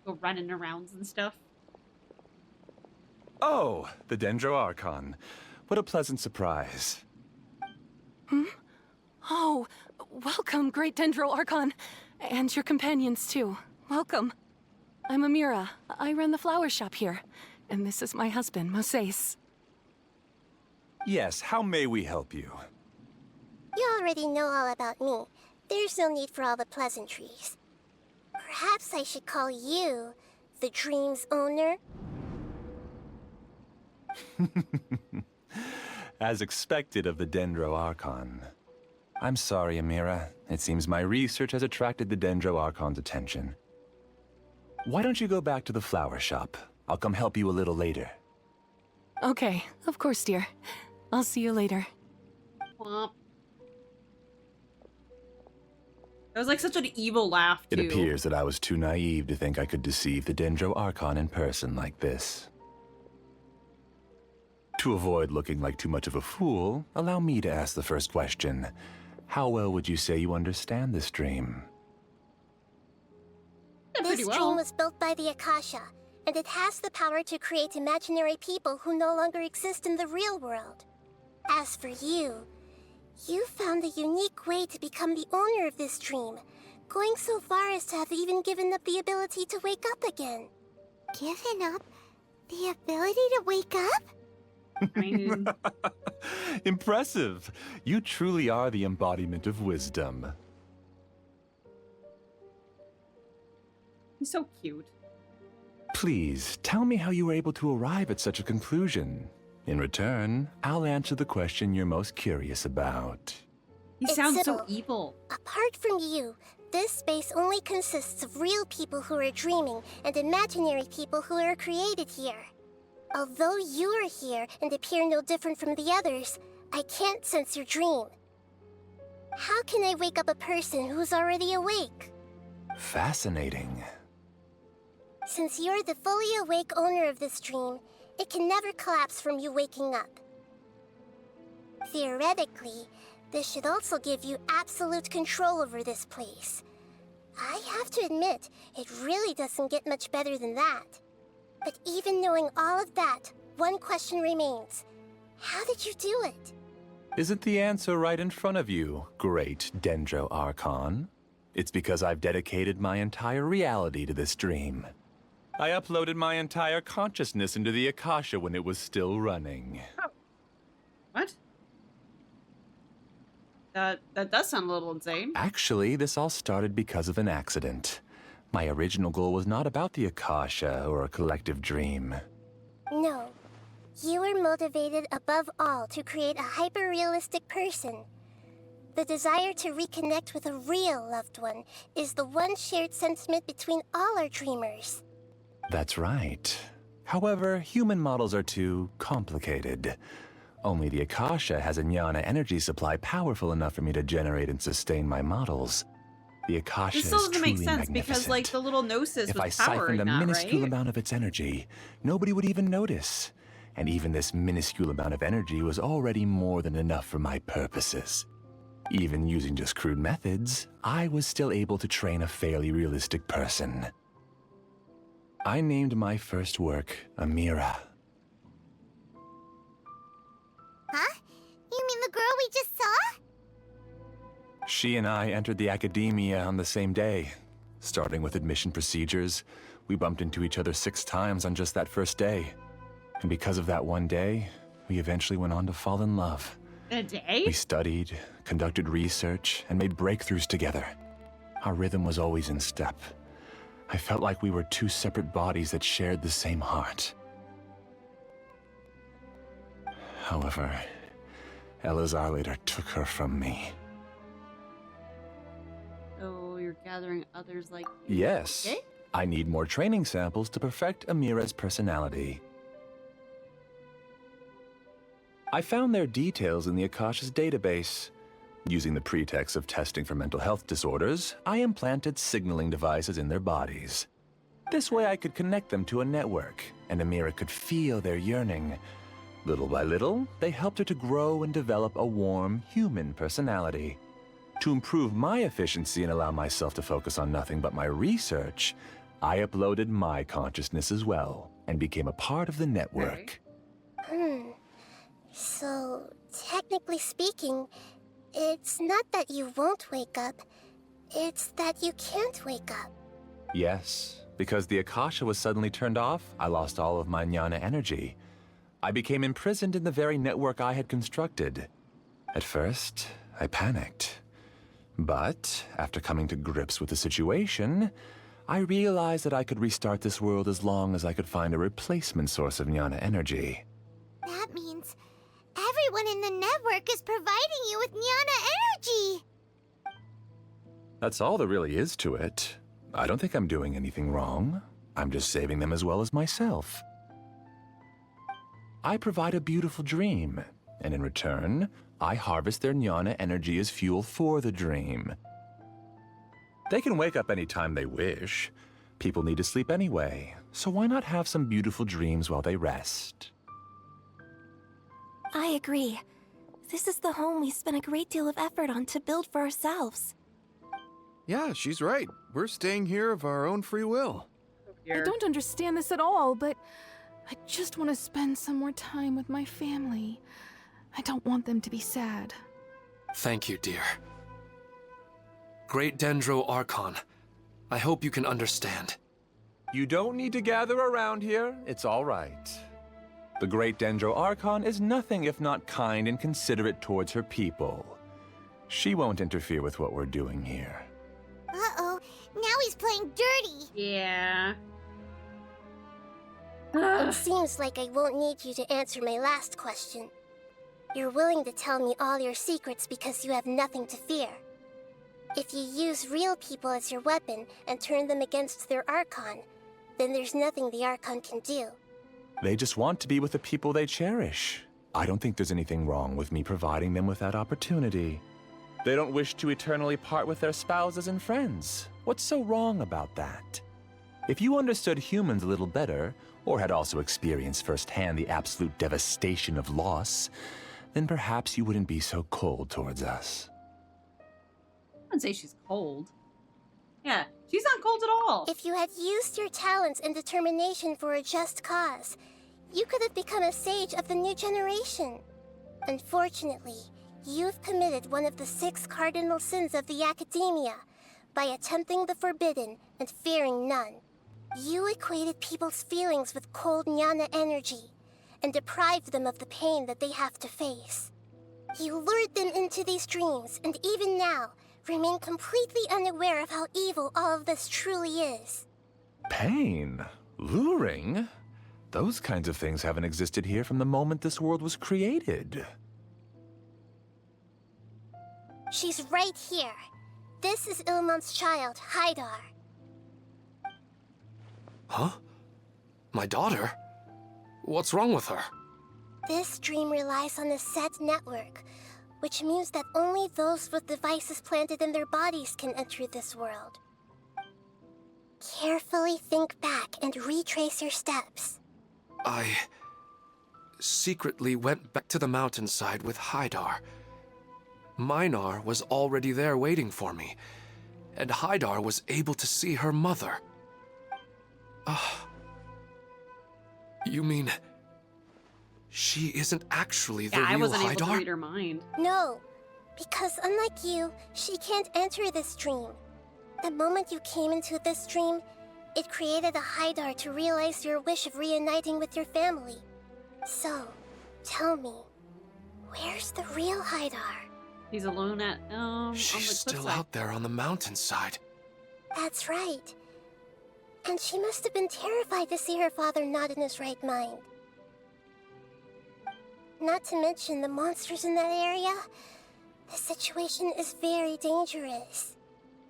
Go running around and stuff. Oh, the Dendro Archon. What a pleasant surprise. Hmm? Oh, welcome, Great Dendro Archon. And your companions, too. Welcome. I'm Amira. I run the flower shop here. And this is my husband, Moses. Yes, how may we help you? You already know all about me. There's no need for all the pleasantries. Perhaps I should call you the dream's owner? As expected of the Dendro Archon. I'm sorry, Amira. It seems my research has attracted the Dendro Archon's attention. Why don't you go back to the flower shop? I'll come help you a little later. Okay, of course, dear. I'll see you later. Womp. That was like such an evil laugh, too. It appears that I was too naive to think I could deceive the Dendro Archon in person like this. To avoid looking like too much of a fool, allow me to ask the first question. How well would you say you understand this dream? This dream was built by the Akasha, and it has the power to create imaginary people who no longer exist in the real world. As for you, you found a unique way to become the owner of this dream, going so far as to have even given up the ability to wake up again. Given up the ability to wake up? Impressive! You truly are the embodiment of wisdom. He's so cute. Please, tell me how you were able to arrive at such a conclusion. In return, I'll answer the question you're most curious about. He sounds so evil. Apart from you, this space only consists of real people who are dreaming and imaginary people who are created here. Although you are here and appear no different from the others, I can't sense your dream. How can I wake up a person who's already awake? Fascinating. Since you're the fully awake owner of this dream, it can never collapse from you waking up. Theoretically, this should also give you absolute control over this place. I have to admit, it really doesn't get much better than that. But even knowing all of that, one question remains. How did you do it? Isn't the answer right in front of you, great Dendro Archon? It's because I've dedicated my entire reality to this dream. I uploaded my entire consciousness into the Akasha when it was still running. Oh. What? That does sound a little insane. Actually, this all started because of an accident. My original goal was not about the Akasha or a collective dream. No. You were motivated above all to create a hyper-realistic person. The desire to reconnect with a real loved one is the one shared sentiment between all our dreamers. That's right. However, human models are too complicated. Only the Akasha has a jnana energy supply powerful enough for me to generate and sustain my models. The Akasha This still is doesn't truly make sense because, like, the little gnosis If was I siphoned a powering that, minuscule right? amount of its energy, nobody would even notice. And even this minuscule amount of energy was already more than enough for my purposes. Even using just crude methods, I was still able to train a fairly realistic person. I named my first work Amira. Huh? You mean the girl we just saw? She and I entered the academia on the same day. Starting with admission procedures, we bumped into each other 6 times on just that first day. And because of that one day, we eventually went on to fall in love. A day? We studied, conducted research, and made breakthroughs together. Our rhythm was always in step. I felt like we were 2 separate bodies that shared the same heart. However, Elazar later took her from me. So you're gathering others like you? Yes. Okay. I need more training samples to perfect Amira's personality. I found their details in the Akasha's database. Using the pretext of testing for mental health disorders, I implanted signaling devices in their bodies. This way I could connect them to a network, and Amira could feel their yearning. Little by little, they helped her to grow and develop a warm, human personality. To improve my efficiency and allow myself to focus on nothing but my research, I uploaded my consciousness as well, and became a part of the network. So, technically speaking, it's not that you won't wake up, it's that you can't wake up. Yes, because the Akasha was suddenly turned off, I lost all of my jnana energy. I became imprisoned in the very network I had constructed. At first, I panicked. But, after coming to grips with the situation, I realized that I could restart this world as long as I could find a replacement source of jnana energy. That means everyone everyone in the network is providing you with Nyana energy. That's all there really is to it. I don't think I'm doing anything wrong. I'm just saving them as well as myself. I provide a beautiful dream, and in return, I harvest their Nyana energy as fuel for the dream. They can wake up any time they wish. People need to sleep anyway, so why not have some beautiful dreams while they rest? I agree. This is the home we spent a great deal of effort on to build for ourselves. Yeah, she's right. We're staying here of our own free will. I don't understand this at all, but I just want to spend some more time with my family. I don't want them to be sad. Thank you, dear. Great Dendro Archon, I hope you can understand. You don't need to gather around here. It's all right. The Great Dendro Archon is nothing if not kind and considerate towards her people. She won't interfere with what we're doing here. Uh-oh, now he's playing dirty. Yeah. It seems like I won't need you to answer my last question. You're willing to tell me all your secrets because you have nothing to fear. If you use real people as your weapon and turn them against their Archon, then there's nothing the Archon can do. They just want to be with the people they cherish. I don't think there's anything wrong with me providing them with that opportunity. They don't wish to eternally part with their spouses and friends. What's so wrong about that? If you understood humans a little better, or had also experienced firsthand the absolute devastation of loss, then perhaps you wouldn't be so cold towards us. I wouldn't say she's cold. Yeah, she's not cold at all. If you had used your talents and determination for a just cause, you could have become a sage of the new generation. Unfortunately, you've committed one of the 6 cardinal sins of the Academia by attempting the forbidden and fearing none. You equated people's feelings with cold Nyana energy and deprived them of the pain that they have to face. You lured them into these dreams, and even now, remain completely unaware of how evil all of this truly is. Pain? Luring? Those kinds of things haven't existed here from the moment this world was created. She's right here. This is Ilmon's child, Haidar. Huh? My daughter? What's wrong with her? This dream relies on a set network, which means that only those with devices planted in their bodies can enter this world. Carefully think back and retrace your steps. I secretly went back to the mountainside with Haidar. Minar was already there waiting for me, and Haidar was able to see her mother. You mean she isn't actually the Yeah, I real wasn't able to Haidar? read her mind. No, because unlike you, she can't enter this dream. The moment you came into this dream, it created a Haidar to realize your wish of reuniting with your family. So, tell me, where's the real Haidar? He's alone at, on the She's still cliffside. out there on the mountainside. That's right. And she must have been terrified to see her father not in his right mind. Not to mention the monsters in that area. The situation is very dangerous.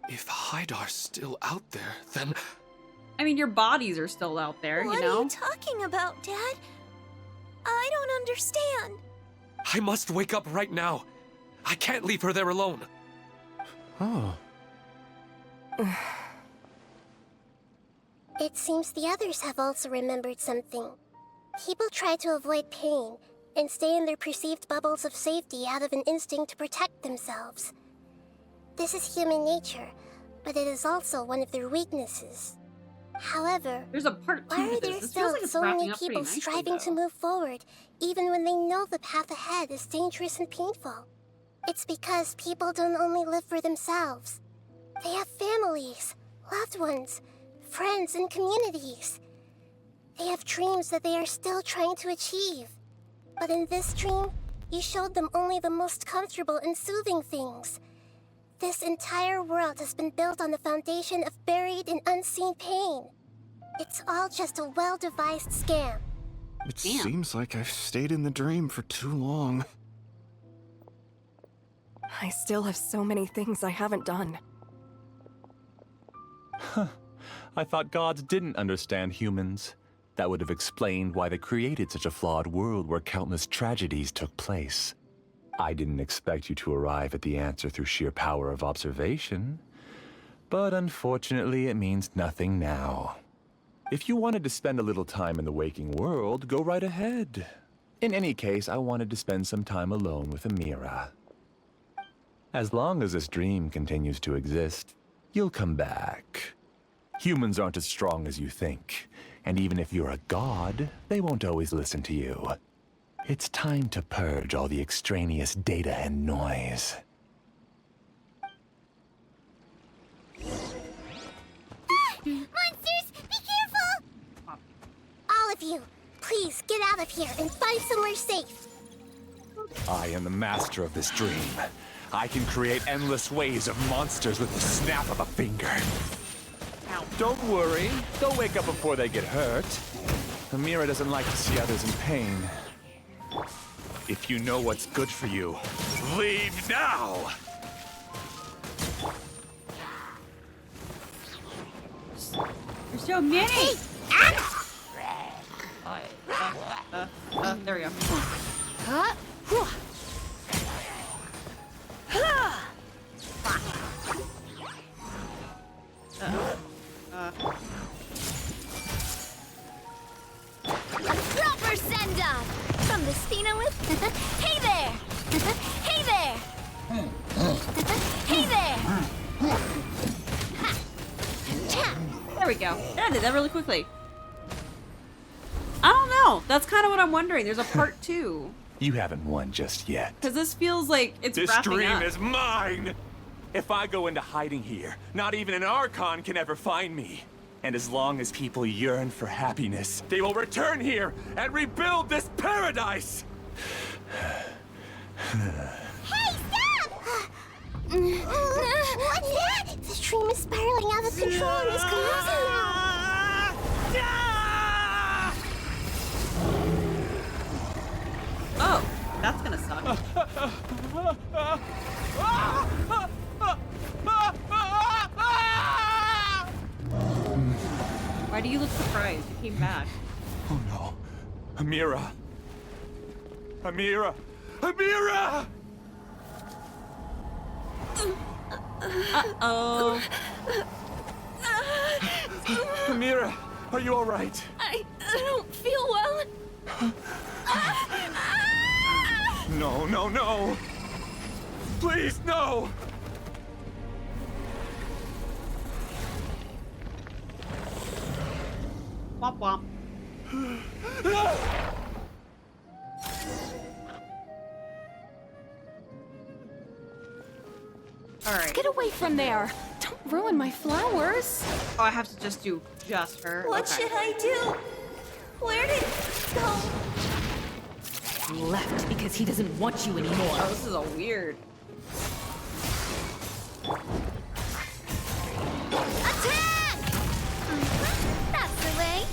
If Haidar's still out there, then... I mean, your bodies are still out there, What you know? are you talking about, Dad? I don't understand. I must wake up right now. I can't leave her there alone. Oh. It seems the others have also remembered something. People try to avoid pain and stay in their perceived bubbles of safety out of an instinct to protect themselves. This is human nature, but it is also one of their weaknesses. However, There's a part 2 why to are this. there This still feels like it's so wrapping many up pretty people nicely, striving to though. move forward, even when they know the path ahead is dangerous and painful? It's because people don't only live for themselves. They have families, loved ones, friends, and communities. They have dreams that they are still trying to achieve. But in this dream, you showed them only the most comfortable and soothing things. This entire world has been built on the foundation of buried and unseen pain. It's all just a well-devised scam. It seems like I've stayed in the dream for too long. I still have so many things I haven't done. I thought gods didn't understand humans. That would have explained why they created such a flawed world where countless tragedies took place. I didn't expect you to arrive at the answer through sheer power of observation. But unfortunately, it means nothing now. If you wanted to spend a little time in the waking world, go right ahead. In any case, I wanted to spend some time alone with Amira. As long as this dream continues to exist, you'll come back. Humans aren't as strong as you think, and even if you're a god, they won't always listen to you. It's time to purge all the extraneous data and noise. Monsters, be careful! All of you, please get out of here and find somewhere safe. I am the master of this dream. I can create endless waves of monsters with the snap of a finger. Don't worry, they'll wake up before they get hurt. Amira doesn't like to see others in pain. If you know what's good for you, leave now! There's so many! Hey! There we go. A proper send-off! From the Spinolith? Hey there! Hey there! Hey there! There we go. Yeah, I did that really quickly. I don't know. That's kind of what I'm wondering. There's a part 2. You haven't won just yet. Because this feels like it's This wrapping dream up. is mine! If I go into hiding here, not even an Archon can ever find me. And as long as people yearn for happiness, they will return here and rebuild this paradise! Hey, stop! What's that? The stream is spiraling out of control and is collapsing now. Oh, that's gonna suck. Why do you look surprised? You came back. Oh no. Amira. Amira! Amira! Uh-oh. Amira, are you all right? I don't feel well. No, no, no! Please, no! Womp womp. Alright. Get away from there! Don't ruin my flowers! Oh, I have to just do just her. What Okay. should I do? Where did it go? He left because he doesn't want you anymore. Oh, this is a weird. Attack! That's the way.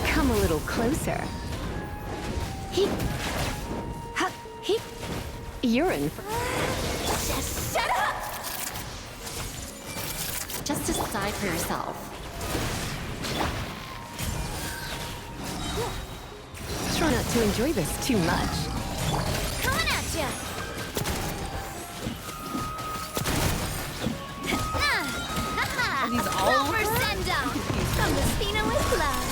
Come a little closer. You're in. Just shut up! Just decide for yourself. Try not to enjoy this too much. Coming at ya! Are these all Proper send-off from the Spinolith Love.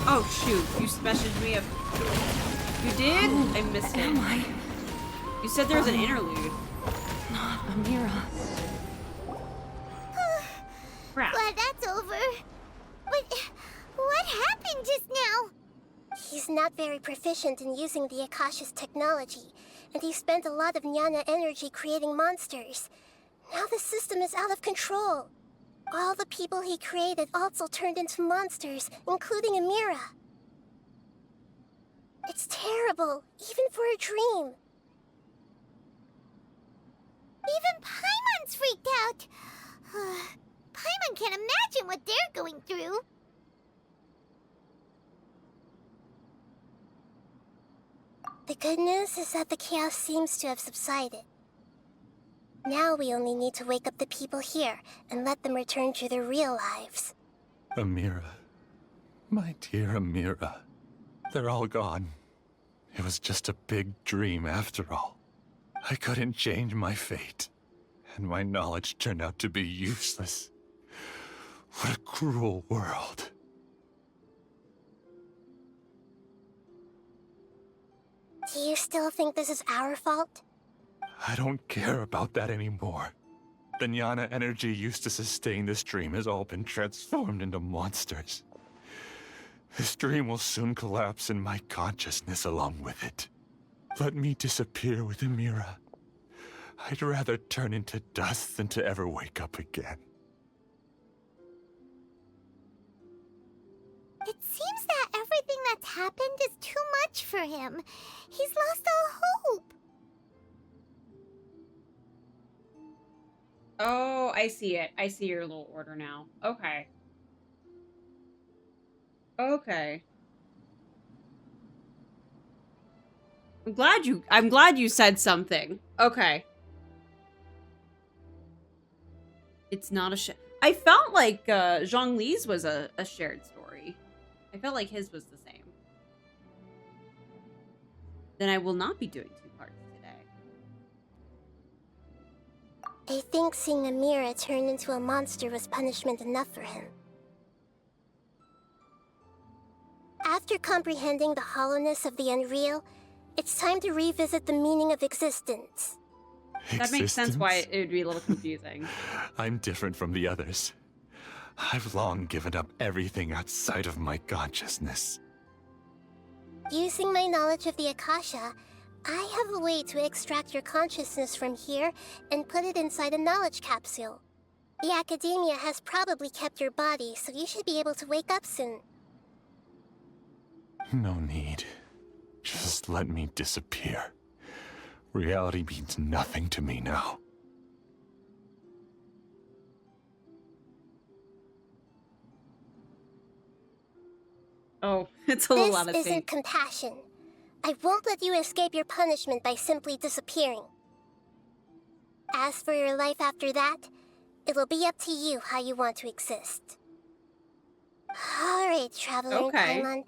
Oh shoot, you messaged me if you did? I missed it. You said there was an interlude. Amira. Crap. Glad that's over. But what happened just now? He's not very proficient in using the Akasha's technology, and he spent a lot of Jnana energy creating monsters. Now the system is out of control. All the people he created also turned into monsters, including Amira. It's terrible, even for a dream. Even Paimon's freaked out. Paimon can't imagine what they're going through. good news is that the chaos seems to have subsided. Now we only need to wake up the people here and let them return to their real lives. Amira. My dear Amira. They're all gone. It was just a big dream after all. I couldn't change my fate, and my knowledge turned out to be useless. What a cruel world. Do you still think this is our fault? I don't care about that anymore. The jnana energy used to sustain this dream has all been transformed into monsters. This dream will soon collapse and my consciousness along with it. Let me disappear with Amira. I'd rather turn into dust than to ever wake up again. It seems that everything that's happened is too much for him. He's lost all hope. Oh, I see it. I see your little order now. Okay. Okay. I'm glad you said something. Okay. It's not a I felt like Zhongli's was a shared story. I felt like his was the same. Then I will not be doing 2 parts today. I think seeing Amira turn into a monster was punishment enough for him. After comprehending the hollowness of the unreal, it's time to revisit the meaning of existence. That makes sense why it would be a little confusing. I'm different from the others. I've long given up everything outside of my consciousness. Using my knowledge of the Akasha, I have a way to extract your consciousness from here and put it inside a knowledge capsule. The Academia has probably kept your body, so you should be able to wake up soon. No need. Just let me disappear. Reality means nothing to me now. Oh, it's a little out of This sync. isn't compassion. I won't let you escape your punishment by simply disappearing. As for your life after that, it'll be up to you how you want to exist. Alright, Traveler and Okay. Paimon,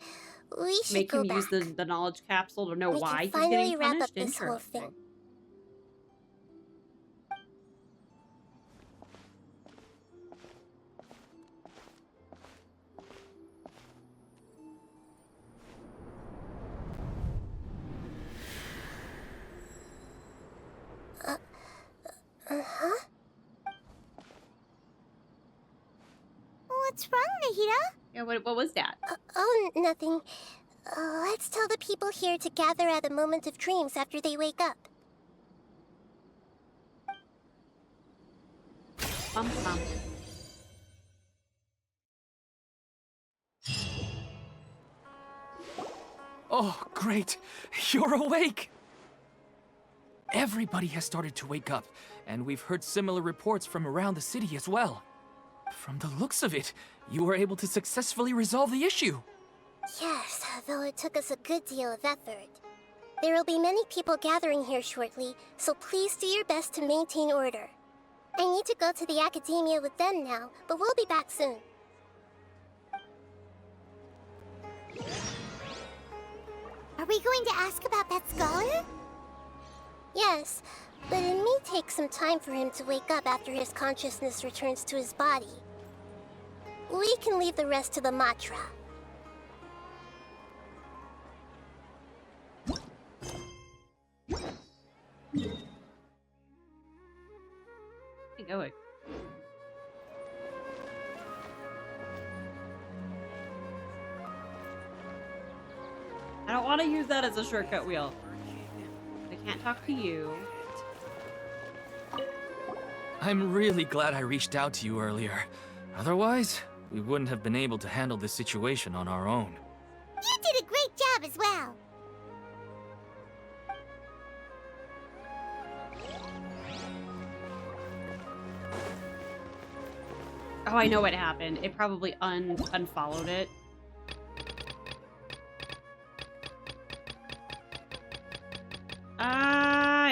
we should Make go him back. use the knowledge capsule to know We why can he's finally getting wrap punished. up this whole Interesting. thing. Uh-huh. What's wrong, Nahida? Yeah, what was that? Oh, nothing. Let's tell the people here to gather at a moment of dreams after they wake up. Bum, bum. Oh, great! You're awake! Everybody has started to wake up, and we've heard similar reports from around the city as well. From the looks of it, you were able to successfully resolve the issue. Yes, though it took us a good deal of effort. There will be many people gathering here shortly, so please do your best to maintain order. I need to go to the Academia with them now, but we'll be back soon. Are we going to ask about that scholar? Yes, but it may take some time for him to wake up after his consciousness returns to his body. We can leave the rest to the Matra. Keep going. I don't want to use that as a shortcut wheel. I can't talk to you. I'm really glad I reached out to you earlier. Otherwise, we wouldn't have been able to handle this situation on our own. You did a great job as well. Oh, I know what happened. It probably unfollowed it.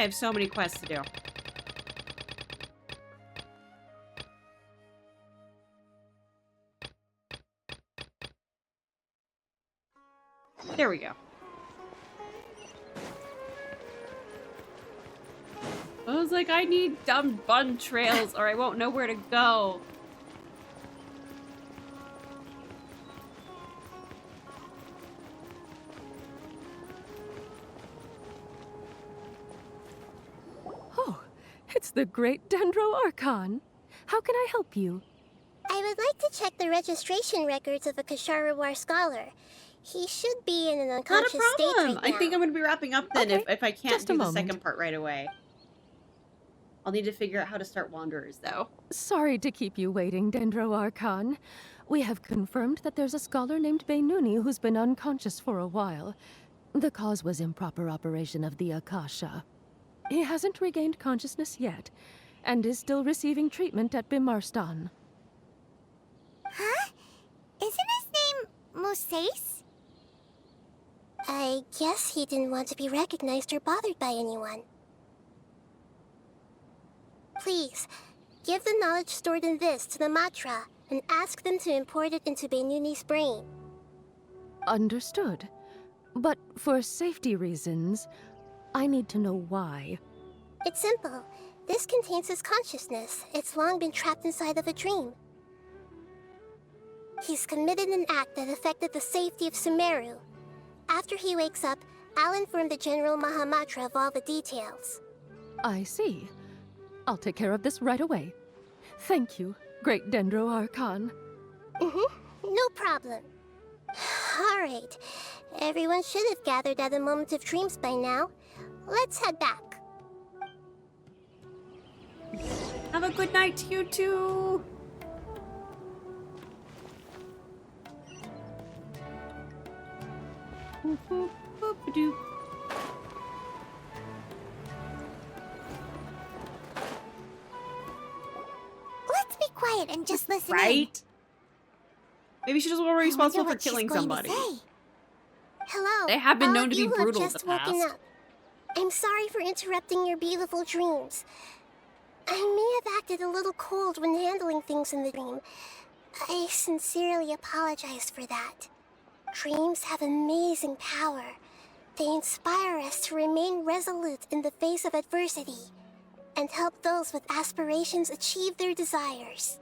have so many quests to do. There we go. I was like, I need dumb bun trails or I won't know where to go. Oh, it's the great Dendro Archon. How can I help you? I would like to check the registration records of a Kasharawar scholar. He should be in an Not a unconscious state problem. right now. I think I'm going to be wrapping up then Okay, if I can't just a do the moment. second part right away. I'll need to figure out how to start Wanderers, though. Sorry to keep you waiting, Dendro Archon. We have confirmed that there's a scholar named Beinuni who's been unconscious for a while. The cause was improper operation of the Akasha. He hasn't regained consciousness yet, and is still receiving treatment at Bimarstan. Huh? Isn't his name Moses? I guess he didn't want to be recognized or bothered by anyone. Please, give the knowledge stored in this to the Matra and ask them to import it into Beinuni's brain. Understood. But for safety reasons, I need to know why. It's simple. This contains his consciousness. It's long been trapped inside of a dream. He's committed an act that affected the safety of Sumeru. After he wakes up, I'll inform the General Mahamatra of all the details. I see. I'll take care of this right away. Thank you, great Dendro Archon. No problem. Alright. Everyone should have gathered at a Moment of Dreams by now. Let's head back. Have a good night to you too. Boop, boop, boop, doop. Let's be quiet and just listen in. Right? Maybe she doesn't want to be I wonder responsible for what she's killing going to somebody. say. Hello. They have been all known of to be you who have brutal in just the woken past. up. I'm sorry for interrupting your beautiful dreams. I may have acted a little cold when handling things in the dream. I sincerely apologize for that. Dreams have amazing power. They inspire us to remain resolute in the face of adversity and help those with aspirations achieve their desires.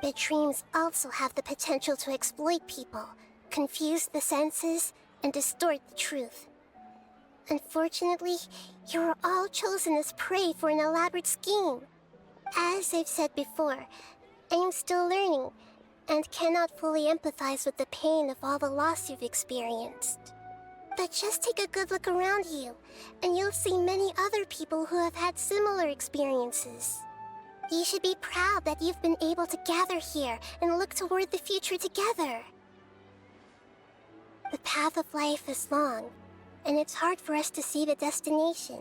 But dreams also have the potential to exploit people, confuse the senses, and distort the truth. Unfortunately, you are all chosen as prey for an elaborate scheme. As I've said before, I am still learning and cannot fully empathize with the pain of all the loss you've experienced. But just take a good look around you, and you'll see many other people who have had similar experiences. You should be proud that you've been able to gather here and look toward the future together. The path of life is long, and it's hard for us to see the destination.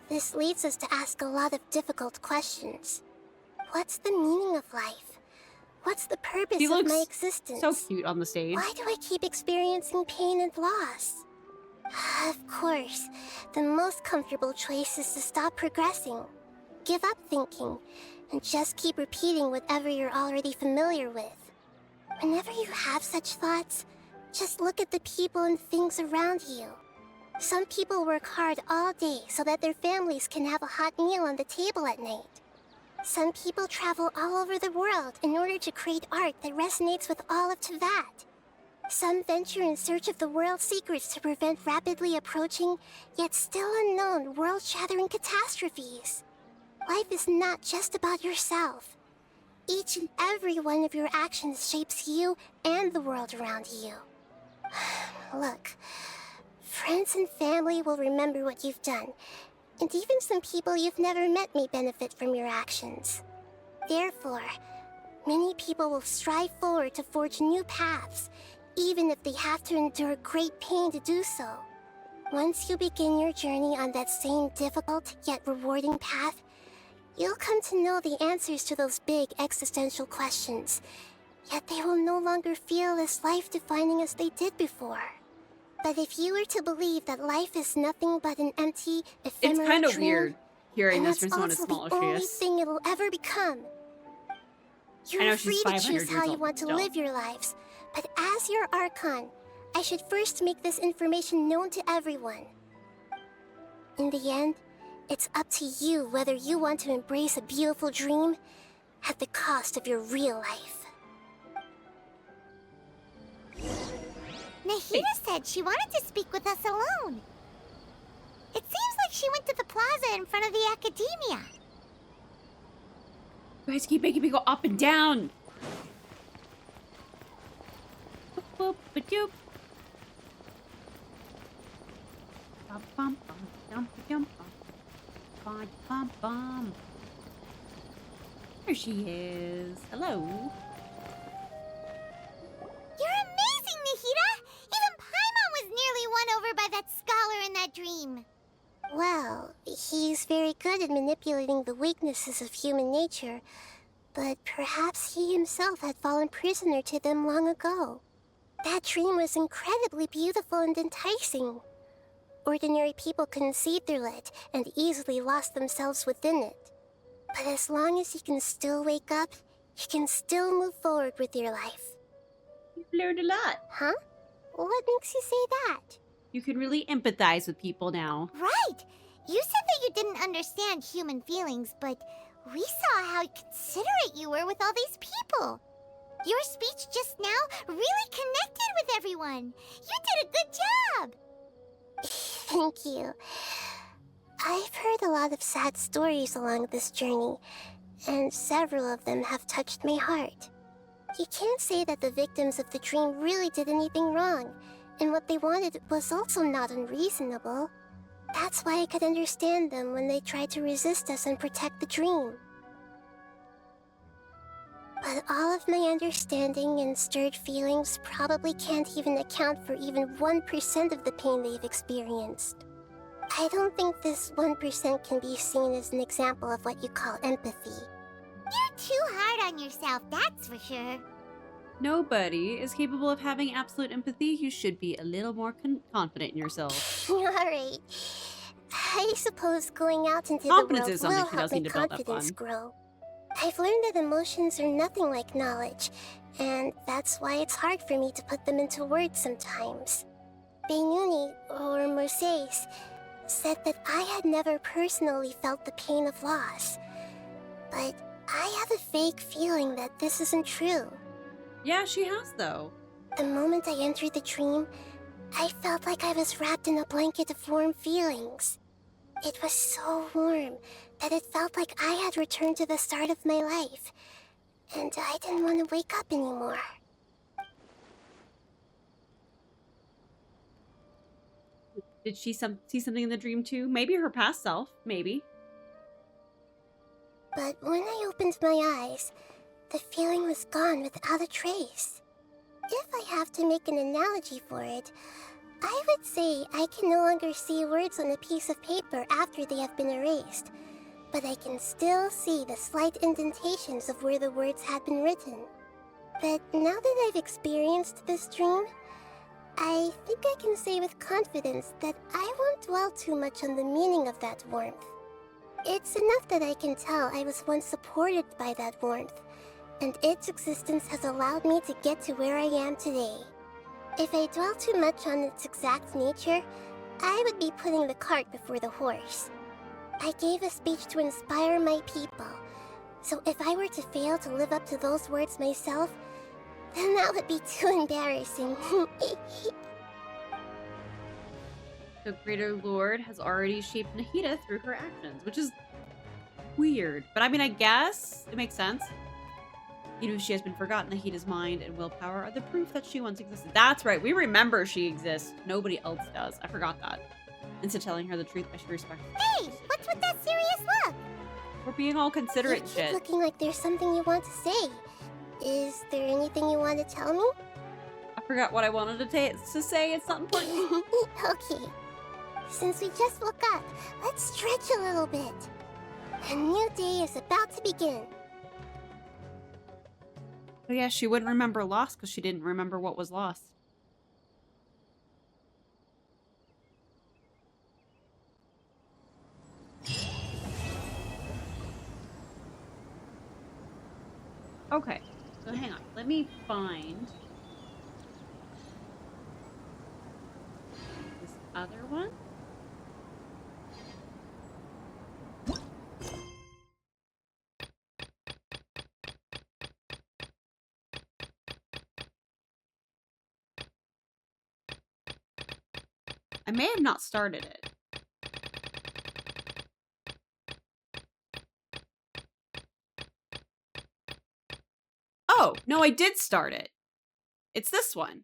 This leads us to ask a lot of difficult questions. What's the meaning of life? What's the purpose He of looks my existence? so cute on the stage. Why do I keep experiencing pain and loss? Of course, the most comfortable choice is to stop progressing. Give up thinking, and just keep repeating whatever you're already familiar with. Whenever you have such thoughts, just look at the people and things around you. Some people work hard all day so that their families can have a hot meal on the table at night. Some people travel all over the world in order to create art that resonates with all of Teyvat. Some venture in search of the world's secrets to prevent rapidly approaching, yet still unknown, world-shattering catastrophes. Life is not just about yourself. Each and every one of your actions shapes you and the world around you. Look, friends and family will remember what you've done, and even some people you've never met may benefit from your actions. Therefore, many people will strive forward to forge new paths, even if they have to endure great pain to do so. Once you begin your journey on that same difficult yet rewarding path, you'll come to know the answers to those big existential questions, yet they will no longer feel as life-defining as they did before. But if you were to believe that life is nothing but an empty, ephemeral It's kind of dream, weird hearing then this from someone as that's small also as the she only is. thing it'll ever become. I know You're she's free to 500 choose how years you old, want to still. live your lives, but as your Archon, I should first make this information known to everyone. In the end, it's up to you whether you want to embrace a beautiful dream at the cost of your real life. Nahida said she wanted to speak with us alone. It seems like she went to the plaza in front of the academia. You guys keep making me go up and down. Boop, boop, ba-doop. Bum, bum, bum, dum, ba-dum, bum. Bum, bum, bum. There she is. Hello. You're amazing, Nahida! Even Paimon was nearly won over by that scholar in that dream. Well, he's very good at manipulating the weaknesses of human nature, but perhaps he himself had fallen prisoner to them long ago. That dream was incredibly beautiful and enticing. Ordinary people couldn't see through it and easily lost themselves within it. But as long as you can still wake up, you can still move forward with your life. You've learned a lot. Huh? What makes you say that? You can really empathize with people now. Right! You said that you didn't understand human feelings, but we saw how considerate you were with all these people. Your speech just now really connected with everyone. You did a good job! Thank you. I've heard a lot of sad stories along this journey, and several of them have touched my heart. You can't say that the victims of the dream really did anything wrong, and what they wanted was also not unreasonable. That's why I could understand them when they tried to resist us and protect the dream. But all of my understanding and stirred feelings probably can't even account for even 1% of the pain they've experienced. I don't think this 1% can be seen as an example of what you call empathy. You're too hard on yourself, that's for sure. Nobody is capable of having absolute empathy. You should be a little more confident in yourself. Alright. I suppose going out into the Confidence world is something will she help does my need to build up confidence on. grow. I've learned that emotions are nothing like knowledge, and that's why it's hard for me to put them into words sometimes. Beinuni, or Mercedes, said that I had never personally felt the pain of loss, but I have a vague feeling that this isn't true. Yeah, she has, though. The moment I entered the dream, I felt like I was wrapped in a blanket of warm feelings. It was so warm that it felt like I had returned to the start of my life, and I didn't want to wake up anymore. Did she see something in the dream, too? Maybe her past self. Maybe. But when I opened my eyes, the feeling was gone without a trace. If I have to make an analogy for it, I would say I can no longer see words on a piece of paper after they have been erased, but I can still see the slight indentations of where the words had been written. But now that I've experienced this dream, I think I can say with confidence that I won't dwell too much on the meaning of that warmth. It's enough that I can tell I was once supported by that warmth, and its existence has allowed me to get to where I am today. If I dwell too much on its exact nature, I would be putting the cart before the horse. I gave a speech to inspire my people, so if I were to fail to live up to those words myself, then that would be too embarrassing. The Greater Lord has already shaped Nahida through her actions, which is weird. But I mean, I guess it makes sense. Even if she has been forgotten, Nahida's mind and willpower are the proof that she once existed. That's right. We remember she exists. Nobody else does. I forgot that. Instead of telling her the truth, I should respect her. Hey, what's with that serious look? We're being all considerate You and keep shit. looking like there's something you want to say. Is there anything you want to tell me? I forgot what I wanted to say. It's not important. Okay. Since we just woke up, let's stretch a little bit. A new day is about to begin. Oh yeah, she wouldn't remember lost because she didn't remember what was lost. Okay, so hang on. Let me find this other one. I may have not started it. Oh, no, I did start it. It's this one.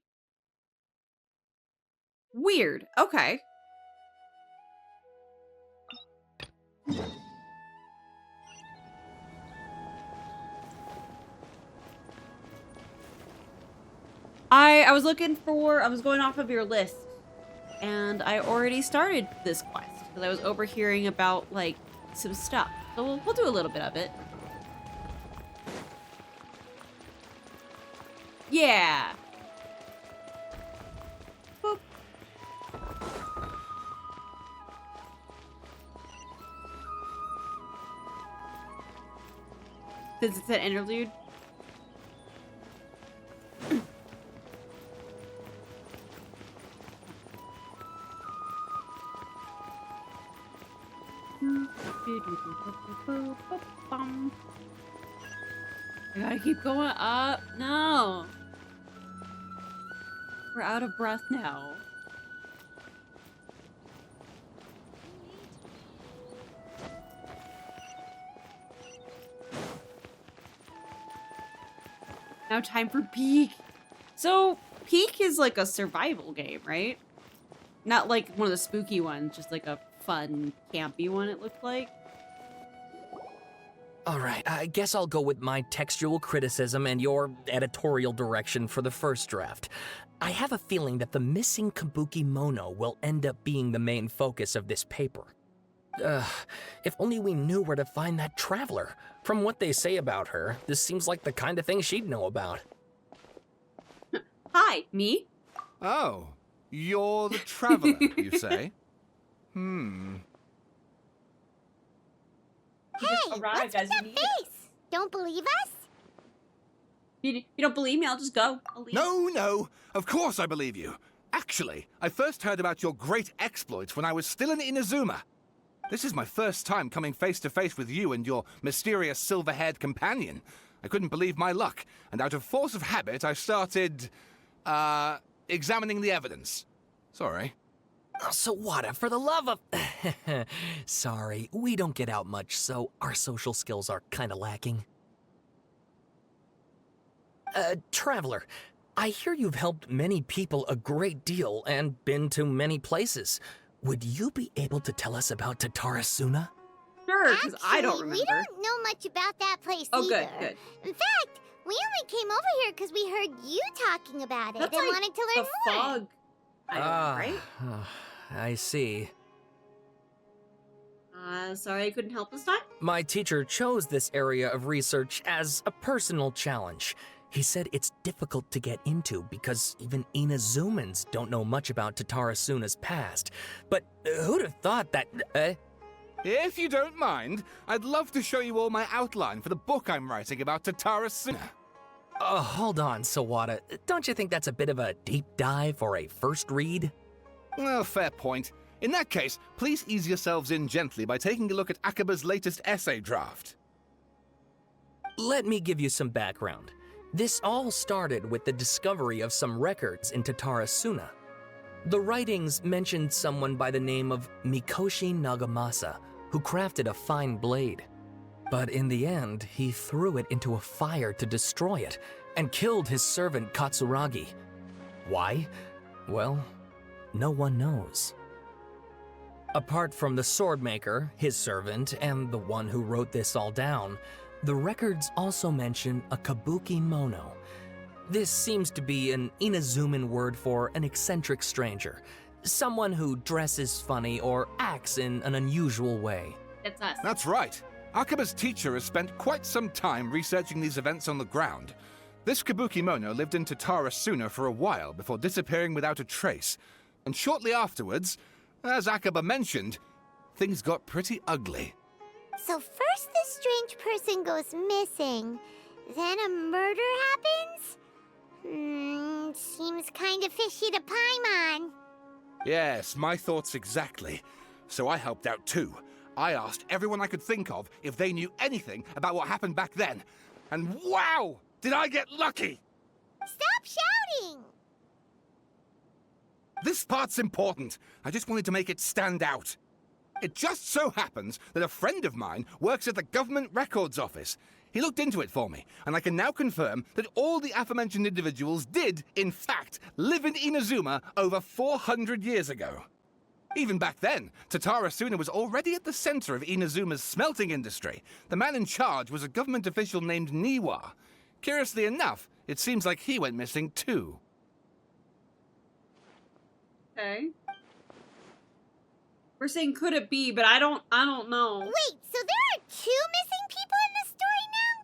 Weird. Okay. I was looking for, I was going off of your list, and I already started this quest because I was overhearing about like some stuff. So we'll do a little bit of it. Yeah. Boop. Since it's an interlude. I gotta keep going up. No. We're out of breath now. Now time for Peak. So, Peak is like a survival game, right? Not like one of the spooky ones, just like a fun, campy one, it looked like. Alright, I guess I'll go with my textual criticism and your editorial direction for the first draft. I have a feeling that the missing Kabuki Mono will end up being the main focus of this paper. If only we knew where to find that traveler. From what they say about her, this seems like the kind of thing she'd know about. Hi, me? Oh, you're the traveler, you say? Hey, what's with that face? Don't believe us? You don't believe me? I'll just go. I'll leave. No, of course I believe you. Actually, I first heard about your great exploits when I was still in Inazuma. This is my first time coming face to face with you and your mysterious silver-haired companion. I couldn't believe my luck, and out of force of habit, I started, examining the evidence. Sorry. So what, for the love of... Sorry, we don't get out much, so our social skills are kinda lacking. Traveler, I hear you've helped many people a great deal and been to many places. Would you be able to tell us about Tatarasuna? Sure, because I don't remember. We don't know much about that place either. good, good. In fact, we only came over here because we heard you talking about it and wanted to learn more. Fog. Right? I see. Sorry I couldn't help this time? My teacher chose this area of research as a personal challenge. He said it's difficult to get into because even Inazumans don't know much about Tatarasuna's past. But who'd have thought that... If you don't mind, I'd love to show you all my outline for the book I'm writing about Tatarasuna. Hold on, Sawada. Don't you think that's a bit of a deep dive or a first read? Well, fair point. In that case, please ease yourselves in gently by taking a look at Akaba's latest essay draft. Let me give you some background. This all started with the discovery of some records in Tatarasuna. The writings mentioned someone by the name of Mikoshi Nagamasa, who crafted a fine blade. But in the end, he threw it into a fire to destroy it, and killed his servant Katsuragi. Why? Well, no one knows. Apart from the swordmaker, his servant, and the one who wrote this all down, the records also mention a Kabuki Mono. This seems to be an Inazuman word for an eccentric stranger, someone who dresses funny or acts in an unusual way. It's us. That's right. Akaba's teacher has spent quite some time researching these events on the ground. This Kabuki Mono lived in Tatarasuna for a while before disappearing without a trace. And shortly afterwards, as Akaba mentioned, things got pretty ugly. So first this strange person goes missing, Then a murder happens? Seems kind of fishy to Paimon. Yes, my thoughts exactly. So I helped out too. I asked everyone I could think of if they knew anything about what happened back then. And wow! Did I get lucky! Stop shouting! This part's important. I just wanted to make it stand out. It just so happens that a friend of mine works at the government records office. He looked into it for me, and I can now confirm that all the aforementioned individuals did, in fact, live in Inazuma over 400 years ago. Even back then, Tatarasuna was already at the center of Inazuma's smelting industry. The man in charge was a government official named Niwa. Curiously enough, it seems like he went missing too. Okay. We're saying could it be, but I don't know. Wait, so there are 2 missing people in this story now?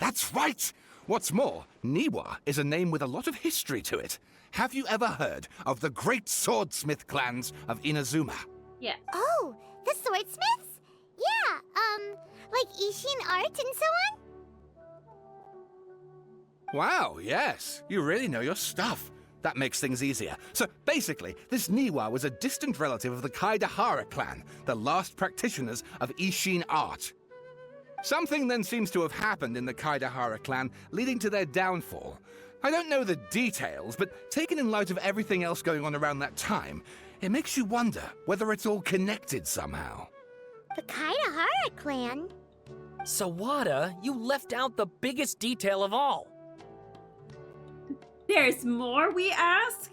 That's right! What's more, Niwa is a name with a lot of history to it. Have you ever heard of the great swordsmith clans of Inazuma? Yes. Oh, the swordsmiths? Yeah, like Ishin art and so on? Wow, yes. You really know your stuff. That makes things easier. So basically, this Niwa was a distant relative of the Kaidahara clan, the last practitioners of Ishin art. Something then seems to have happened in the Kaidahara clan, leading to their downfall. I don't know the details, but taken in light of everything else going on around that time, it makes you wonder whether it's all connected somehow. The Kaidahara clan? Sawada, you left out the biggest detail of all. There's more, we ask?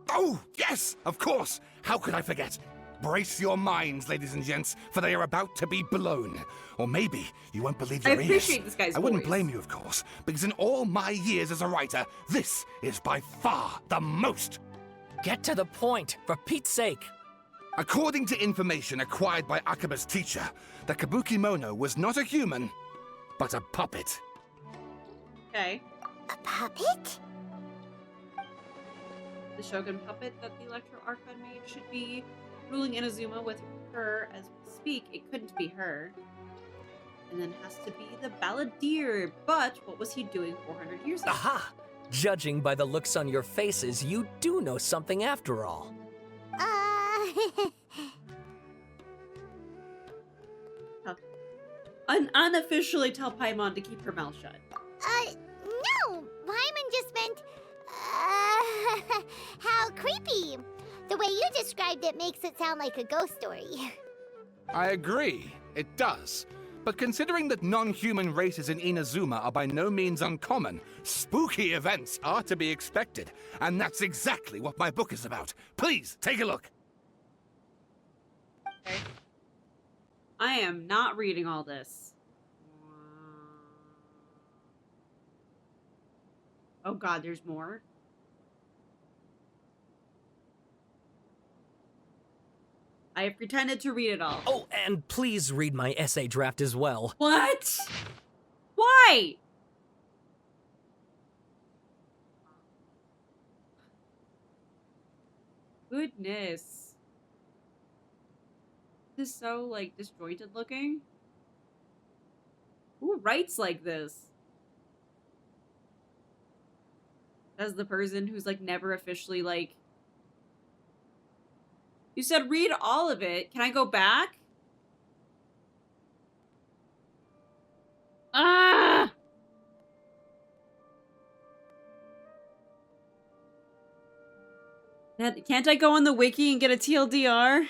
Oh, yes, of course. How could I forget? Brace your minds, ladies and gents, for they are about to be blown. Or maybe you won't believe your ears. I appreciate this guy's I wouldn't voice. blame you, of course, because in all my years as a writer, this is by far the most. Get to the point, for Pete's sake. According to information acquired by Akaba's teacher, the Kabukimono was not a human, but a puppet. Okay. A puppet? The Shogun puppet that the Electro Archon made should be ruling Inazuma with her as we speak. It couldn't be her. And then has to be the Balladeer. But what was he doing 400 years ago? Aha! Judging by the looks on your faces, you do know something after all. Unofficially tell Paimon to keep her mouth shut. No! Paimon just meant, how creepy. The way you described it makes it sound like a ghost story. I agree, it does. But considering that non-human races in Inazuma are by no means uncommon, spooky events are to be expected. And that's exactly what my book is about. Please, take a look. Okay. I am not reading all this. Oh god, there's more? I have pretended to read it all. Oh, and please read my essay draft as well. What? Why? Goodness. This is so, like, disjointed looking. Who writes like this? As the person who's, like, never officially, like... You said read all of it. Can I go back? Ah! Can't I go on the wiki and get a TLDR?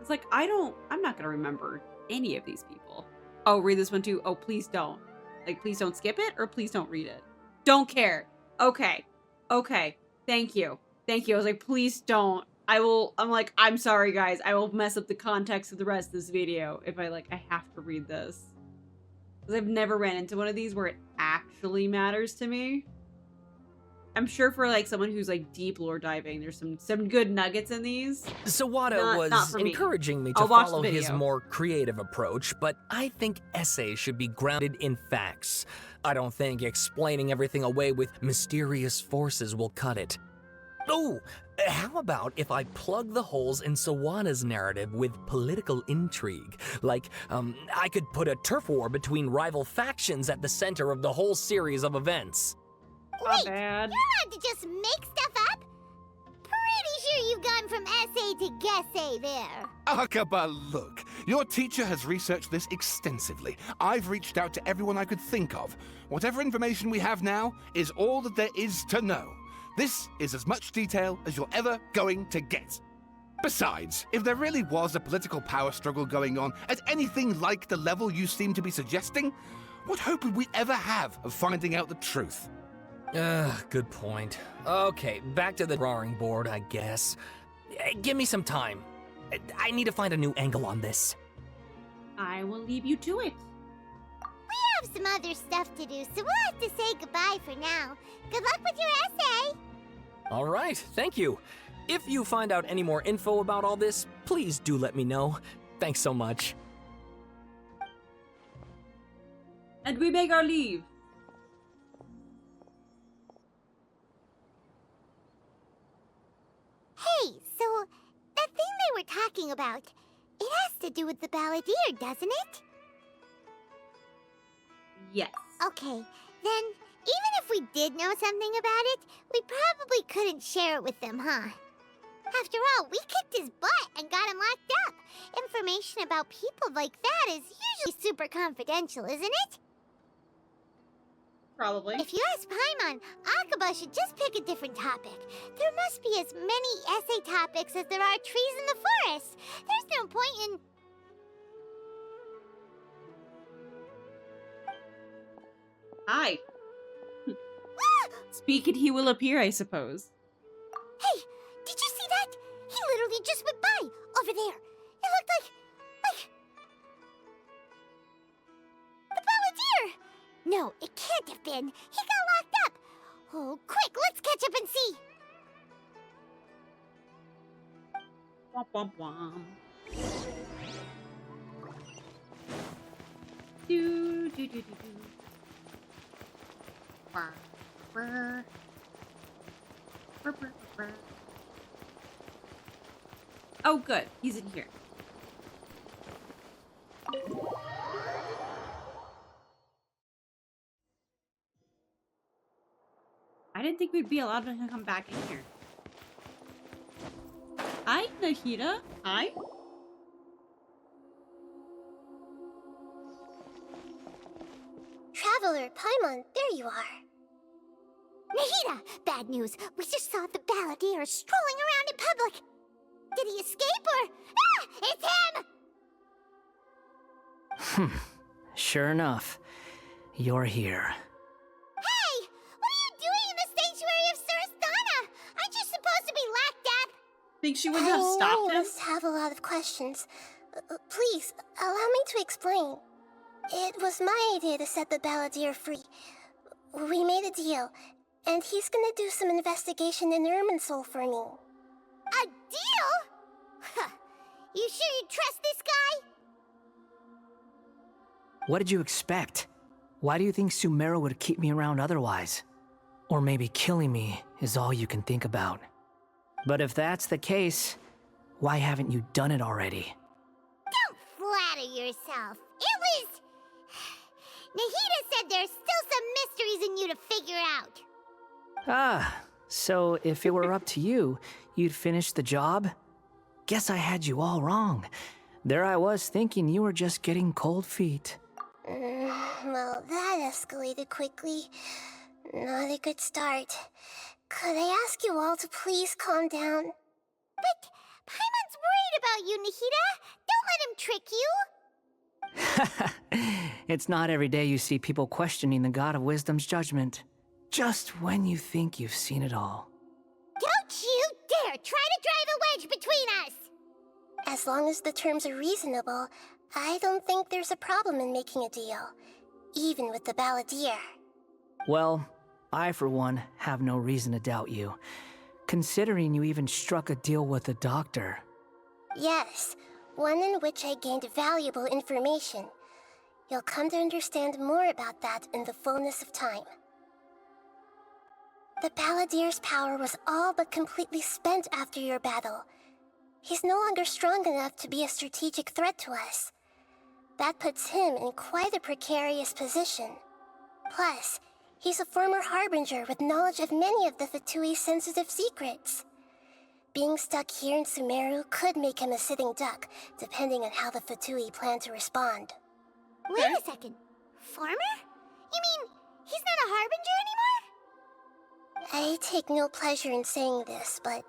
It's like, I'm not gonna remember any of these people. Oh, read this one too. Oh, please don't. Like, please don't skip it, or please don't read it. Don't care. Okay. Okay. Thank you. Thank you. I was like, please don't. I'm like, I'm sorry, guys. I will mess up the context of the rest of this video if I have to read this. Because I've never ran into one of these where it actually matters to me. I'm sure for like someone who's like deep lore diving, there's some good nuggets in these. Sawada Not was for me. encouraging me to I'll watch the follow his video. more creative approach, but I think essays should be grounded in facts. I don't think explaining everything away with mysterious forces will cut it. Oh, how about if I plug the holes in Sawada's narrative with political intrigue? Like, I could put a turf war between rival factions at the center of the whole series of events. Not bad. You're allowed to just make stuff up? Pretty sure you've gone from essay to guessay there. Akaba, look. Your teacher has researched this extensively. I've reached out to everyone I could think of. Whatever information we have now is all that there is to know. This is as much detail as you're ever going to get. Besides, if there really was a political power struggle going on at anything like the level you seem to be suggesting, what hope would we ever have of finding out the truth? Good point. Okay, back to the drawing board, I guess. Give me some time. I need to find a new angle on this. I will leave you to it. We have some other stuff to do, so we'll have to say goodbye for now. Good luck with your essay. All right, thank you. If you find out any more info about all this, please do let me know. Thanks so much. And we make our leave. Hey, so that thing they were talking about, it has to do with the balladeer, doesn't it? Yes. Okay, then even if we did know something about it, we probably couldn't share it with them, huh? After all, we kicked his butt and got him locked up. Information about people like that is usually super confidential, isn't it? Probably. If you ask Paimon, Akaba should just pick a different topic. There must be as many essay topics as there are trees in the forest. There's no point in... Hi. Speak and he will appear, I suppose. Hey, did you see that? He literally just went by, over there. It looked like... the balladeer! No, it can't have been. He got locked up. Oh, quick, let's catch up and see. Womp womp womp. Do do do do do. Brr, brr. Brr, brr, brr. Oh, good. He's in here. I didn't think we'd be allowed to come back in here. Hi, Nahida. Hi. Traveler, Paimon, there you are. Nahida, bad news. We just saw the balladeer strolling around in public. Did he escape or... Ah! It's him! Sure enough, you're here. Hey! What are you doing in the sanctuary of Surasthana? Aren't you supposed to be locked up? Think she wouldn't have stopped You him? must have a lot of questions. Please, allow me to explain. It was my idea to set the balladeer free. We made a deal, and he's gonna do some investigation in Irminsul for me. A deal? Huh. You sure you trust this guy? What did you expect? Why do you think Sumeru would keep me around otherwise? Or maybe killing me is all you can think about. But if that's the case, why haven't you done it already? Don't flatter yourself. It was... Nahida said there's still some mysteries in you to figure out. Ah, so if it were up to you, you'd finish the job? Guess I had you all wrong. There I was thinking you were just getting cold feet. Well, that escalated quickly. Not a good start. Could I ask you all to please calm down? But Paimon's worried about you, Nahida. Don't let him trick you. It's not every day you see people questioning the God of Wisdom's judgment. Just when you think you've seen it all. Don't you dare try to drive a wedge between us! As long as the terms are reasonable, I don't think there's a problem in making a deal. Even with the balladeer. Well, I, for one, have no reason to doubt you, considering you even struck a deal with the doctor. Yes, one in which I gained valuable information. You'll come to understand more about that in the fullness of time. The Baladier's power was all but completely spent after your battle. He's no longer strong enough to be a strategic threat to us. That puts him in quite a precarious position. Plus, he's a former Harbinger with knowledge of many of the Fatui's sensitive secrets. Being stuck here in Sumeru could make him a sitting duck, depending on how the Fatui plan to respond. Wait a second. Farmer? You mean he's not a Harbinger anymore? I take no pleasure in saying this, but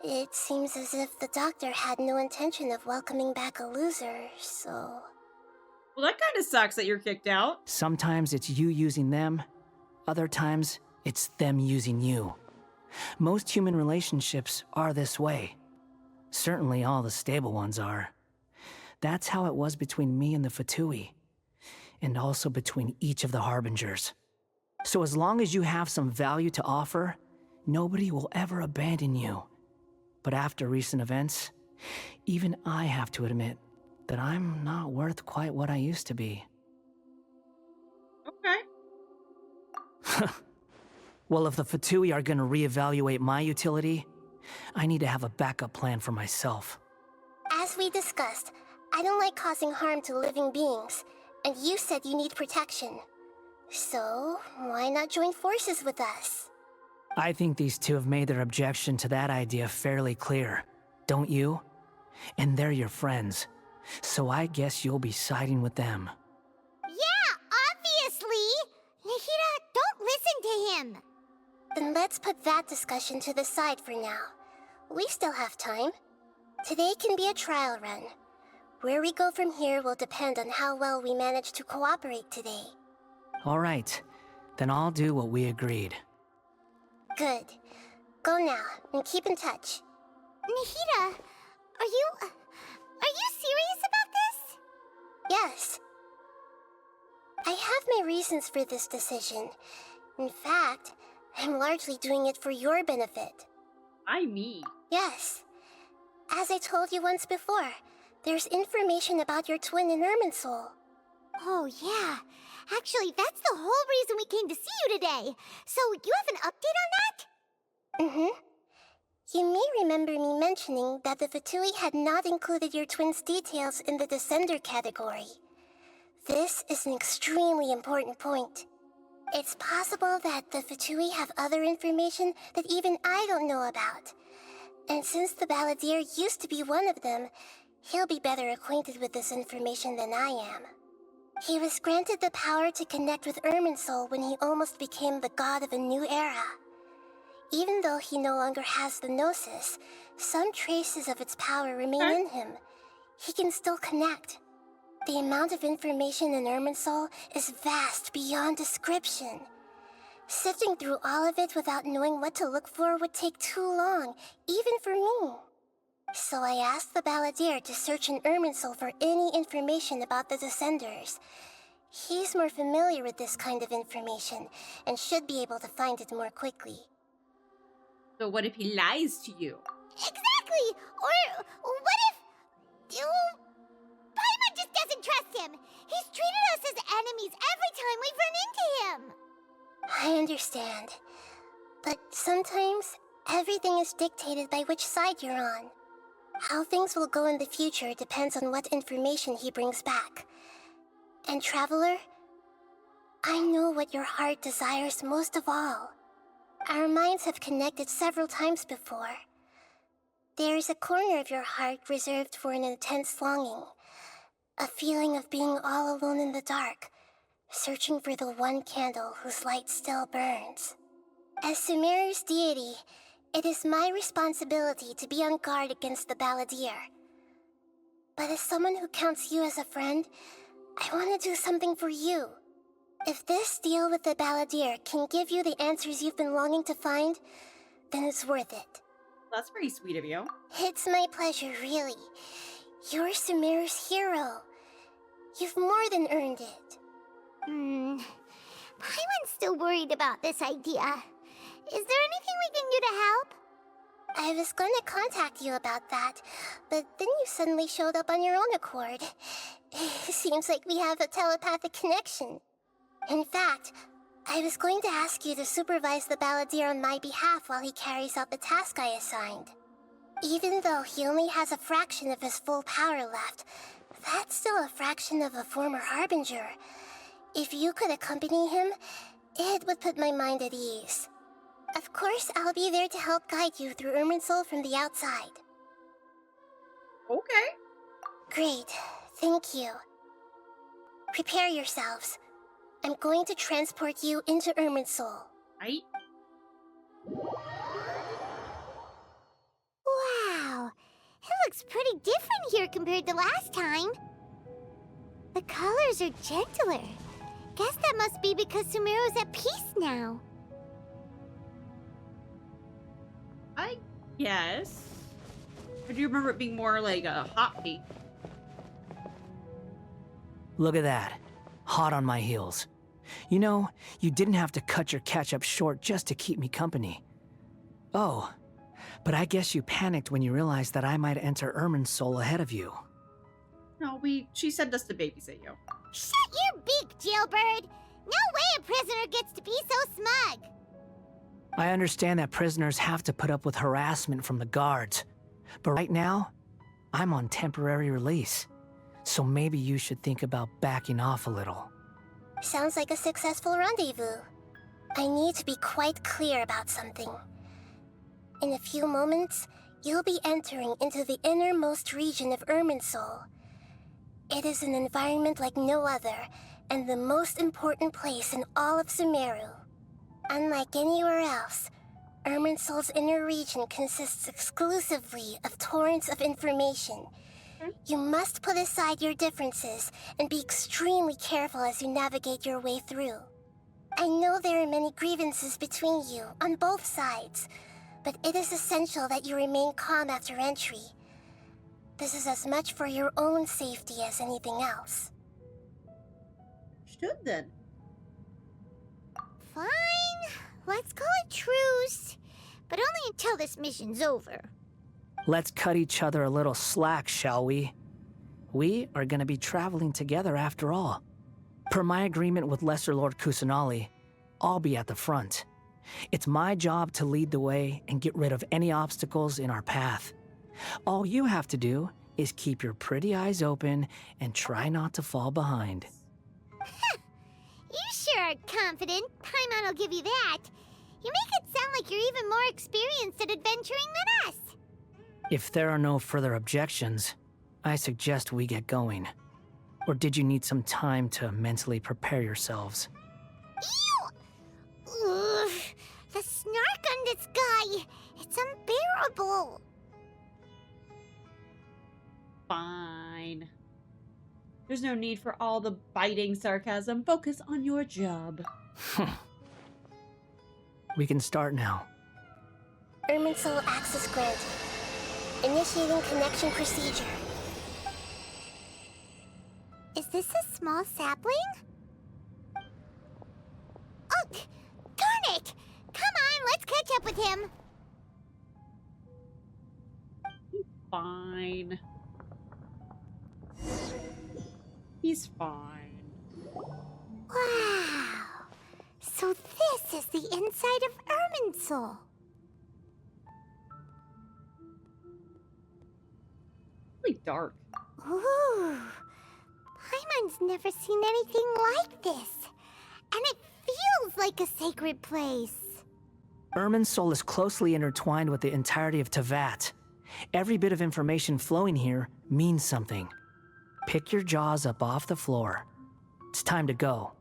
it seems as if the doctor had no intention of welcoming back a loser, so... Well, that kind of sucks that you're kicked out. Sometimes it's you using them, other times it's them using you. Most human relationships are this way. Certainly all the stable ones are. That's how it was between me and the Fatui, and also between each of the Harbingers. So as long as you have some value to offer, nobody will ever abandon you. But after recent events, even I have to admit that I'm not worth quite what I used to be. Okay. Well, if the Fatui are gonna reevaluate my utility, I need to have a backup plan for myself. As we discussed, I don't like causing harm to living beings, and you said you need protection. So, why not join forces with us? I think these two have made their objection to that idea fairly clear, don't you? And they're your friends, so I guess you'll be siding with them. Yeah, obviously! Nahida, don't listen to him! Then let's put that discussion to the side for now. We still have time. Today can be a trial run. Where we go from here will depend on how well we manage to cooperate today. All right, then I'll do what we agreed. Good. Go now, and keep in touch. Nahida, are you serious about this? Yes. I have my reasons for this decision. In fact, I'm largely doing it for your benefit. Me? Yes. As I told you once before, there's information about your twin in Irminsul. Oh, yeah. Actually, that's the whole reason we came to see you today. So, you have an update on that? Mm-hmm. You may remember me mentioning that the Fatui had not included your twin's details in the Descender category. This is an extremely important point. It's possible that the Fatui have other information that even I don't know about. And since the Balladeer used to be one of them, he'll be better acquainted with this information than I am. He was granted the power to connect with Irminsul when he almost became the god of a new era. Even though he no longer has the Gnosis, some traces of its power remain in him. He can still connect. The amount of information in Irminsul is vast beyond description. Sifting through all of it without knowing what to look for would take too long, even for me. So I asked the Balladeer to search in Irminsul for any information about the Descenders. He's more familiar with this kind of information, and should be able to find it more quickly. So what if he lies to you? Exactly! Or what if... Paimon just doesn't trust him! He's treated us as enemies every time we've run into him! I understand. But sometimes, everything is dictated by which side you're on. How things will go in the future depends on what information he brings back. And Traveler, I know what your heart desires most of all. Our minds have connected several times before. There is a corner of your heart reserved for an intense longing. A feeling of being all alone in the dark, searching for the one candle whose light still burns. As Sumeru's deity, it is my responsibility to be on guard against the Balladeer. But as someone who counts you as a friend, I want to do something for you. If this deal with the Balladeer can give you the answers you've been longing to find, then it's worth it. That's pretty sweet of you. It's my pleasure, really. You're Sumeru's hero. You've more than earned it. Paimon's still worried about this idea. Is there anything we can do to help? I was going to contact you about that, but then you suddenly showed up on your own accord. Seems like we have a telepathic connection. In fact, I was going to ask you to supervise the balladeer on my behalf while he carries out the task I assigned. Even though he only has a fraction of his full power left, that's still a fraction of a former harbinger. If you could accompany him, it would put my mind at ease. Of course, I'll be there to help guide you through Irminsul from the outside. Okay. Great. Thank you. Prepare yourselves. I'm going to transport you into Irminsul. Right? Wow. It looks pretty different here compared to last time. The colors are gentler. Guess that must be because Sumeru's at peace now. I guess. I do remember it being more like a hot pink. Look at that. Hot on my heels. You know, you didn't have to cut your catch-up short just to keep me company. Oh, but I guess you panicked when you realized that I might enter Irminsul ahead of you. No, she sent us to babysit you. Shut your beak, jailbird! No way a prisoner gets to be so smug! I understand that prisoners have to put up with harassment from the guards, but right now, I'm on temporary release, so maybe you should think about backing off a little. Sounds like a successful rendezvous. I need to be quite clear about something. In a few moments, you'll be entering into the innermost region of Irminsul. It is an environment like no other, and the most important place in all of Sumeru. Unlike anywhere else, Irminsul's inner region consists exclusively of torrents of information. You must put aside your differences and be extremely careful as you navigate your way through. I know there are many grievances between you, on both sides, but it is essential that you remain calm after entry. This is as much for your own safety as anything else. Understood then. Fine. Let's call it truce. But only until this mission's over. Let's cut each other a little slack, shall we? We are going to be traveling together after all. Per my agreement with Lesser Lord Kusanali, I'll be at the front. It's my job to lead the way and get rid of any obstacles in our path. All you have to do is keep your pretty eyes open and try not to fall behind. You sure are confident. Paimon will give you that. You make it sound like you're even more experienced at adventuring than us. If there are no further objections, I suggest we get going. Or did you need some time to mentally prepare yourselves? Ew! Ugh, the snark on this guy. It's unbearable. Fine. There's no need for all the biting sarcasm. Focus on your job. We can start now. Irminsul access granted. Initiating connection procedure. Is this a small sapling? Oh, darn it! Come on, let's catch up with him. Fine. He's fine. Wow. So this is the inside of Irminsul. Really dark. Ooh. Paimon's never seen anything like this. And it feels like a sacred place. Irminsul is closely intertwined with the entirety of Teyvat. Every bit of information flowing here means something. Pick your jaws up off the floor. It's time to go.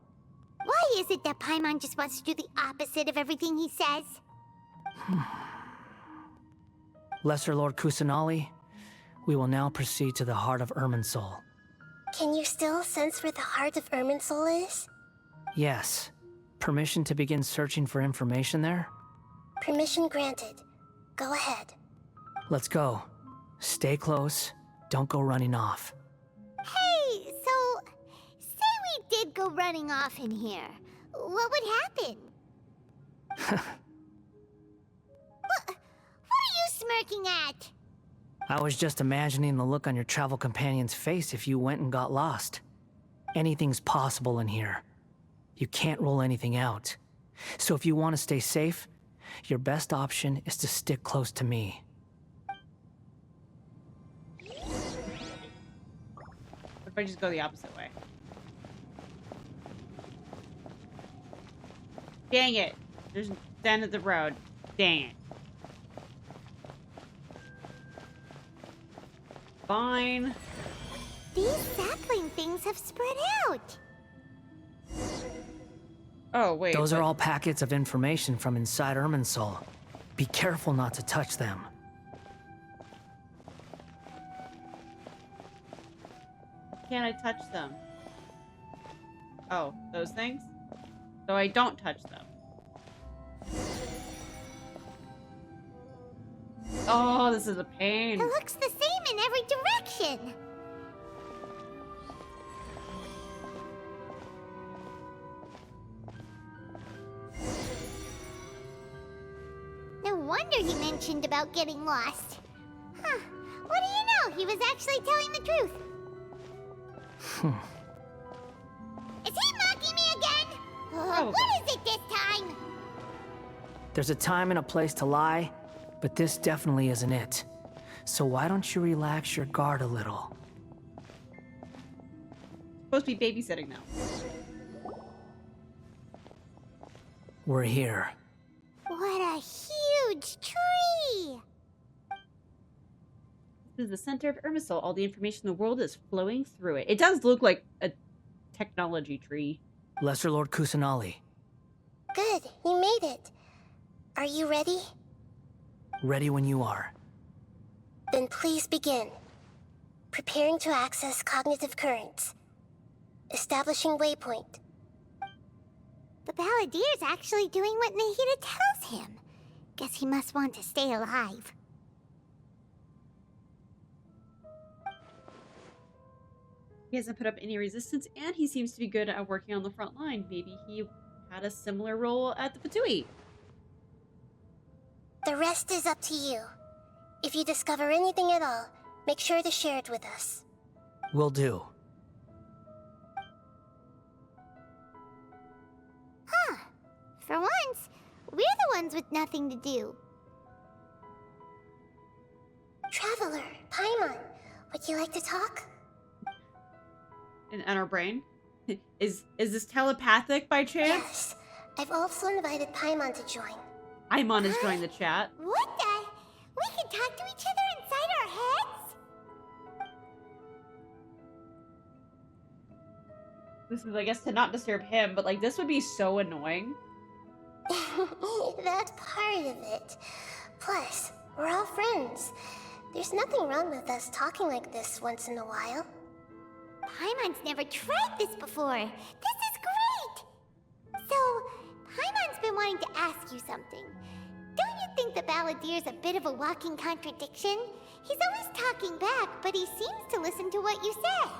Why is it that Paimon just wants to do the opposite of everything he says? Lesser Lord Kusanali, we will now proceed to the heart of Irminsul. Can you still sense where the heart of Irminsul is? Yes. Permission to begin searching for information there? Permission granted. Go ahead. Let's go. Stay close. Don't go running off. Hey, so say we did go running off in here. What would happen? What are you smirking at? I was just imagining the look on your travel companion's face if you went and got lost. Anything's possible in here. You can't rule anything out. So if you want to stay safe, your best option is to stick close to me. What if I just go the opposite way? Dang it. There's the end of the road. Dang it. Fine. These sapling things have spread out. Oh, wait. Those are all packets of information from inside Irminsul. Be careful not to touch them. Can't I touch them? Oh, those things? So I don't touch them. Oh, this is a pain. It looks the same in every direction. No wonder he mentioned about getting lost. Huh. What do you know? He was actually telling the truth. Is he mocking me again? What is it this time? There's a time and a place to lie, but this definitely isn't it. So why don't you relax your guard a little? Supposed to be babysitting now. We're here. What a huge tree! This is the center of Irminsul. All the information in the world is flowing through it. It does look like a technology tree. Lesser Lord Kusanali. Good, you made it. Are you ready? Ready when you are. Then please begin. Preparing to access cognitive currents. Establishing waypoint. The Balladeer's actually doing what Nahida tells him. Guess he must want to stay alive. He hasn't put up any resistance, and he seems to be good at working on the front line. Maybe he had a similar role at the Fatui. The rest is up to you. If you discover anything at all, make sure to share it with us. Will do. Huh. For once, we're the ones with nothing to do. Traveler, Paimon, would you like to talk? In our brain? Is this telepathic by chance? Yes. I've also invited Paimon to join. Paimon has joined the chat. What the? We can talk to each other inside our heads? This is, I guess, to not disturb him, but like this would be so annoying. That's part of it. Plus, we're all friends. There's nothing wrong with us talking like this once in a while. Paimon's never tried this before. This is great! So, Paimon's been wanting to ask you something. Don't you think the Balladeer's a bit of a walking contradiction? He's always talking back, but he seems to listen to what you say.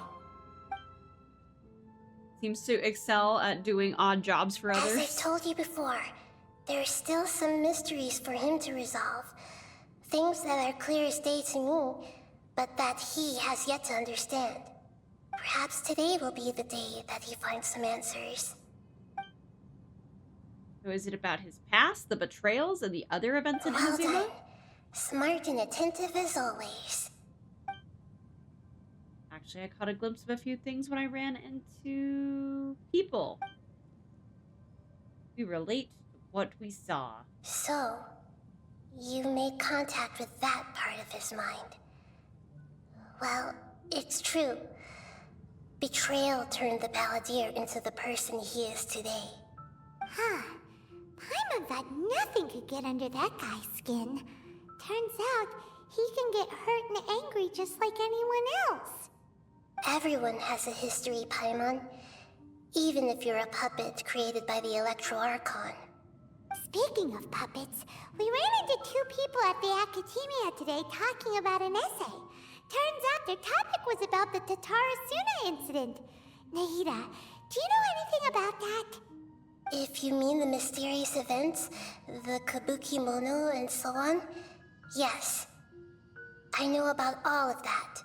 Seems to excel at doing odd jobs for others. As I told you before, there are still some mysteries for him to resolve. Things that are clear as day to me, but that he has yet to understand. Perhaps today will be the day that he finds some answers. So is it about his past, the betrayals, and the other events in Well Inazuma? done. Smart and attentive as always. Actually, I caught a glimpse of a few things when I ran into people. We relate to what we saw. So, you made contact with that part of his mind. Well, it's true. Betrayal turned the Balladeer into the person he is today. Huh. Paimon thought nothing could get under that guy's skin. Turns out, he can get hurt and angry just like anyone else. Everyone has a history, Paimon. Even if you're a puppet created by the Electro Archon. Speaking of puppets, we ran into two people at the Academia today talking about an essay. Turns out their topic was about the Tatarasuna incident. Nahida, do you know anything about that? If you mean the mysterious events, the kabuki mono and so on, yes. I know about all of that.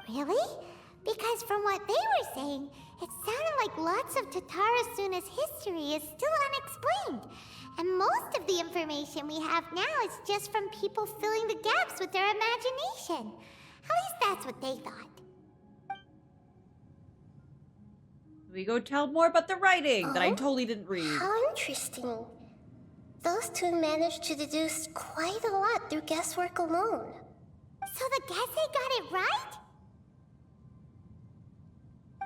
Really? Because from what they were saying, it sounded like lots of Tatarasuna's history is still unexplained. And most of the information we have now is just from people filling the gaps with their imagination. At least that's what they thought. We go tell more about the writing that I totally didn't read. How interesting. Those two managed to deduce quite a lot through guesswork alone. So the Gese got it right?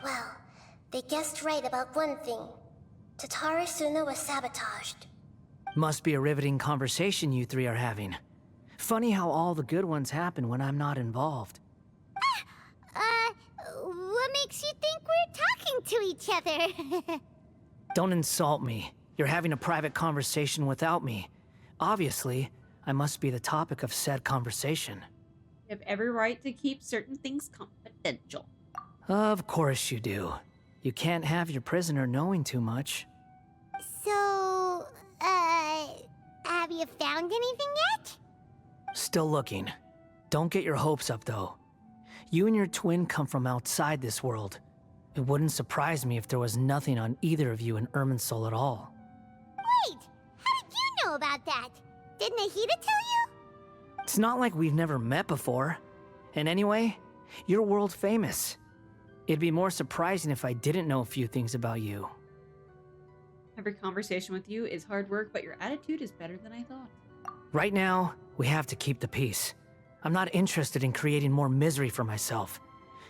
Well, they guessed right about one thing. Tatarasuna was sabotaged. Must be a riveting conversation you three are having. Funny how all the good ones happen when I'm not involved. What makes you think we're talking to each other? Don't insult me. You're having a private conversation without me. Obviously, I must be the topic of said conversation. You have every right to keep certain things confidential. Of course you do. You can't have your prisoner knowing too much. So, have you found anything yet? Still looking. Don't get your hopes up, though. You and your twin come from outside this world. It wouldn't surprise me if there was nothing on either of you in Irminsul at all. Wait! How did you know about that? Did Nahida tell you? It's not like we've never met before. And anyway, you're world famous. It'd be more surprising if I didn't know a few things about you. Every conversation with you is hard work, but your attitude is better than I thought. Right now, we have to keep the peace. I'm not interested in creating more misery for myself.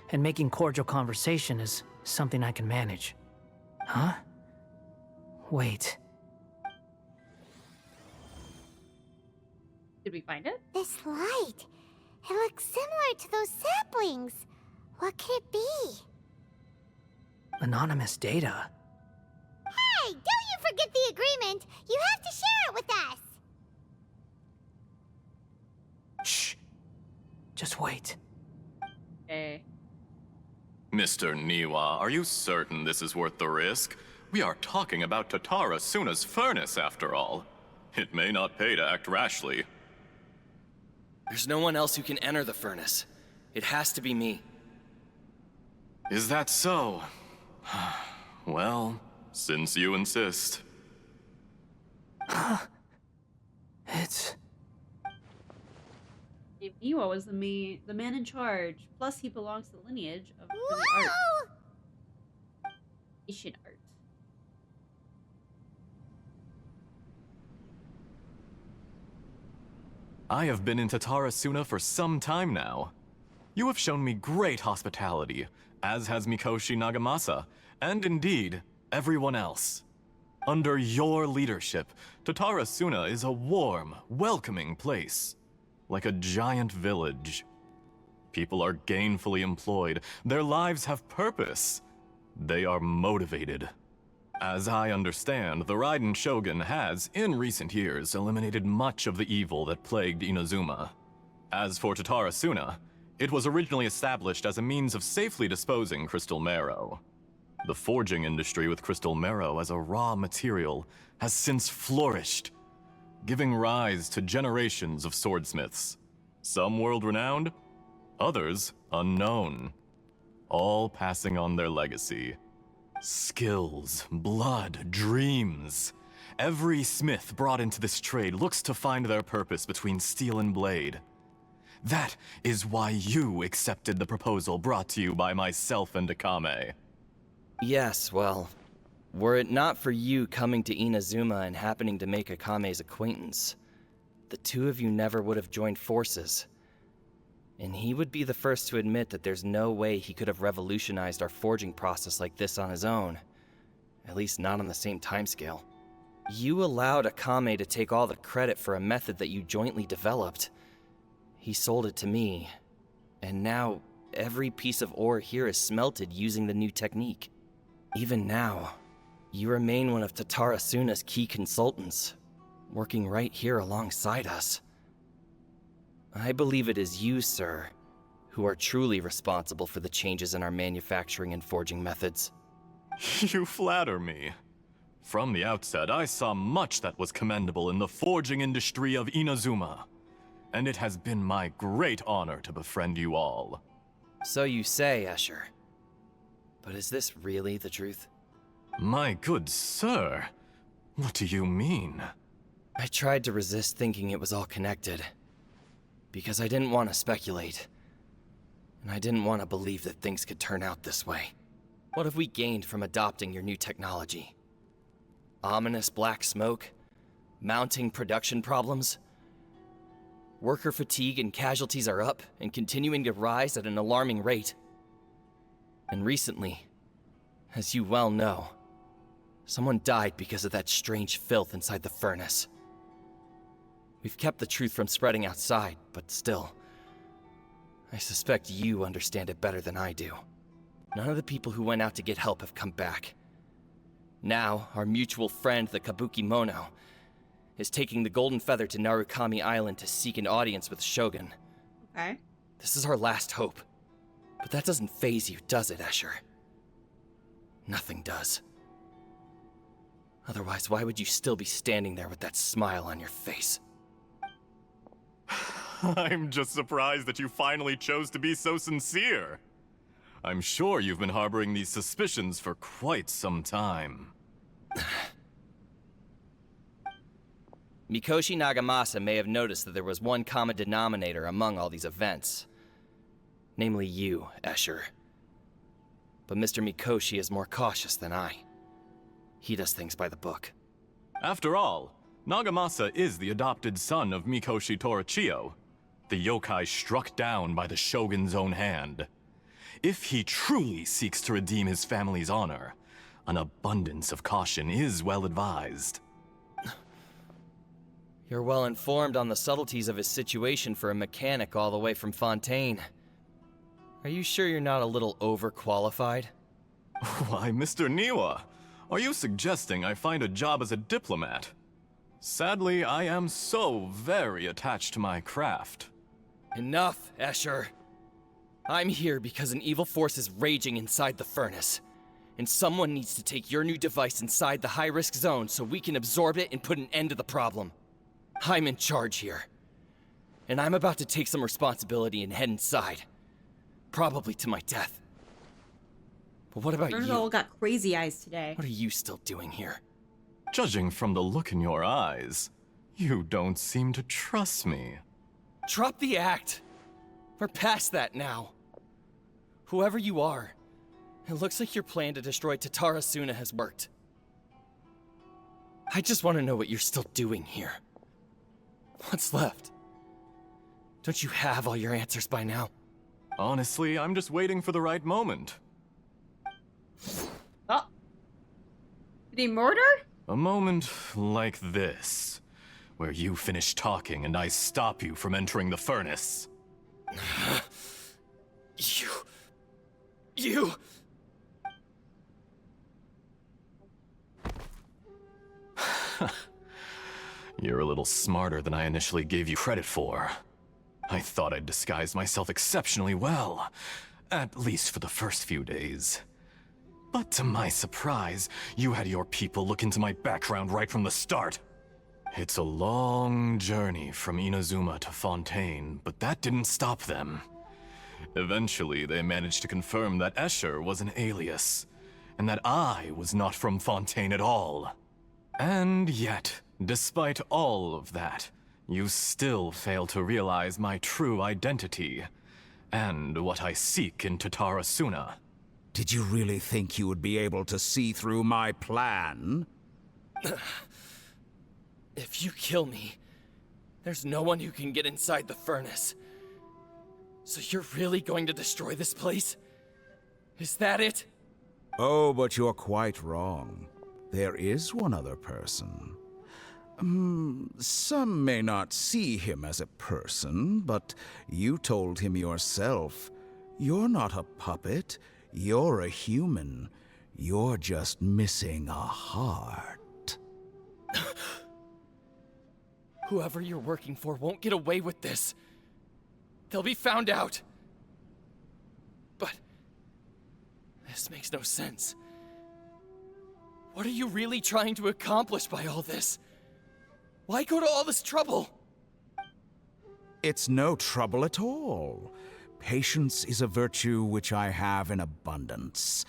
And making cordial conversation is something I can manage. Huh? Wait. Did we find it? This light. It looks similar to those saplings. What could it be? Anonymous data. Hey, don't you forget the agreement. You have to share it with us. Shh. Just wait. Okay. Mr. Niwa, are you certain this is worth the risk? We are talking about Tatarasuna's furnace, after all. It may not pay to act rashly. There's no one else who can enter the furnace. It has to be me. Is that so? Well, since you insist. It's... If Niwa was the man in charge, plus he belongs to the lineage of the art. Asian art. I have been in Tatarasuna for some time now. You have shown me great hospitality, as has Mikoshi Nagamasa, and indeed, everyone else. Under your leadership, Tatarasuna is a warm, welcoming place. Like a giant village. People are gainfully employed. Their lives have purpose. They are motivated. As I understand, the Raiden Shogun has, in recent years, eliminated much of the evil that plagued Inazuma. As for Tatarasuna, it was originally established as a means of safely disposing crystal marrow. The forging industry with crystal marrow as a raw material has since flourished, giving rise to generations of swordsmiths. Some world-renowned, others unknown, all passing on their legacy. Skills, blood, dreams. Every smith brought into this trade looks to find their purpose between steel and blade. That is why you accepted the proposal brought to you by myself and Akame. Yes, well, were it not for you coming to Inazuma and happening to make Akame's acquaintance, the two of you never would have joined forces. And he would be the first to admit that there's no way he could have revolutionized our forging process like this on his own. At least not on the same timescale. You allowed Akame to take all the credit for a method that you jointly developed. He sold it to me, and now every piece of ore here is smelted using the new technique. Even now, you remain one of Tatarasuna's key consultants, working right here alongside us. I believe it is you, sir, who are truly responsible for the changes in our manufacturing and forging methods. You flatter me. From the outset, I saw much that was commendable in the forging industry of Inazuma. And it has been my great honor to befriend you all. So you say, Escher. But is this really the truth? My good sir, what do you mean? I tried to resist thinking it was all connected. Because I didn't want to speculate. And I didn't want to believe that things could turn out this way. What have we gained from adopting your new technology? Ominous black smoke? Mounting production problems? Worker fatigue and casualties are up and continuing to rise at an alarming rate. And recently, as you well know, someone died because of that strange filth inside the furnace. We've kept the truth from spreading outside, but still, I suspect you understand it better than I do. None of the people who went out to get help have come back. Now, our mutual friend, the Kabuki Mono, is taking the Golden Feather to Narukami Island to seek an audience with Shogun. Okay. This is our last hope. But that doesn't faze you, does it, Escher? Nothing does. Otherwise, why would you still be standing there with that smile on your face? I'm just surprised that you finally chose to be so sincere. I'm sure you've been harboring these suspicions for quite some time. Mikoshi Nagamasa may have noticed that there was one common denominator among all these events. Namely you, Escher. But Mr. Mikoshi is more cautious than I. He does things by the book. After all, Nagamasa is the adopted son of Mikoshi Torichio, the yokai struck down by the Shogun's own hand. If he truly seeks to redeem his family's honor, an abundance of caution is well advised. You're well informed on the subtleties of his situation for a mechanic all the way from Fontaine. Are you sure you're not a little overqualified? Why, Mr. Niwa, are you suggesting I find a job as a diplomat? Sadly, I am so very attached to my craft. Enough, Escher. I'm here because an evil force is raging inside the furnace. And someone needs to take your new device inside the high-risk zone so we can absorb it and put an end to the problem. I'm in charge here. And I'm about to take some responsibility and head inside. Probably to my death. But what about you? All got crazy eyes today. What are you still doing here? Judging from the look in your eyes, you don't seem to trust me. Drop the act! We're past that now. Whoever you are, it looks like your plan to destroy Tatarasuna has worked. I just want to know what you're still doing here. What's left? Don't you have all your answers by now? Honestly, I'm just waiting for the right moment. Oh. Did he murder? A moment like this, where you finish talking and I stop you from entering the furnace. You... You're a little smarter than I initially gave you credit for. I thought I'd disguised myself exceptionally well, at least for the first few days. But to my surprise, you had your people look into my background right from the start. It's a long journey from Inazuma to Fontaine, but that didn't stop them. Eventually, they managed to confirm that Escher was an alias, and that I was not from Fontaine at all. And yet, despite all of that, you still fail to realize my true identity, and what I seek in Tatarasuna. Did you really think you would be able to see through my plan? If you kill me, there's no one who can get inside the furnace. So you're really going to destroy this place? Is that it? Oh, but you're quite wrong. There is one other person. Some may not see him as a person, but you told him yourself. You're not a puppet. You're a human. You're just missing a heart. Whoever you're working for won't get away with this. They'll be found out. But this makes no sense. What are you really trying to accomplish by all this? Why go to all this trouble? It's no trouble at all. Patience is a virtue which I have in abundance.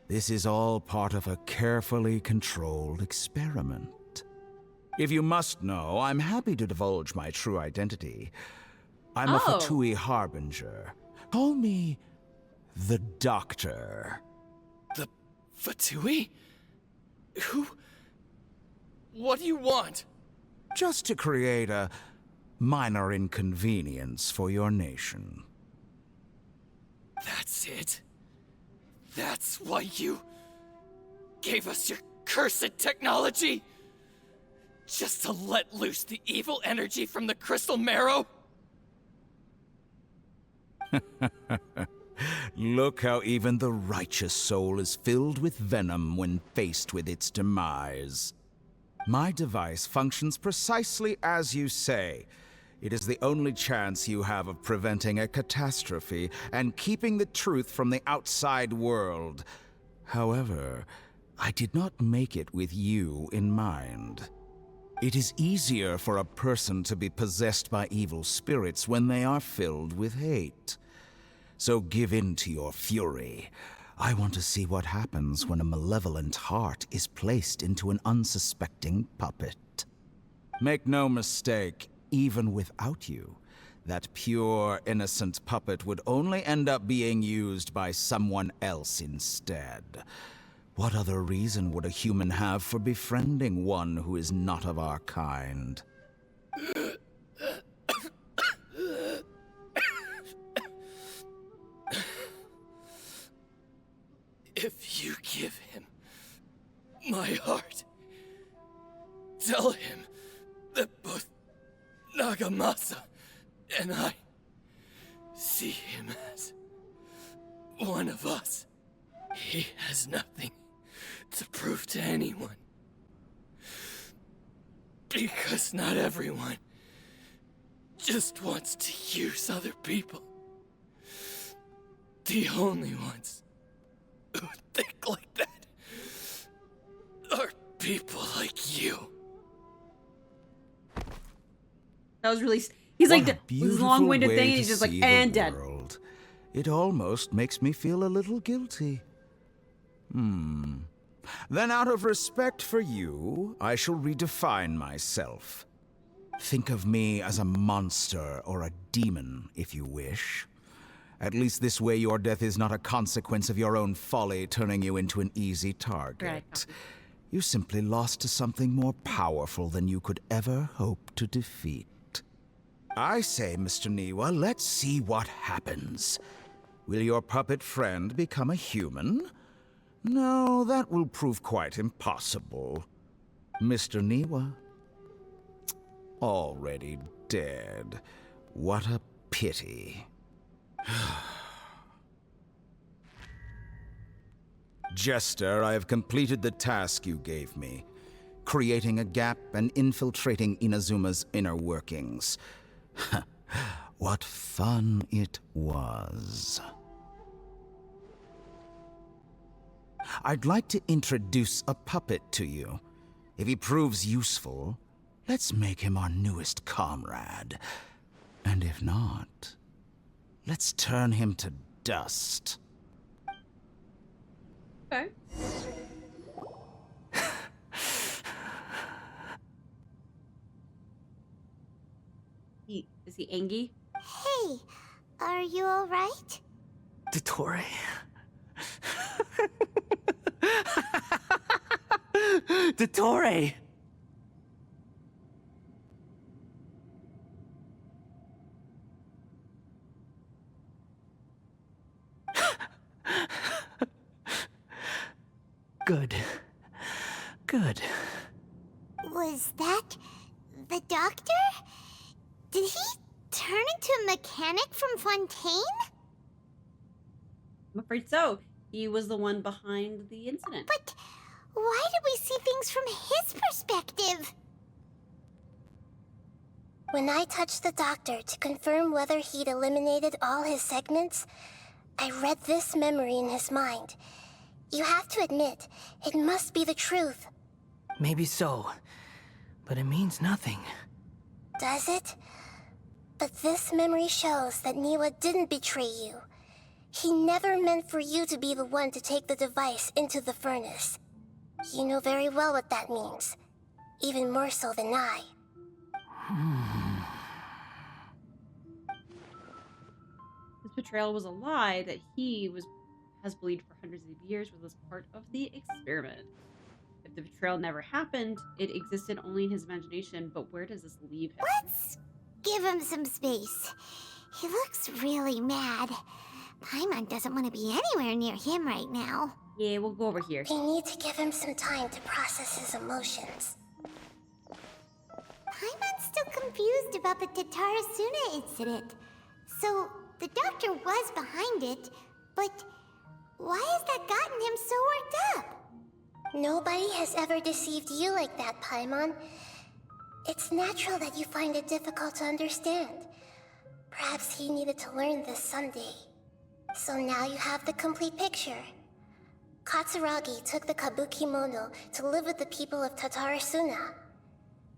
This is all part of a carefully controlled experiment. If you must know, I'm happy to divulge my true identity. I'm a Fatui harbinger. Call me the Doctor. The Fatui? Who? What do you want? Just to create a minor inconvenience for your nation. That's it? That's why you gave us your cursed technology? Just to let loose the evil energy from the crystal marrow? Look how even the righteous soul is filled with venom when faced with its demise. My device functions precisely as you say. It is the only chance you have of preventing a catastrophe and keeping the truth from the outside world. However, I did not make it with you in mind. It is easier for a person to be possessed by evil spirits when they are filled with hate. So give in to your fury. I want to see what happens when a malevolent heart is placed into an unsuspecting puppet. Make no mistake, even without you, that pure, innocent puppet would only end up being used by someone else instead. What other reason would a human have for befriending one who is not of our kind? If you give him my heart, tell him that both Nagamasa and I see him as one of us. He has nothing to prove to anyone. Because not everyone just wants to use other people. The only ones who think like that are people like you. That was really... He's What like, a this long-winded beautiful thing, way and he's to just like, see the and dead. world. It almost makes me feel a little guilty. Then out of respect for you, I shall redefine myself. Think of me as a monster or a demon, if you wish. At least this way your death is not a consequence of your own folly turning you into an easy target. You simply lost to something more powerful than you could ever hope to defeat. I say, Mr. Niwa, let's see what happens. Will your puppet friend become a human? No, that will prove quite impossible. Mr. Niwa? Already dead. What a pity. Jester, I have completed the task you gave me. Creating a gap and infiltrating Inazuma's inner workings. What fun it was. I'd like to introduce a puppet to you. If he proves useful, let's make him our newest comrade. And if not, let's turn him to dust. Okay. Is he angry? Hey, are you alright? Dottore. Dottore! Good. Good. Was that the doctor? Did he turn into a mechanic from Fontaine? I'm afraid so. He was the one behind the incident. But why did we see things from his perspective? When I touched the doctor to confirm whether he'd eliminated all his segments, I read this memory in his mind. You have to admit, it must be the truth. Maybe so, but it means nothing. Does it? But this memory shows that Nilou didn't betray you. He never meant for you to be the one to take the device into the furnace. You know very well what that means. Even more so than I. His betrayal was a lie that he has believed for hundreds of years was part of the experiment. If the betrayal never happened, it existed only in his imagination, but where does this leave him? Let's give him some space. He looks really mad. Paimon doesn't want to be anywhere near him right now. Yeah, we'll go over here. We need to give him some time to process his emotions. Paimon's still confused about the Tatarasuna incident. So, the doctor was behind it, but why has that gotten him so worked up? Nobody has ever deceived you like that, Paimon. It's natural that you find it difficult to understand. Perhaps he needed to learn this someday. So now you have the complete picture. Katsuragi took the kabuki mono to live with the people of Tatarasuna.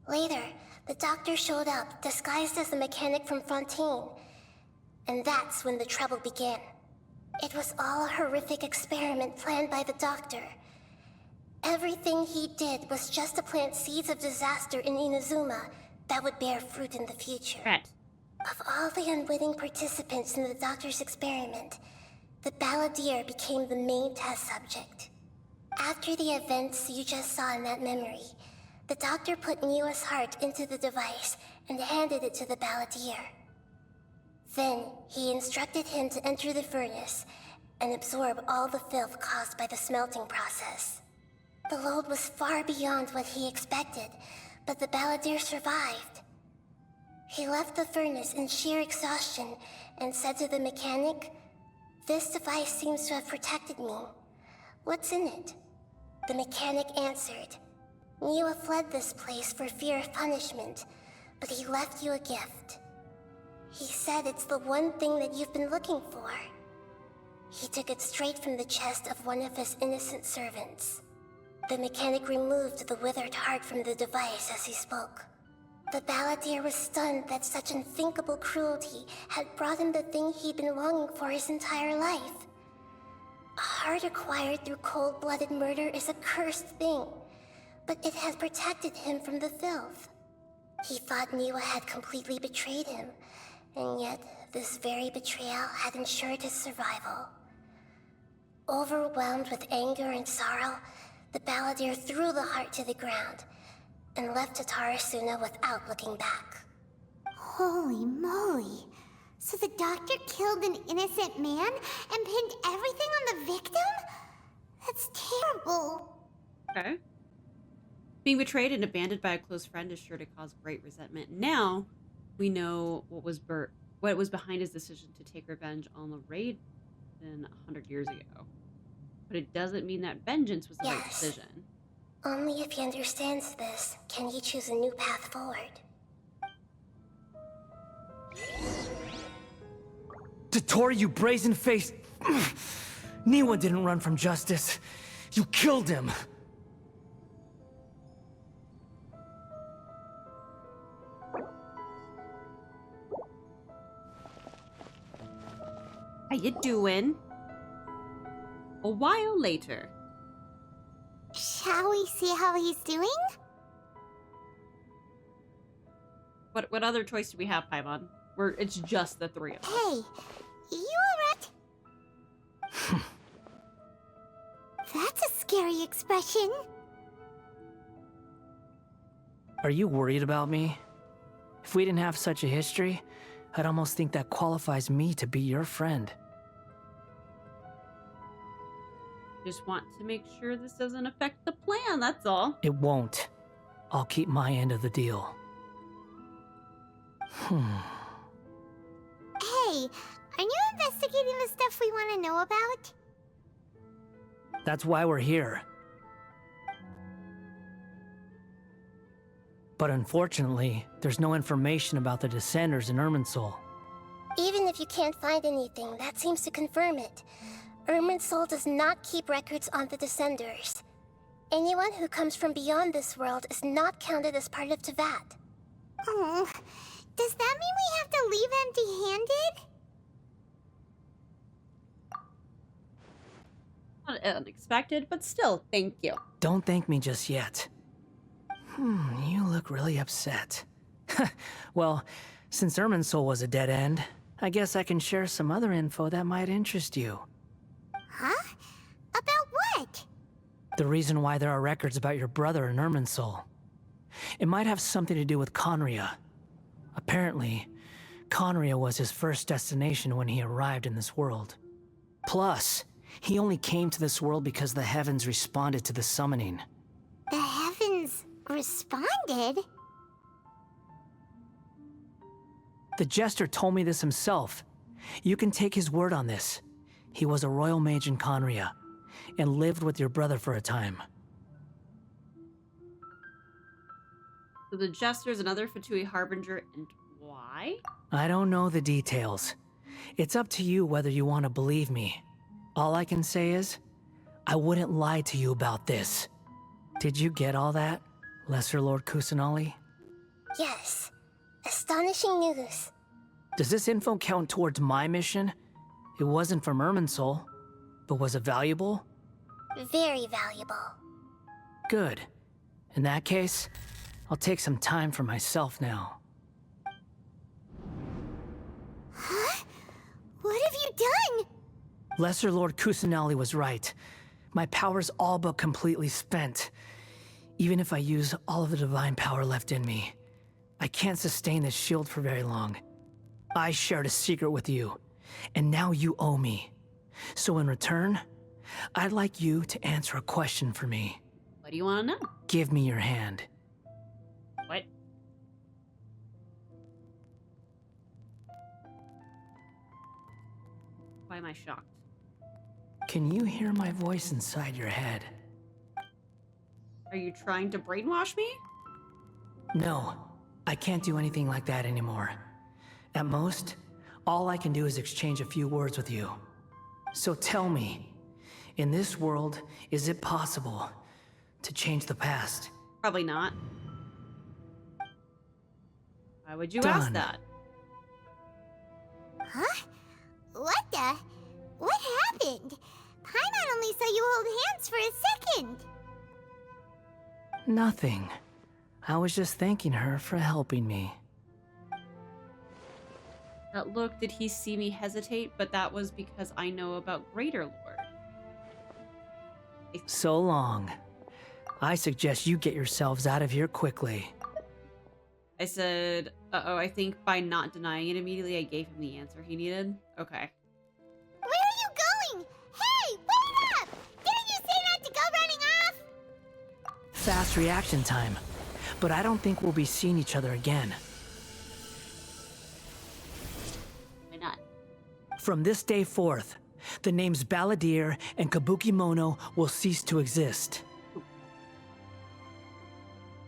Later, the doctor showed up, disguised as the mechanic from Fontaine. And that's when the trouble began. It was all a horrific experiment planned by the doctor. Everything he did was just to plant seeds of disaster in Inazuma that would bear fruit in the future. Right. Of all the unwitting participants in the doctor's experiment, the balladeer became the main test subject. After the events you just saw in that memory, the doctor put Nilou's heart into the device and handed it to the balladeer. Then, he instructed him to enter the furnace and absorb all the filth caused by the smelting process. The load was far beyond what he expected, but the balladeer survived. He left the furnace in sheer exhaustion and said to the mechanic, "This device seems to have protected me. What's in it?" The mechanic answered, "Nilou fled this place for fear of punishment, but he left you a gift. He said it's the one thing that you've been looking for." He took it straight from the chest of one of his innocent servants. The mechanic removed the withered heart from the device as he spoke. The balladeer was stunned that such unthinkable cruelty had brought him the thing he'd been longing for his entire life. A heart acquired through cold-blooded murder is a cursed thing, but it had protected him from the filth. He thought Nilou had completely betrayed him, and yet this very betrayal had ensured his survival. Overwhelmed with anger and sorrow, the balladeer threw the heart to the ground and left Tatarasuna without looking back. Holy moly. So the doctor killed an innocent man and pinned everything on the victim? That's terrible. Okay. Being betrayed and abandoned by a close friend is sure to cause great resentment. Now, we know what was behind his decision to take revenge on the raid than 100 years ago. But it doesn't mean that vengeance was the right decision. Only if he understands this can he choose a new path forward. Tottori, you brazen-faced... Nilou didn't run from justice. You killed him. How you doing? A while later. Shall we see how he's doing? What other choice do we have, Paimon? It's just the three of us. Hey, you alright? That's a scary expression. Are you worried about me? If we didn't have such a history, I'd almost think that qualifies me to be your friend. Just want to make sure this doesn't affect the plan, that's all. It won't. I'll keep my end of the deal. Hey, are you investigating the stuff we want to know about? That's why we're here. But unfortunately, there's no information about the Descenders in Irminsul. Even if you can't find anything, that seems to confirm it. Irminsul does not keep records on the Descenders. Anyone who comes from beyond this world is not counted as part of Teyvat. Oh, does that mean we have to leave empty-handed? Not unexpected, but still, thank you. Don't thank me just yet. You look really upset. Well, since Irminsul was a dead end, I guess I can share some other info that might interest you. Huh? About what? The reason why there are records about your brother in Irminsul. It might have something to do with Conria. Apparently, Conria was his first destination when he arrived in this world. Plus, he only came to this world because the heavens responded to the summoning. The heavens responded? The Jester told me this himself. You can take his word on this. He was a royal mage in Conria, and lived with your brother for a time. So the Jester's another Fatui Harbinger, and why? I don't know the details. It's up to you whether you want to believe me. All I can say is, I wouldn't lie to you about this. Did you get all that, Lesser Lord Kusanali? Yes. Astonishing news. Does this info count towards my mission? It wasn't from Irminsul, but was it valuable? Very valuable. Good. In that case, I'll take some time for myself now. Huh? What have you done? Lesser Lord Kusanali was right. My power's all but completely spent. Even if I use all of the divine power left in me, I can't sustain this shield for very long. I shared a secret with you, and now you owe me. So in return, I'd like you to answer a question for me. What do you want to know? Give me your hand. What? Why am I shocked? Can you hear my voice inside your head? Are you trying to brainwash me? No, I can't do anything like that anymore. At most, all I can do is exchange a few words with you. So tell me, in this world, is it possible to change the past? Probably not. Why would you Done. ask that? Huh? What the? What happened? Paimon only saw you hold hands for a second. Nothing. I was just thanking her for helping me. That look, did he see me hesitate? But that was because I know about Greater Lord. So long. I suggest you get yourselves out of here quickly. I said, uh-oh, I think by not denying it immediately, I gave him the answer he needed. Okay. Where are you going? Hey, wait up! Didn't you say not to go running off? Fast reaction time. But I don't think we'll be seeing each other again. Why not? From this day forth, the names Balladeer and Kabukimono will cease to exist.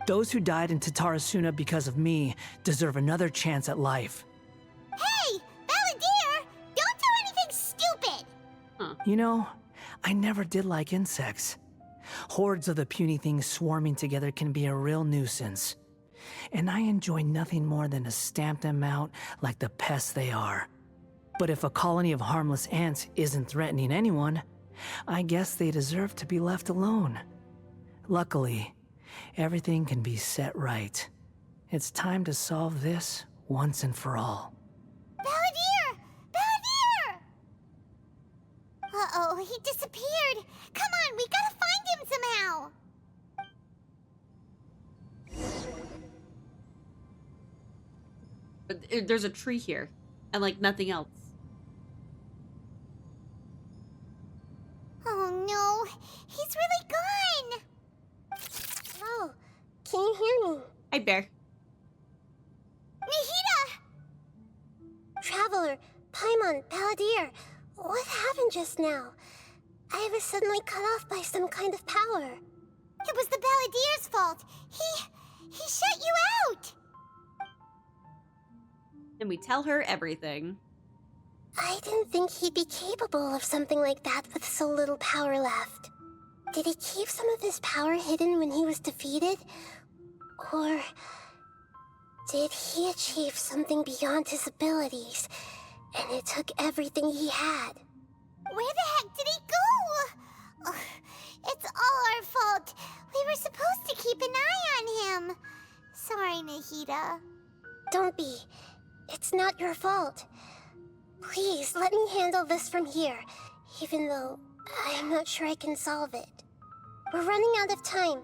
Those who died in Tatarasuna because of me deserve another chance at life. Hey, Balladeer! Don't do anything stupid! You know, I never did like insects. Hordes of the puny things swarming together can be a real nuisance. And I enjoy nothing more than to stamp them out like the pests they are. But if a colony of harmless ants isn't threatening anyone, I guess they deserve to be left alone. Luckily, everything can be set right. It's time to solve this once and for all. Balladeer! Balladeer! Uh-oh, he disappeared. Come on, we gotta find him somehow. But there's a tree here, and like nothing else. Oh no, he's really gone. Oh, can you hear me? Hi, Bear. Nahida! Traveler, Paimon, Balladeer, what happened just now? I was suddenly cut off by some kind of power. It was the Balladeer's fault. He shut you out. And we tell her everything. I didn't think he'd be capable of something like that with so little power left. Did he keep some of his power hidden when he was defeated? Or did he achieve something beyond his abilities, and it took everything he had? Where the heck did he go? Ugh, it's all our fault. We were supposed to keep an eye on him. Sorry, Nahida. Don't be. It's not your fault. Please, let me handle this from here, even though I'm not sure I can solve it. We're running out of time.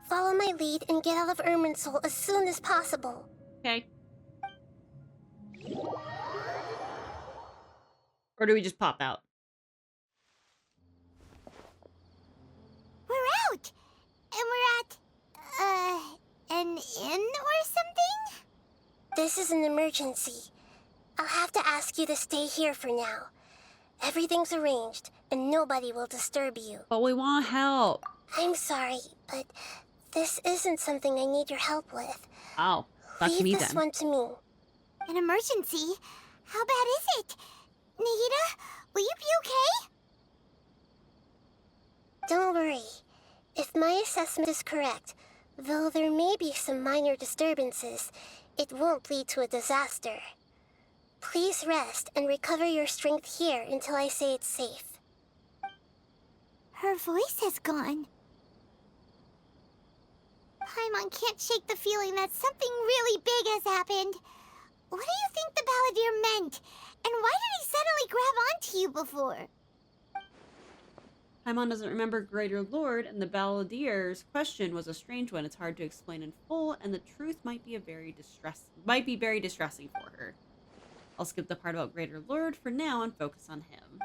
Follow my lead and get out of Irminsul as soon as possible. Okay. Or do we just pop out? We're out! And we're at, an inn or something? This is an emergency. I'll have to ask you to stay here for now. Everything's arranged, and nobody will disturb you. But we want help. I'm sorry, but this isn't something I need your help with. Oh, that's me Leave this then. one to me. An emergency? How bad is it? Nahida, will you be okay? Don't worry. If my assessment is correct, though there may be some minor disturbances, it won't lead to a disaster. Please rest and recover your strength here until I say it's safe. Her voice has gone. Paimon can't shake the feeling that something really big has happened. What do you think the Balladeer meant? And why did he suddenly grab onto you before? Paimon doesn't remember Greater Lord, and the Balladeer's question was a strange one. It's hard to explain in full, and the truth might be very distressing for her. I'll skip the part about Greater Lord for now and focus on him.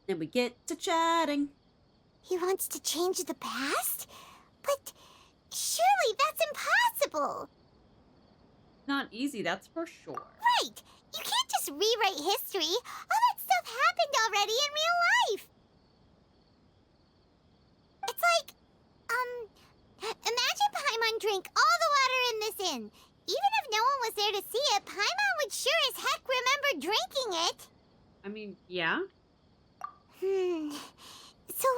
Then we get to chatting. He wants to change the past? But surely that's impossible! Not easy, that's for sure. Right! You can't just rewrite history. All that stuff happened already in real life. It's like, imagine Paimon drank all the water in this inn. Even if no one was there to see it, Paimon would sure as heck remember drinking it. I mean, yeah? So,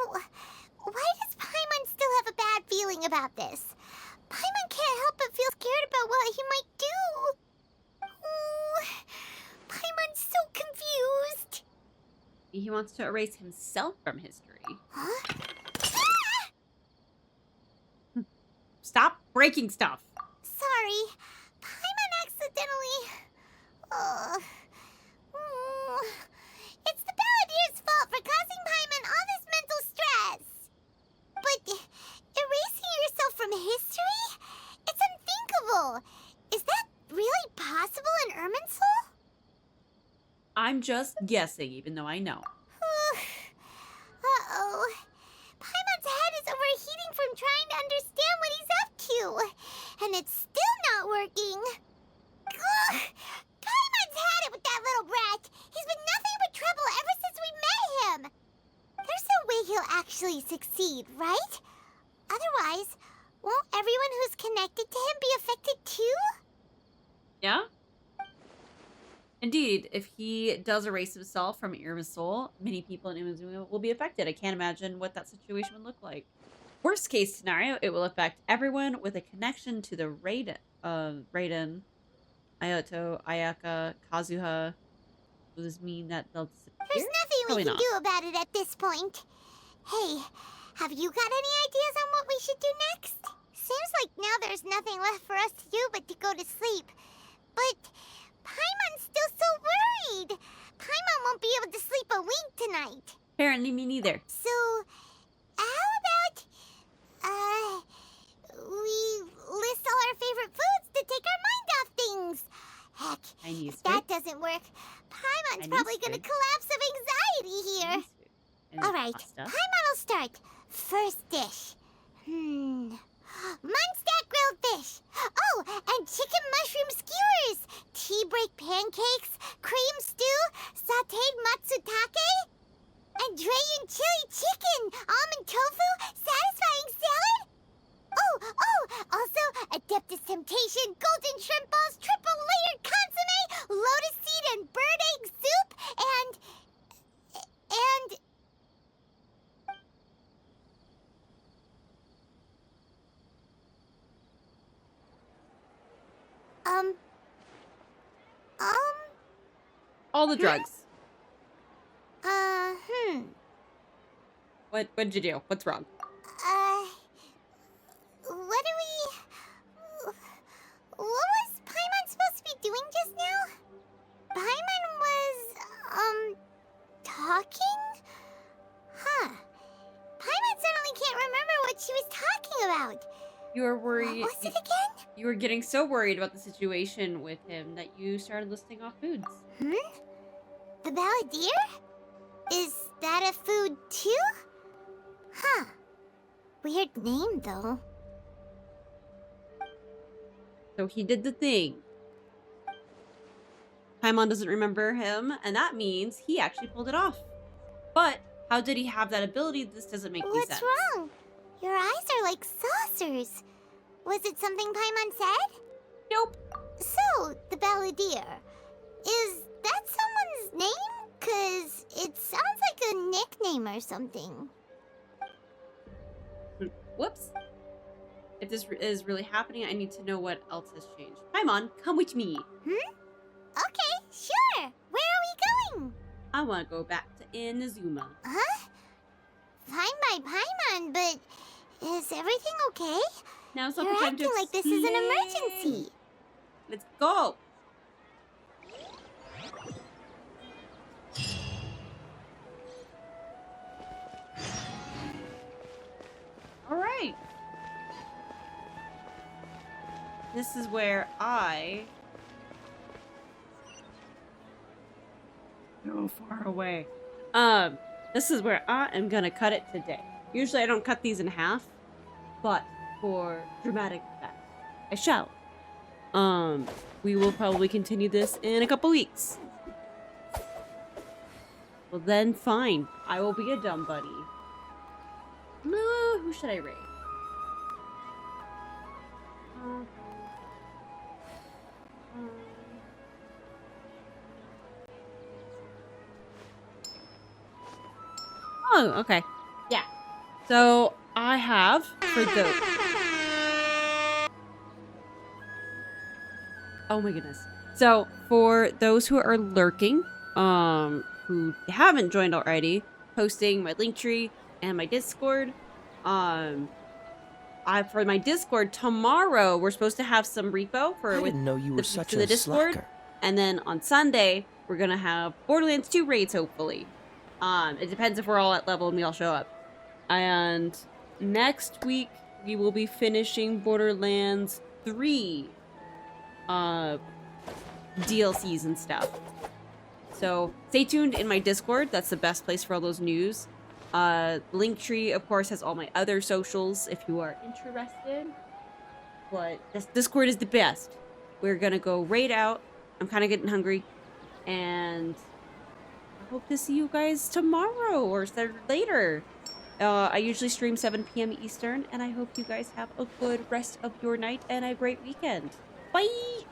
why does Paimon still have a bad feeling about this? Paimon can't help but feel scared about what he might do. Oh, Paimon's so confused. He wants to erase himself from history. Huh? Stop breaking stuff. Sorry, Paimon accidentally... It's the Balladeer's fault for causing Paimon all this mental stress. But erasing yourself from history? It's unthinkable. Is that really possible in Irminsul? I'm just guessing, even though I know. Uh-oh. Paimon's head is overheating from trying to understand what he's up to. And it's still not working. Ugh! Paimon's had it with that little brat. He's been nothing but trouble ever since we met him. There's no way he'll actually succeed, right? Otherwise, won't everyone who's connected to him be affected too? Yeah? Indeed, if he does erase himself from Irminsul, many people in Irminsul will be affected. I can't imagine what that situation would look like. Worst case scenario, it will affect everyone with a connection to the Raiden, Ayato, Ayaka, Kazuha. Does this mean that they'll disappear? There's nothing Probably we can not. do about it at this point. Hey, have you got any ideas on what we should do next? Seems like now there's nothing left for us to do but to go to sleep. But Paimon's still so worried. Paimon won't be able to sleep a wink tonight. Apparently me neither. So, how about, we list all our favorite foods to take our mind off things? Heck, Chinese if that doesn't work, Paimon's Chinese probably gonna food. collapse of anxiety here. And All right, pasta. Paimon will start. First dish. Munstack grilled fish. Oh, and chicken mushroom skewers. Tea break pancakes. Cream stew. Sauteed matsutake. And Dragon chili chicken. Almond tofu. Satisfying salad. Oh, also Adeptus Temptation. Golden shrimp balls. Triple layered consomme. Lotus seed and bird All the drugs. What'd you do? What's wrong? What was Paimon supposed to be doing just now? Paimon was, talking? Huh. Paimon suddenly can't remember what she was talking about. You were worried. What was it again? You were getting so worried about the situation with him that you started listing off foods. The balladeer? Is that a food too? Huh. Weird name, though. So he did the thing. Paimon doesn't remember him, and that means he actually pulled it off. But how did he have that ability? This doesn't make any sense. What's wrong? Your eyes are like saucers. Was it something Paimon said? Nope. So, the balladeer. Is that someone's name? 'Cause it sounds like a nickname or something. Whoops. If this is really happening, I need to know what else has changed. Paimon, come with me. Okay, sure. Where are we going? I want to go back to Inazuma. Huh? Fine by Paimon, but is everything okay? Now it's not You're the time acting to like this is an explain. emergency. Let's go. All right. This is where I go far away. This is where I am gonna cut it today. Usually I don't cut these in half, but for dramatic effect, I shall. We will probably continue this in a couple weeks. Well then, fine. I will be a dumb bunny. No, who should I raid? Oh, okay. Yeah. So I have for those. Oh my goodness. So for those who are lurking, who haven't joined already, posting my Linktree and my Discord. For my Discord tomorrow, we're supposed to have some repo for I didn't know you were such the a Discord, slacker. and then on Sunday we're gonna have Borderlands 2 raids, hopefully. It depends if we're all at level and we all show up. And next week we will be finishing Borderlands 3 DLCs and stuff. So stay tuned in my Discord. That's the best place for all those news. Linktree, of course, has all my other socials if you are interested. But this Discord is the best. We're gonna go raid out. I'm kind of getting hungry, and I hope to see you guys tomorrow or later. I usually stream 7 p.m. Eastern, and I hope you guys have a good rest of your night and a great weekend. Bye!